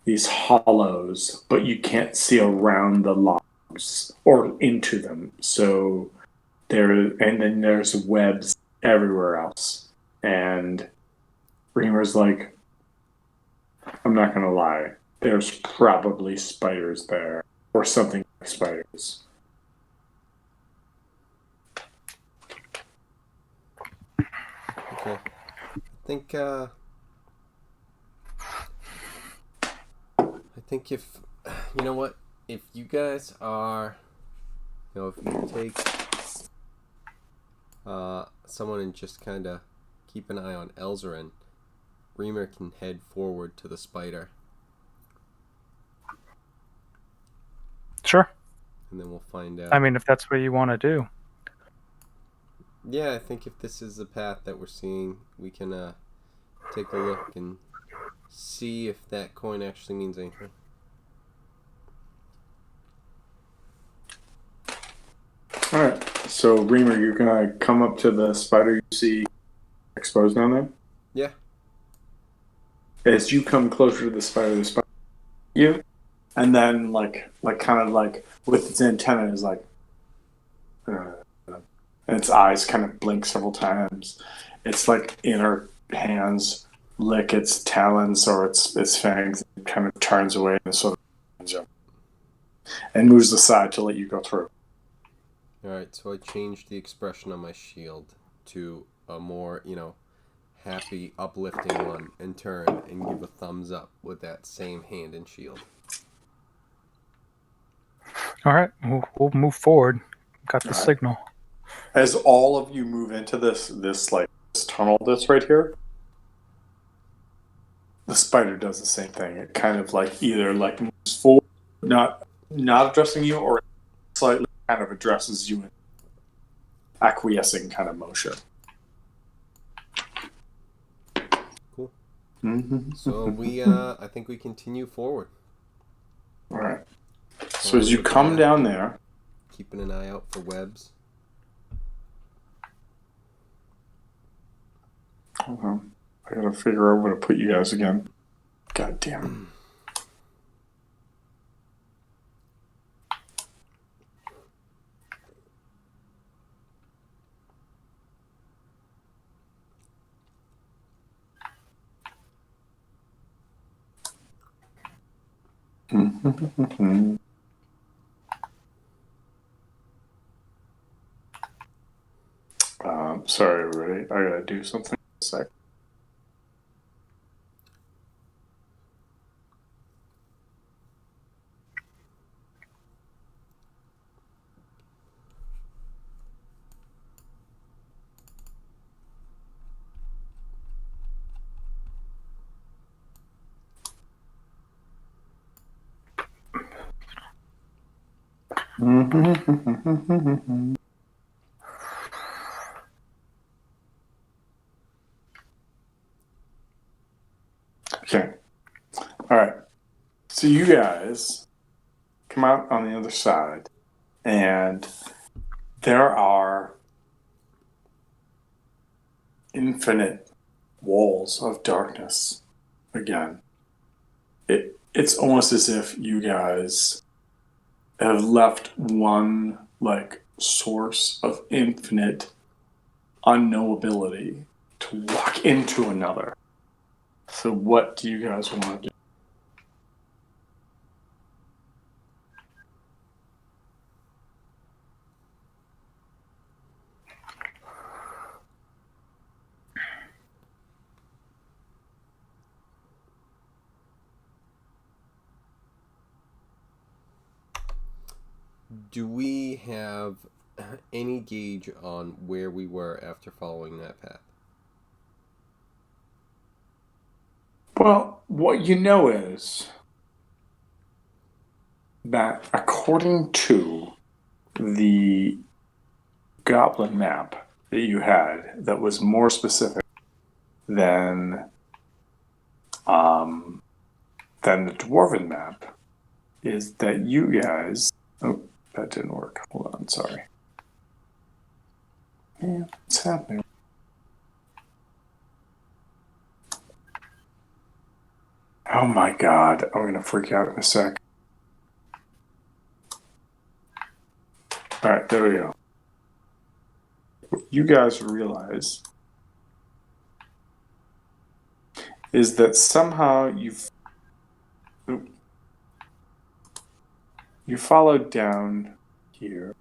these hollows, but you can't see around the logs or into them. So and then there's webs everywhere else. And Reamer's like, I'm not gonna lie, there's probably spiders there or something like spiders. Okay. I think if you know what, if you guys are if you take someone and just kind of keep an eye on Elzarin, Reamer can head forward to the spider. Sure. And then we'll find out. I mean, if that's what you want to do. Yeah, I think if this is the path that we're seeing, we can take a look and see if that coin actually means anything. Alright, so Reamer, you're gonna come up to the spider you see exposed down there? Yeah. As you come closer to the spider you, and then like kind of like with its antenna is like and its eyes kind of blink several times. Its like inner hands lick its talons or its fangs and kind of turns away and sort of and moves aside to let you go through. Alright, so I changed the expression on my shield to a more, happy, uplifting one, and turn and give a thumbs up with that same hand and shield. All right, we'll move forward. Got the signal. As all of you move into this tunnel that's right here, the spider does the same thing. It kind of like either like moves forward, not addressing you, or slightly kind of addresses you in acquiescing kind of motion. Cool. Mm-hmm. So I think we continue forward. All right. So as you come down there, keeping an eye out for webs. Hold on. I gotta figure out where to put you guys again. God damn it. Sorry, everybody. I gotta do something in a sec. Okay. All right. So you guys come out on the other side, and there are infinite walls of darkness again. It's almost as if you guys have left one like source of infinite unknowability to walk into another. So what do you guys want to do? Do we have any gauge on where we were after following that path? Well, what you know is that according to the goblin map that you had that was more specific than the dwarven map, is that you guys... Oh, that didn't work. Hold on, sorry. Yeah, what's happening? Oh my god, I'm gonna freak out in a sec. Alright, there we go. What you guys realize is that somehow you followed down here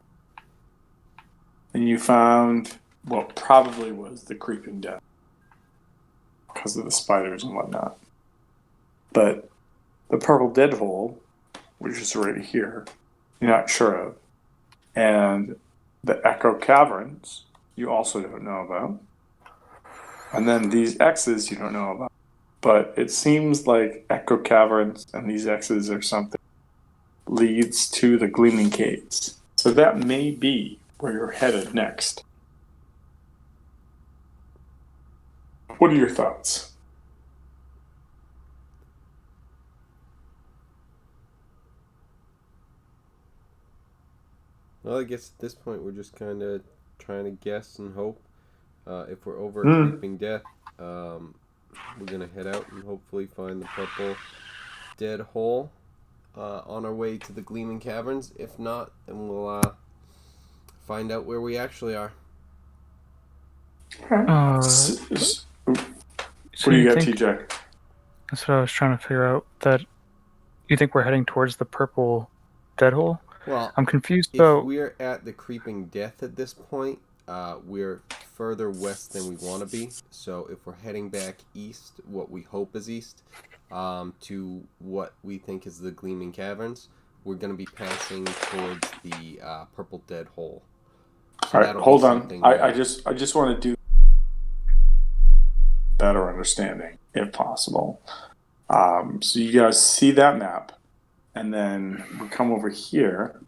and you found what probably was the creeping death because of the spiders and whatnot. But the purple dead hole, which is right here, you're not sure of. and the Echo Caverns you also don't know about. And then these X's you don't know about. But it seems like Echo Caverns and these X's or something leads to the Gleaming Caves. So that may be where you're headed next. What are your thoughts? Well, I guess at this point we're just kind of trying to guess and hope. If we're over a creeping death, we're gonna head out and hopefully find the purple dead hole on our way to the Gleaming Caverns. If not, then we'll find out where we actually are. So What do you got, think, TJ? That's what I was trying to figure out. That you think we're heading towards the purple dead hole? Well, I'm confused if about. we're at the creeping death at this point, we're further west than we want to be. So if we're heading back east, what we hope is east, to what we think is the Gleaming Caverns, we're going to be passing towards the purple dead hole. So all right, hold on. I just want to do better understanding, if possible. So you guys see that map, and then we come over here,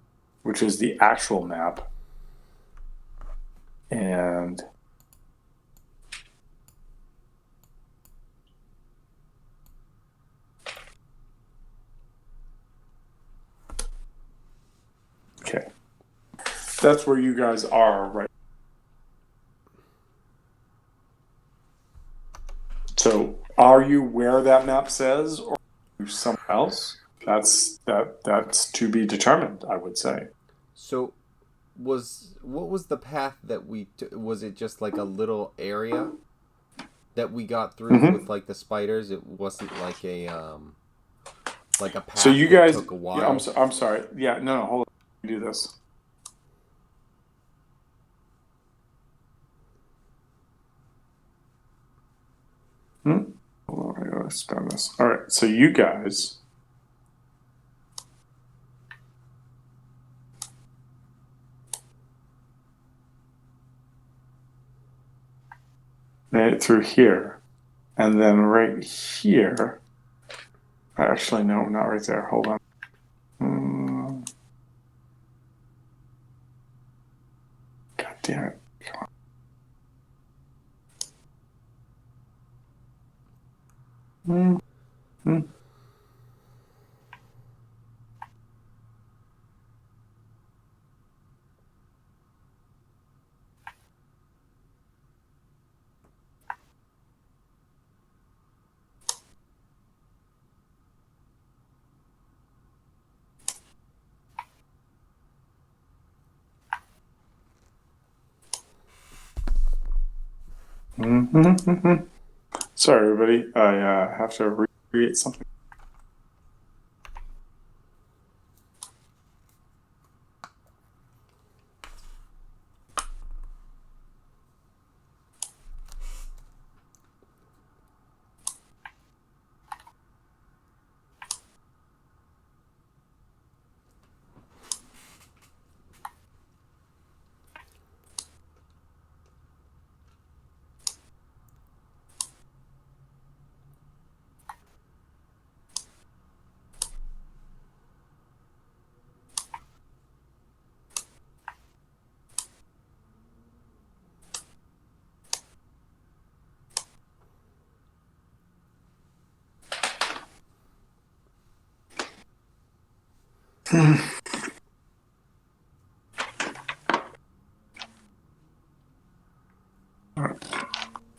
which is the actual map, and okay, that's where you guys are right. So, are you where that map says, or are you somewhere else? That's to be determined, I would say. So, what was the path that we was it just like a little area that we got through with like the spiders? It wasn't like a path. So you guys, that took a while. Yeah, I'm sorry. Yeah, no, hold on. Let me do this. Hold on, I gotta spend this. All right, so you guys. Made it through here, and then right here. Actually, no, not right there. Hold on. God damn it! Come on. Sorry, everybody. I have to recreate something.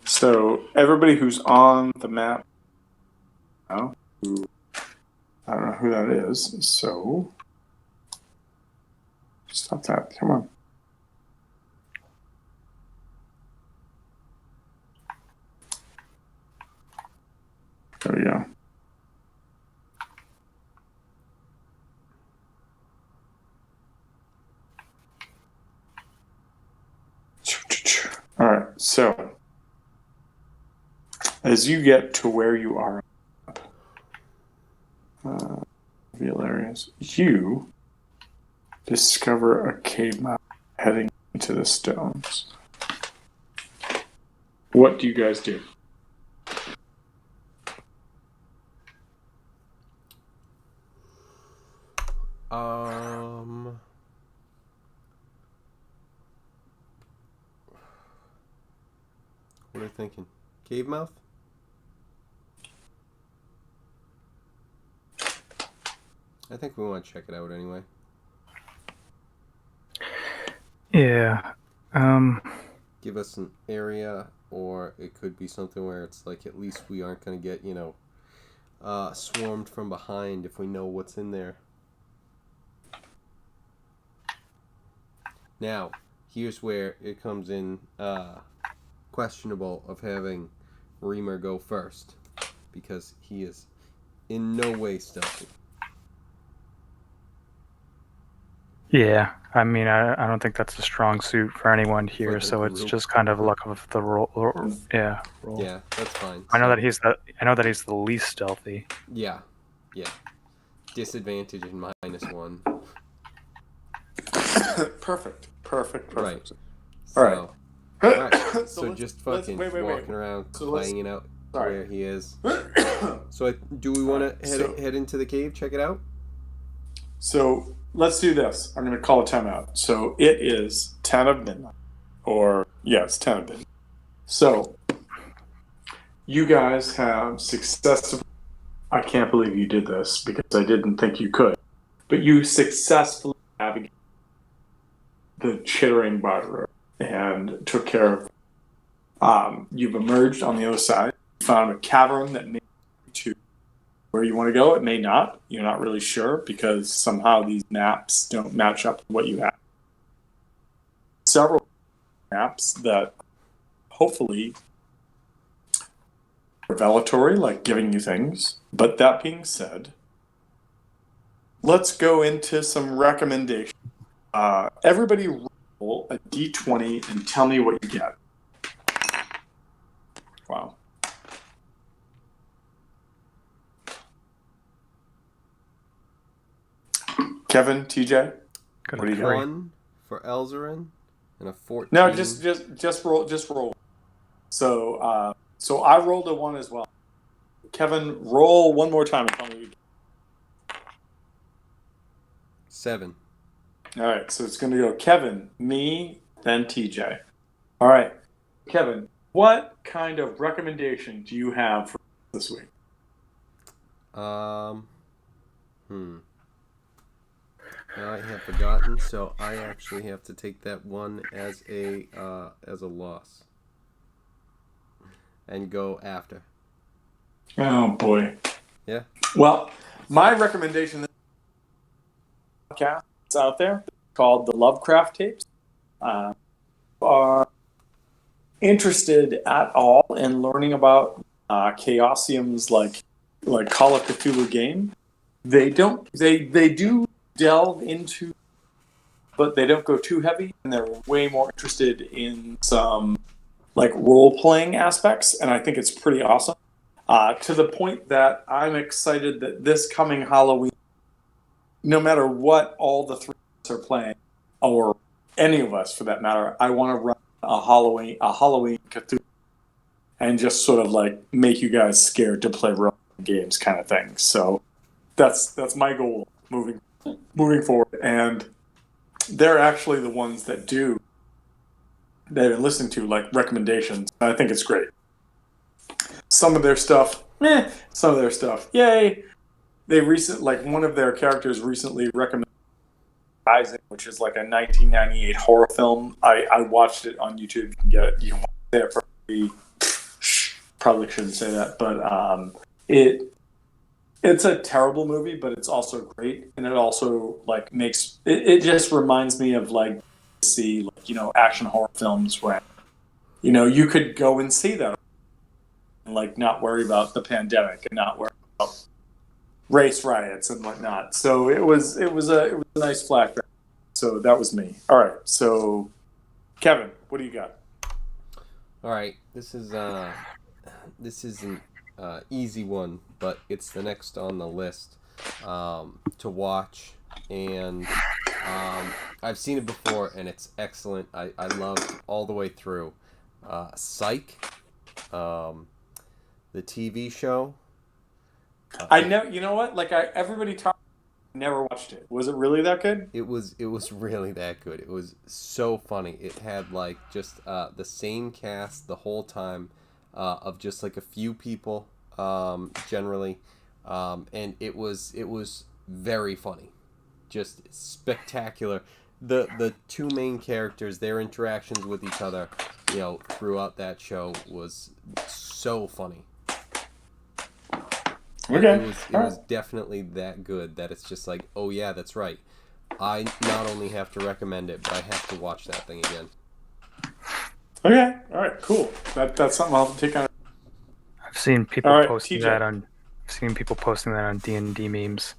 So everybody who's on the map now, I don't know who that is. So stop that. Come on. There we go. All right. So as you get to where you are, reveal areas, you Discover a cave mouth heading into the stones. What do you guys do? What are you thinking? Cave mouth? I think we want to check it out anyway. Yeah. Give us an area, or it could be something where it's like at least we aren't going to get, swarmed from behind if we know what's in there. Now, here's where it comes in questionable of having Reamer go first, because he is in no way stealthy. Yeah. I mean, I don't think that's a strong suit for anyone here, the so it's group. just kind of luck of the roll. Yeah. Roll. Yeah, that's fine. I know that he's the least stealthy. Yeah. Disadvantage and -1. Perfect. Right. All right. Alright, so let's- just fucking wait. walking around, So let's- hanging out sorry. where he is. So do we want to head into the cave, check it out? So let's do this. I'm going to call a timeout. So it is 10 of midnight. It's 10 of midnight. So you guys have successfully... I can't believe you did this because I didn't think you could. But you successfully navigated the chittering barter and took care of it. You've emerged on the other side. You found a cavern that may lead to where you want to go. It may not. You're not really sure because somehow these maps don't match up to what you have. Several maps that hopefully are revelatory, like giving you things. But that being said, let's go into some recommendations. Everybody roll a d20 and tell me what you get. Wow. Kevin, TJ, Got what a do you got? 1 for Elzarin and a 14. No, just roll. So I rolled a 1 as well. Kevin, roll one more time and tell me what you get. 7. All right, so it's going to go Kevin, me, then TJ. All right, Kevin, what kind of recommendation do you have for this week? Now I have forgotten, so I actually have to take that one as a loss and go after. Oh boy. Yeah. Well, my recommendation is a podcast that's out there called the Lovecraft Tapes. Are interested at all in learning about Chaosium's like Call of Cthulhu game? They do delve into, but they don't go too heavy, and they're way more interested in some like role playing aspects, and I think it's pretty awesome. To the point that I'm excited that this coming Halloween, no matter what all the three of us are playing, or any of us for that matter, I want to run a Halloween Cthulhu and just sort of like make you guys scared to play role games kind of thing. So that's my goal moving forward. And they're actually the ones that they've been listening to like recommendations. I think it's great. Some of their stuff, yay. They one of their characters recently recommended Rising, which is like a 1998 horror film. I watched it on YouTube. You can watch it for free. Probably shouldn't say that, but it's a terrible movie, but it's also great, and it also like makes it just reminds me of like see action horror films where you could go and see that and like not worry about the pandemic and not worry about race riots and whatnot. So it was a nice flashback. So that was me. All right. So Kevin, what do you got? All right. This is an easy one, but it's the next on the list to watch, and I've seen it before, and it's excellent. I loved all the way through. Psych, the TV show. I know. You know what? Like everybody talked. Never watched it. Was it really that good? It was really that good. It was so funny. It had like just the same cast the whole time, of just like a few people, generally, and it was very funny, just spectacular. The two main characters, their interactions with each other, throughout that show was so funny. Okay. It was definitely that good that it's just like, oh yeah, that's right. I not only have to recommend it, but I have to watch that thing again. Okay. All right. Cool. That's something I'll take on. I've seen people All right, posting TJ. that on. I've seen people posting that on D&D memes,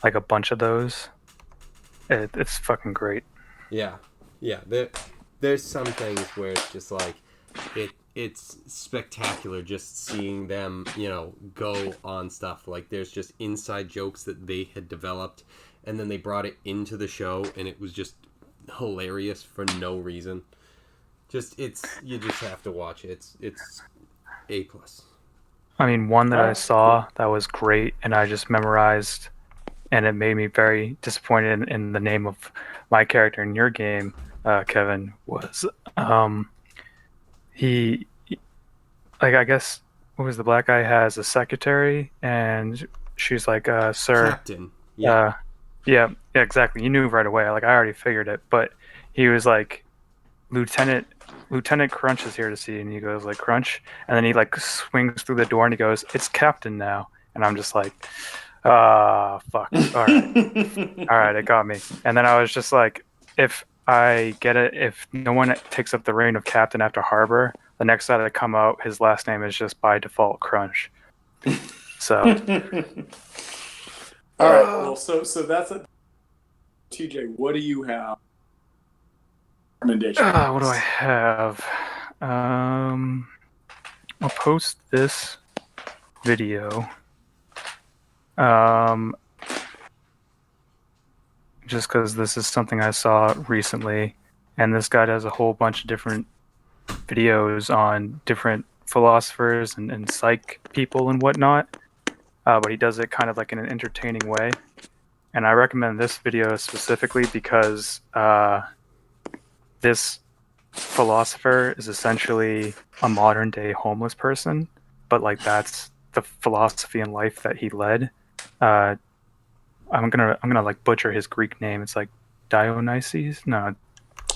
like a bunch of those. It's fucking great. Yeah. There's some things where it's just like it's spectacular just seeing them, go on stuff. Like there's just inside jokes that they had developed, and then they brought it into the show, and it was just hilarious for no reason. You just have to watch it. It's A+. I mean, one that I saw that was great, and I just memorized, and it made me very disappointed in the name of my character in your game, Kevin, was he, like, I guess, what was the black guy has a secretary, and she's like, sir. Captain. Yeah. Yeah, exactly. You knew right away. Like, I already figured it, but he was like, Lieutenant Crunch is here to see you. And he goes like, Crunch, and then he like swings through the door and he goes, it's Captain now. And I'm just like, fuck. All right, it got me. And then I was just like, if I get it, if no one takes up the reign of Captain after Harbor, the next time I come out, his last name is just by default Crunch. So. All right. Well, so that's it. TJ, what do you have? Recommendation. What do I have? I'll post this video. Just because this is something I saw recently, and this guy does a whole bunch of different videos on different philosophers and psych people and whatnot, but he does it kind of like in an entertaining way. And I recommend this video specifically because this philosopher is essentially a modern day homeless person, but like that's the philosophy in life that he led. I'm gonna like butcher his Greek name. It's like Dionysius. No,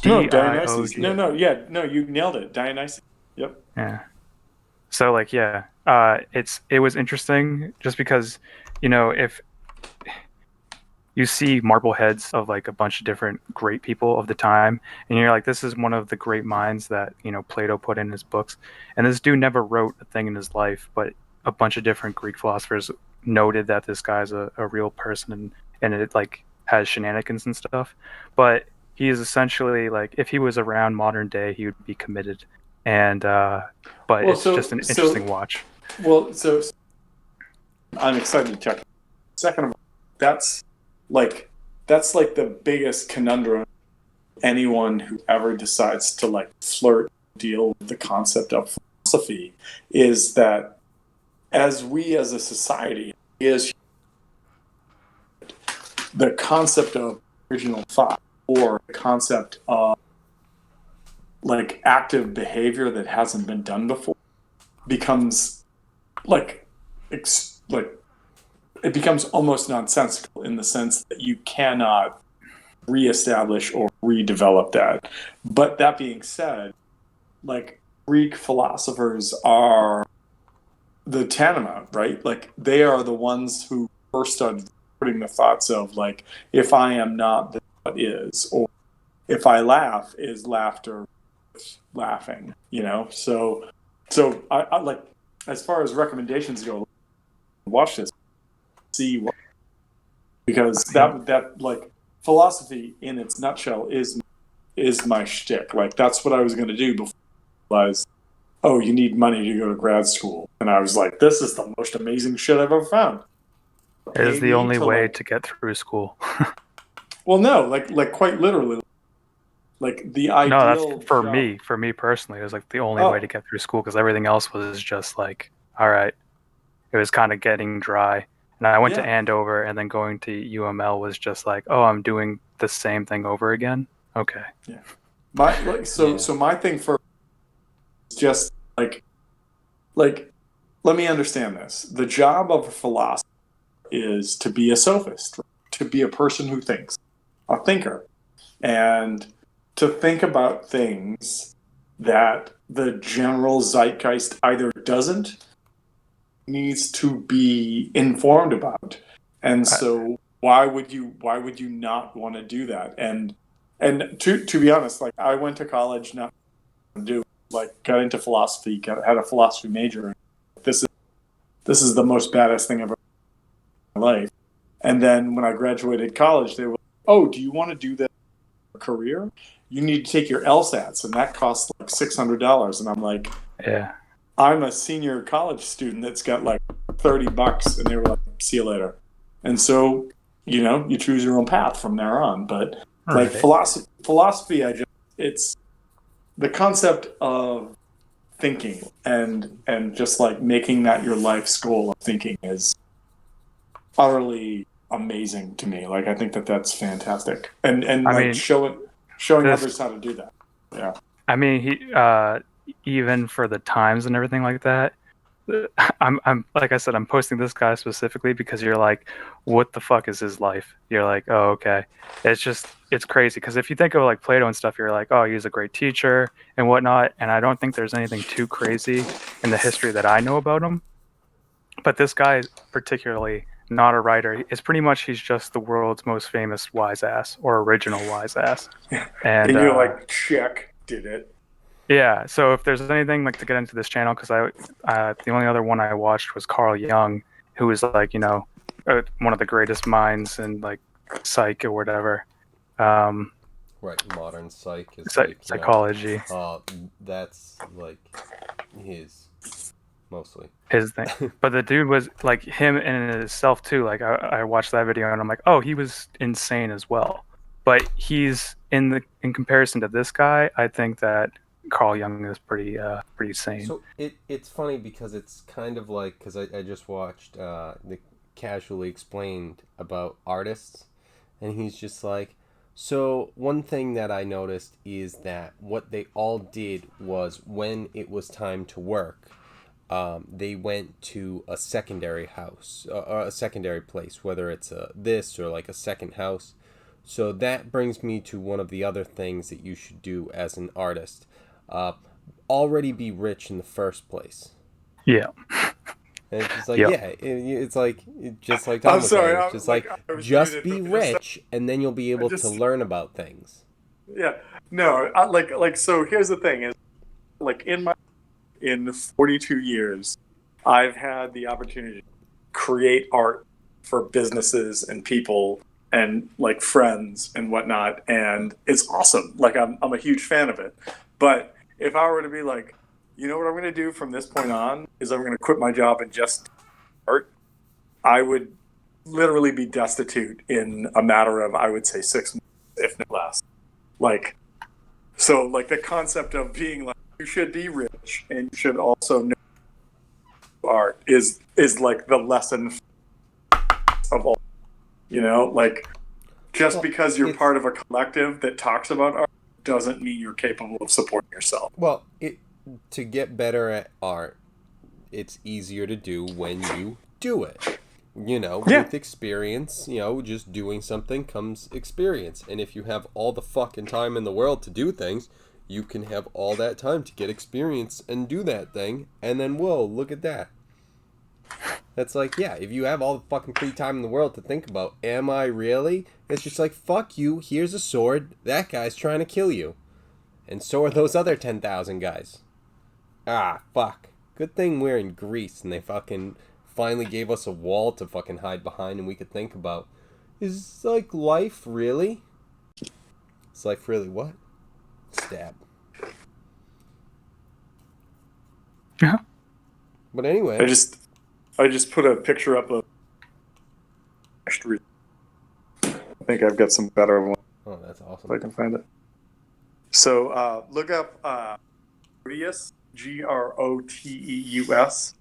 Dionysius. No, you nailed it. Dionysius. Yep. Yeah. So like, yeah, it was interesting just because, if you see marble heads of like a bunch of different great people of the time, and you're like, this is one of the great minds that, Plato put in his books. And this dude never wrote a thing in his life, but a bunch of different Greek philosophers noted that this guy's a real person and it like has shenanigans and stuff. But he is essentially like, if he was around modern day, he would be committed. And but it's just an interesting watch. Well, so I'm excited to check. Second of all, that's like the biggest conundrum anyone who ever decides to like deal with the concept of philosophy is that as a society, the concept of original thought or the concept of like active behavior that hasn't been done before becomes it becomes almost nonsensical in the sense that you cannot reestablish or redevelop that. But that being said, like Greek philosophers are the tantamount, right? Like they are the ones who first started putting the thoughts of like, if I am not, then what is? Or if I laugh, is laughter laughing? So I like, as far as recommendations go, watch this, see what, because that like philosophy in its nutshell is my shtick. Like that's what I was going to do before I realized, oh, you need money to go to grad school, and I was like, this is the most amazing shit I've ever found. It is the only way to get through school. Well, no, like quite literally, like the No, that's ideal for job. me. For me personally, it was like the only way to Oh, get through school because everything else was just like, all right, it was kind of getting dry. And I went to yeah, Andover, and then going to UML was just like, oh, I'm doing the same thing over again. Okay. yeah. My like so Yeah. so my thing for is just like let me understand this. The job of a philosopher is to be a sophist, to be a person who thinks, a thinker, and to think about things that the general zeitgeist either doesn't, needs to be informed about. And I, so why would you not want to do that? And to be honest, like I went to college not to do, like got into philosophy, had a philosophy major. This is this is the most badass thing I've ever done in my life. And then when I graduated college, they were like, "Oh, do you want to do this career? You need to take your LSATs, and that costs like $600." And I'm like, yeah. I'm a senior college student that's got like $30, and they were like, "See you later." And so, you choose your own path from there on. But like Right. philosophy, it's the concept of thinking and just like making that your life's goal of thinking is utterly amazing to me. Like I think that that's fantastic, and I like mean, showing this. others how to do that. Yeah, I mean, even for the times and everything like that. I'm like I said, I'm posting this guy specifically because you're like, what the fuck is his life? You're like, oh, okay. It's crazy because if you think of like Plato and stuff, you're like, oh, he's a great teacher and whatnot. And I don't think there's anything too crazy in the history that I know about him. But this guy is particularly not a writer. It's pretty much he's just the world's most famous wise ass or original wise ass. And and you're like, check, did it. yeah, so if there's anything like to get into this channel, because the only other one I watched was Carl Jung, who is like one of the greatest minds in like psych or whatever, um, Right. Modern psych is like, psychology, that's like his mostly. his thing. But the dude was like him in itself too. Like I watched that video and I'm like, oh, he was insane as well. But he's in comparison to this guy, I think that Carl Jung is pretty sane. So it's funny because it's kind of like, because I just watched the Casually Explained about artists, and he's just like, so one thing that I noticed is that what they all did was when it was time to work, they went to a secondary house, a secondary place, whether it's this or like a second house. So that brings me to one of the other things that you should do as an artist. Uh, Already be rich in the first place. Yeah. And it's just like, Yep. yeah, it's like, just like Tom I'm was sorry, saying, it's just like, I was doing just it, be but just rich, and then you'll be able to just learn about things. yeah, no, like so. Here's the thing: is like in 42 years, I've had the opportunity to create art for businesses and people and like friends and whatnot, and it's awesome. Like I'm a huge fan of it. But if I were to be like, what I'm going to do from this point on is I'm going to quit my job and just art, I would literally be destitute in a matter of, I would say, 6 months, if not less. Like, so like the concept of being like, you should be rich and you should also know art is like the lesson of all. Like just Well, because you're it's part of a collective that talks about art doesn't mean you're capable of supporting yourself. well, it to get better at art, it's easier to do when you do it. Yeah. With experience, just doing something comes experience. And if you have all the fucking time in the world to do things, you can have all that time to get experience and do that thing. And then, whoa, look at that. That's like, yeah, if you have all the fucking free time in the world to think about, am I really? It's just like, fuck you, here's a sword, that guy's trying to kill you. And so are those other 10,000 guys. Ah, fuck. Good thing we're in Greece and they fucking finally gave us a wall to fucking hide behind and we could think about. Is, like, life really? Is life really what? Stab. Yeah. But anyway. I just put a picture up of I think I've got some better ones Oh, that's if awesome. I can find it. So look up Groteus, Groteus.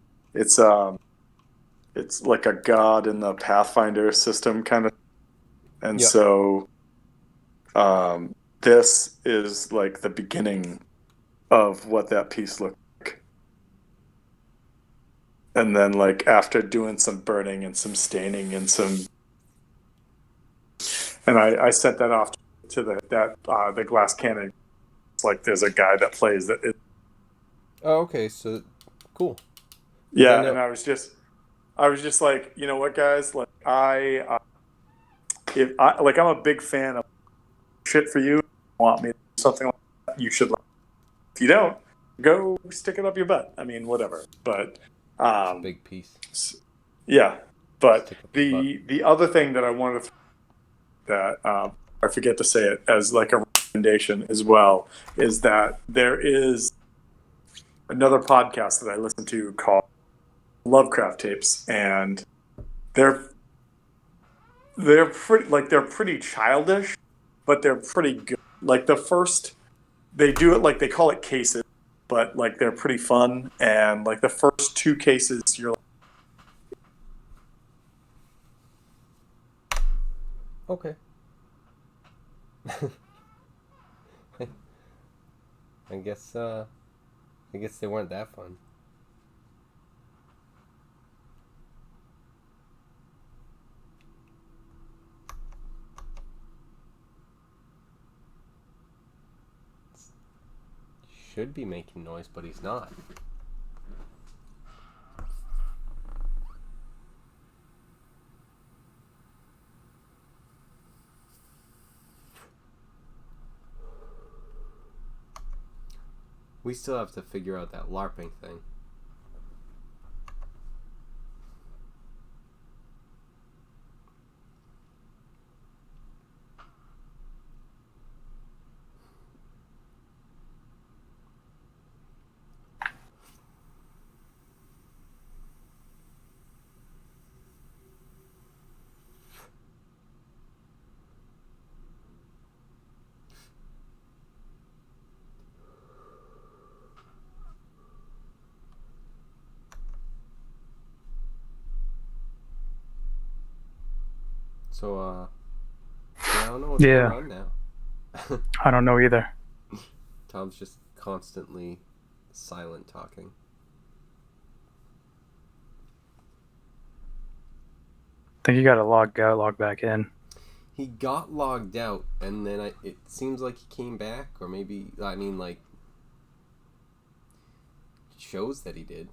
It's like a god in the Pathfinder system kind of, and Yep. so this is like the beginning of what that piece looked like. And then like after doing some burning and some staining and I sent that off to the Glass Cannon. It's like there's a guy that plays that. Oh, okay. So cool. Yeah, I know- and I was just like, you know what, guys, like I'm a big fan of shit for you. If you want me to do something like that, you should. If you don't, go stick it up your butt. I mean, whatever. But Big piece. yeah. But Stick up your the other thing that I wanted to that I forget to say it as like a recommendation as well is that there is another podcast that I listen to called Lovecraft Tapes, and they're pretty childish, but they're pretty good. Like the first, they do it like they call it cases, but like they're pretty fun. And like the first two cases, you're like, Okay. I guess they weren't that fun. Should be making noise, but he's not. We still have to figure out that LARPing thing. So, yeah, I don't know what's Yeah. going on now. I don't know either. Tom's just constantly silent talking. I think you gotta log out, log back in. He got logged out, and then it seems like he came back, or maybe, I mean, like, it shows that he did.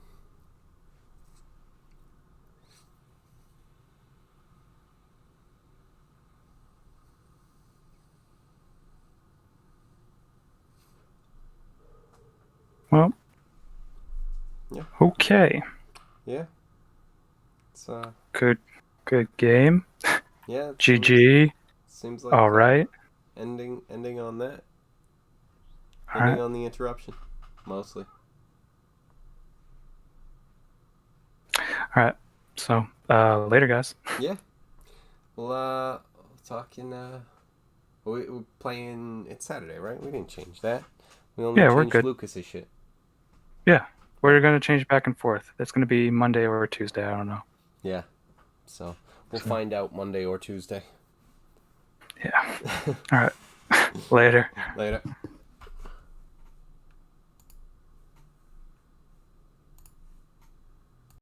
Well, Yeah. Okay. Yeah. It's, Good game. yeah. It GG. Seems like All right. ending on that. All Ending right. on the interruption, mostly. All right. So, later, guys. Yeah. Well, talking. We're playing. It's Saturday, right? We didn't change that. We only Yeah, we're changed good. Lucas's shit. Yeah. We're going to change back and forth. It's going to be Monday or Tuesday. I don't know. Yeah. So we'll find out Monday or Tuesday. Yeah. All right. Later. Later.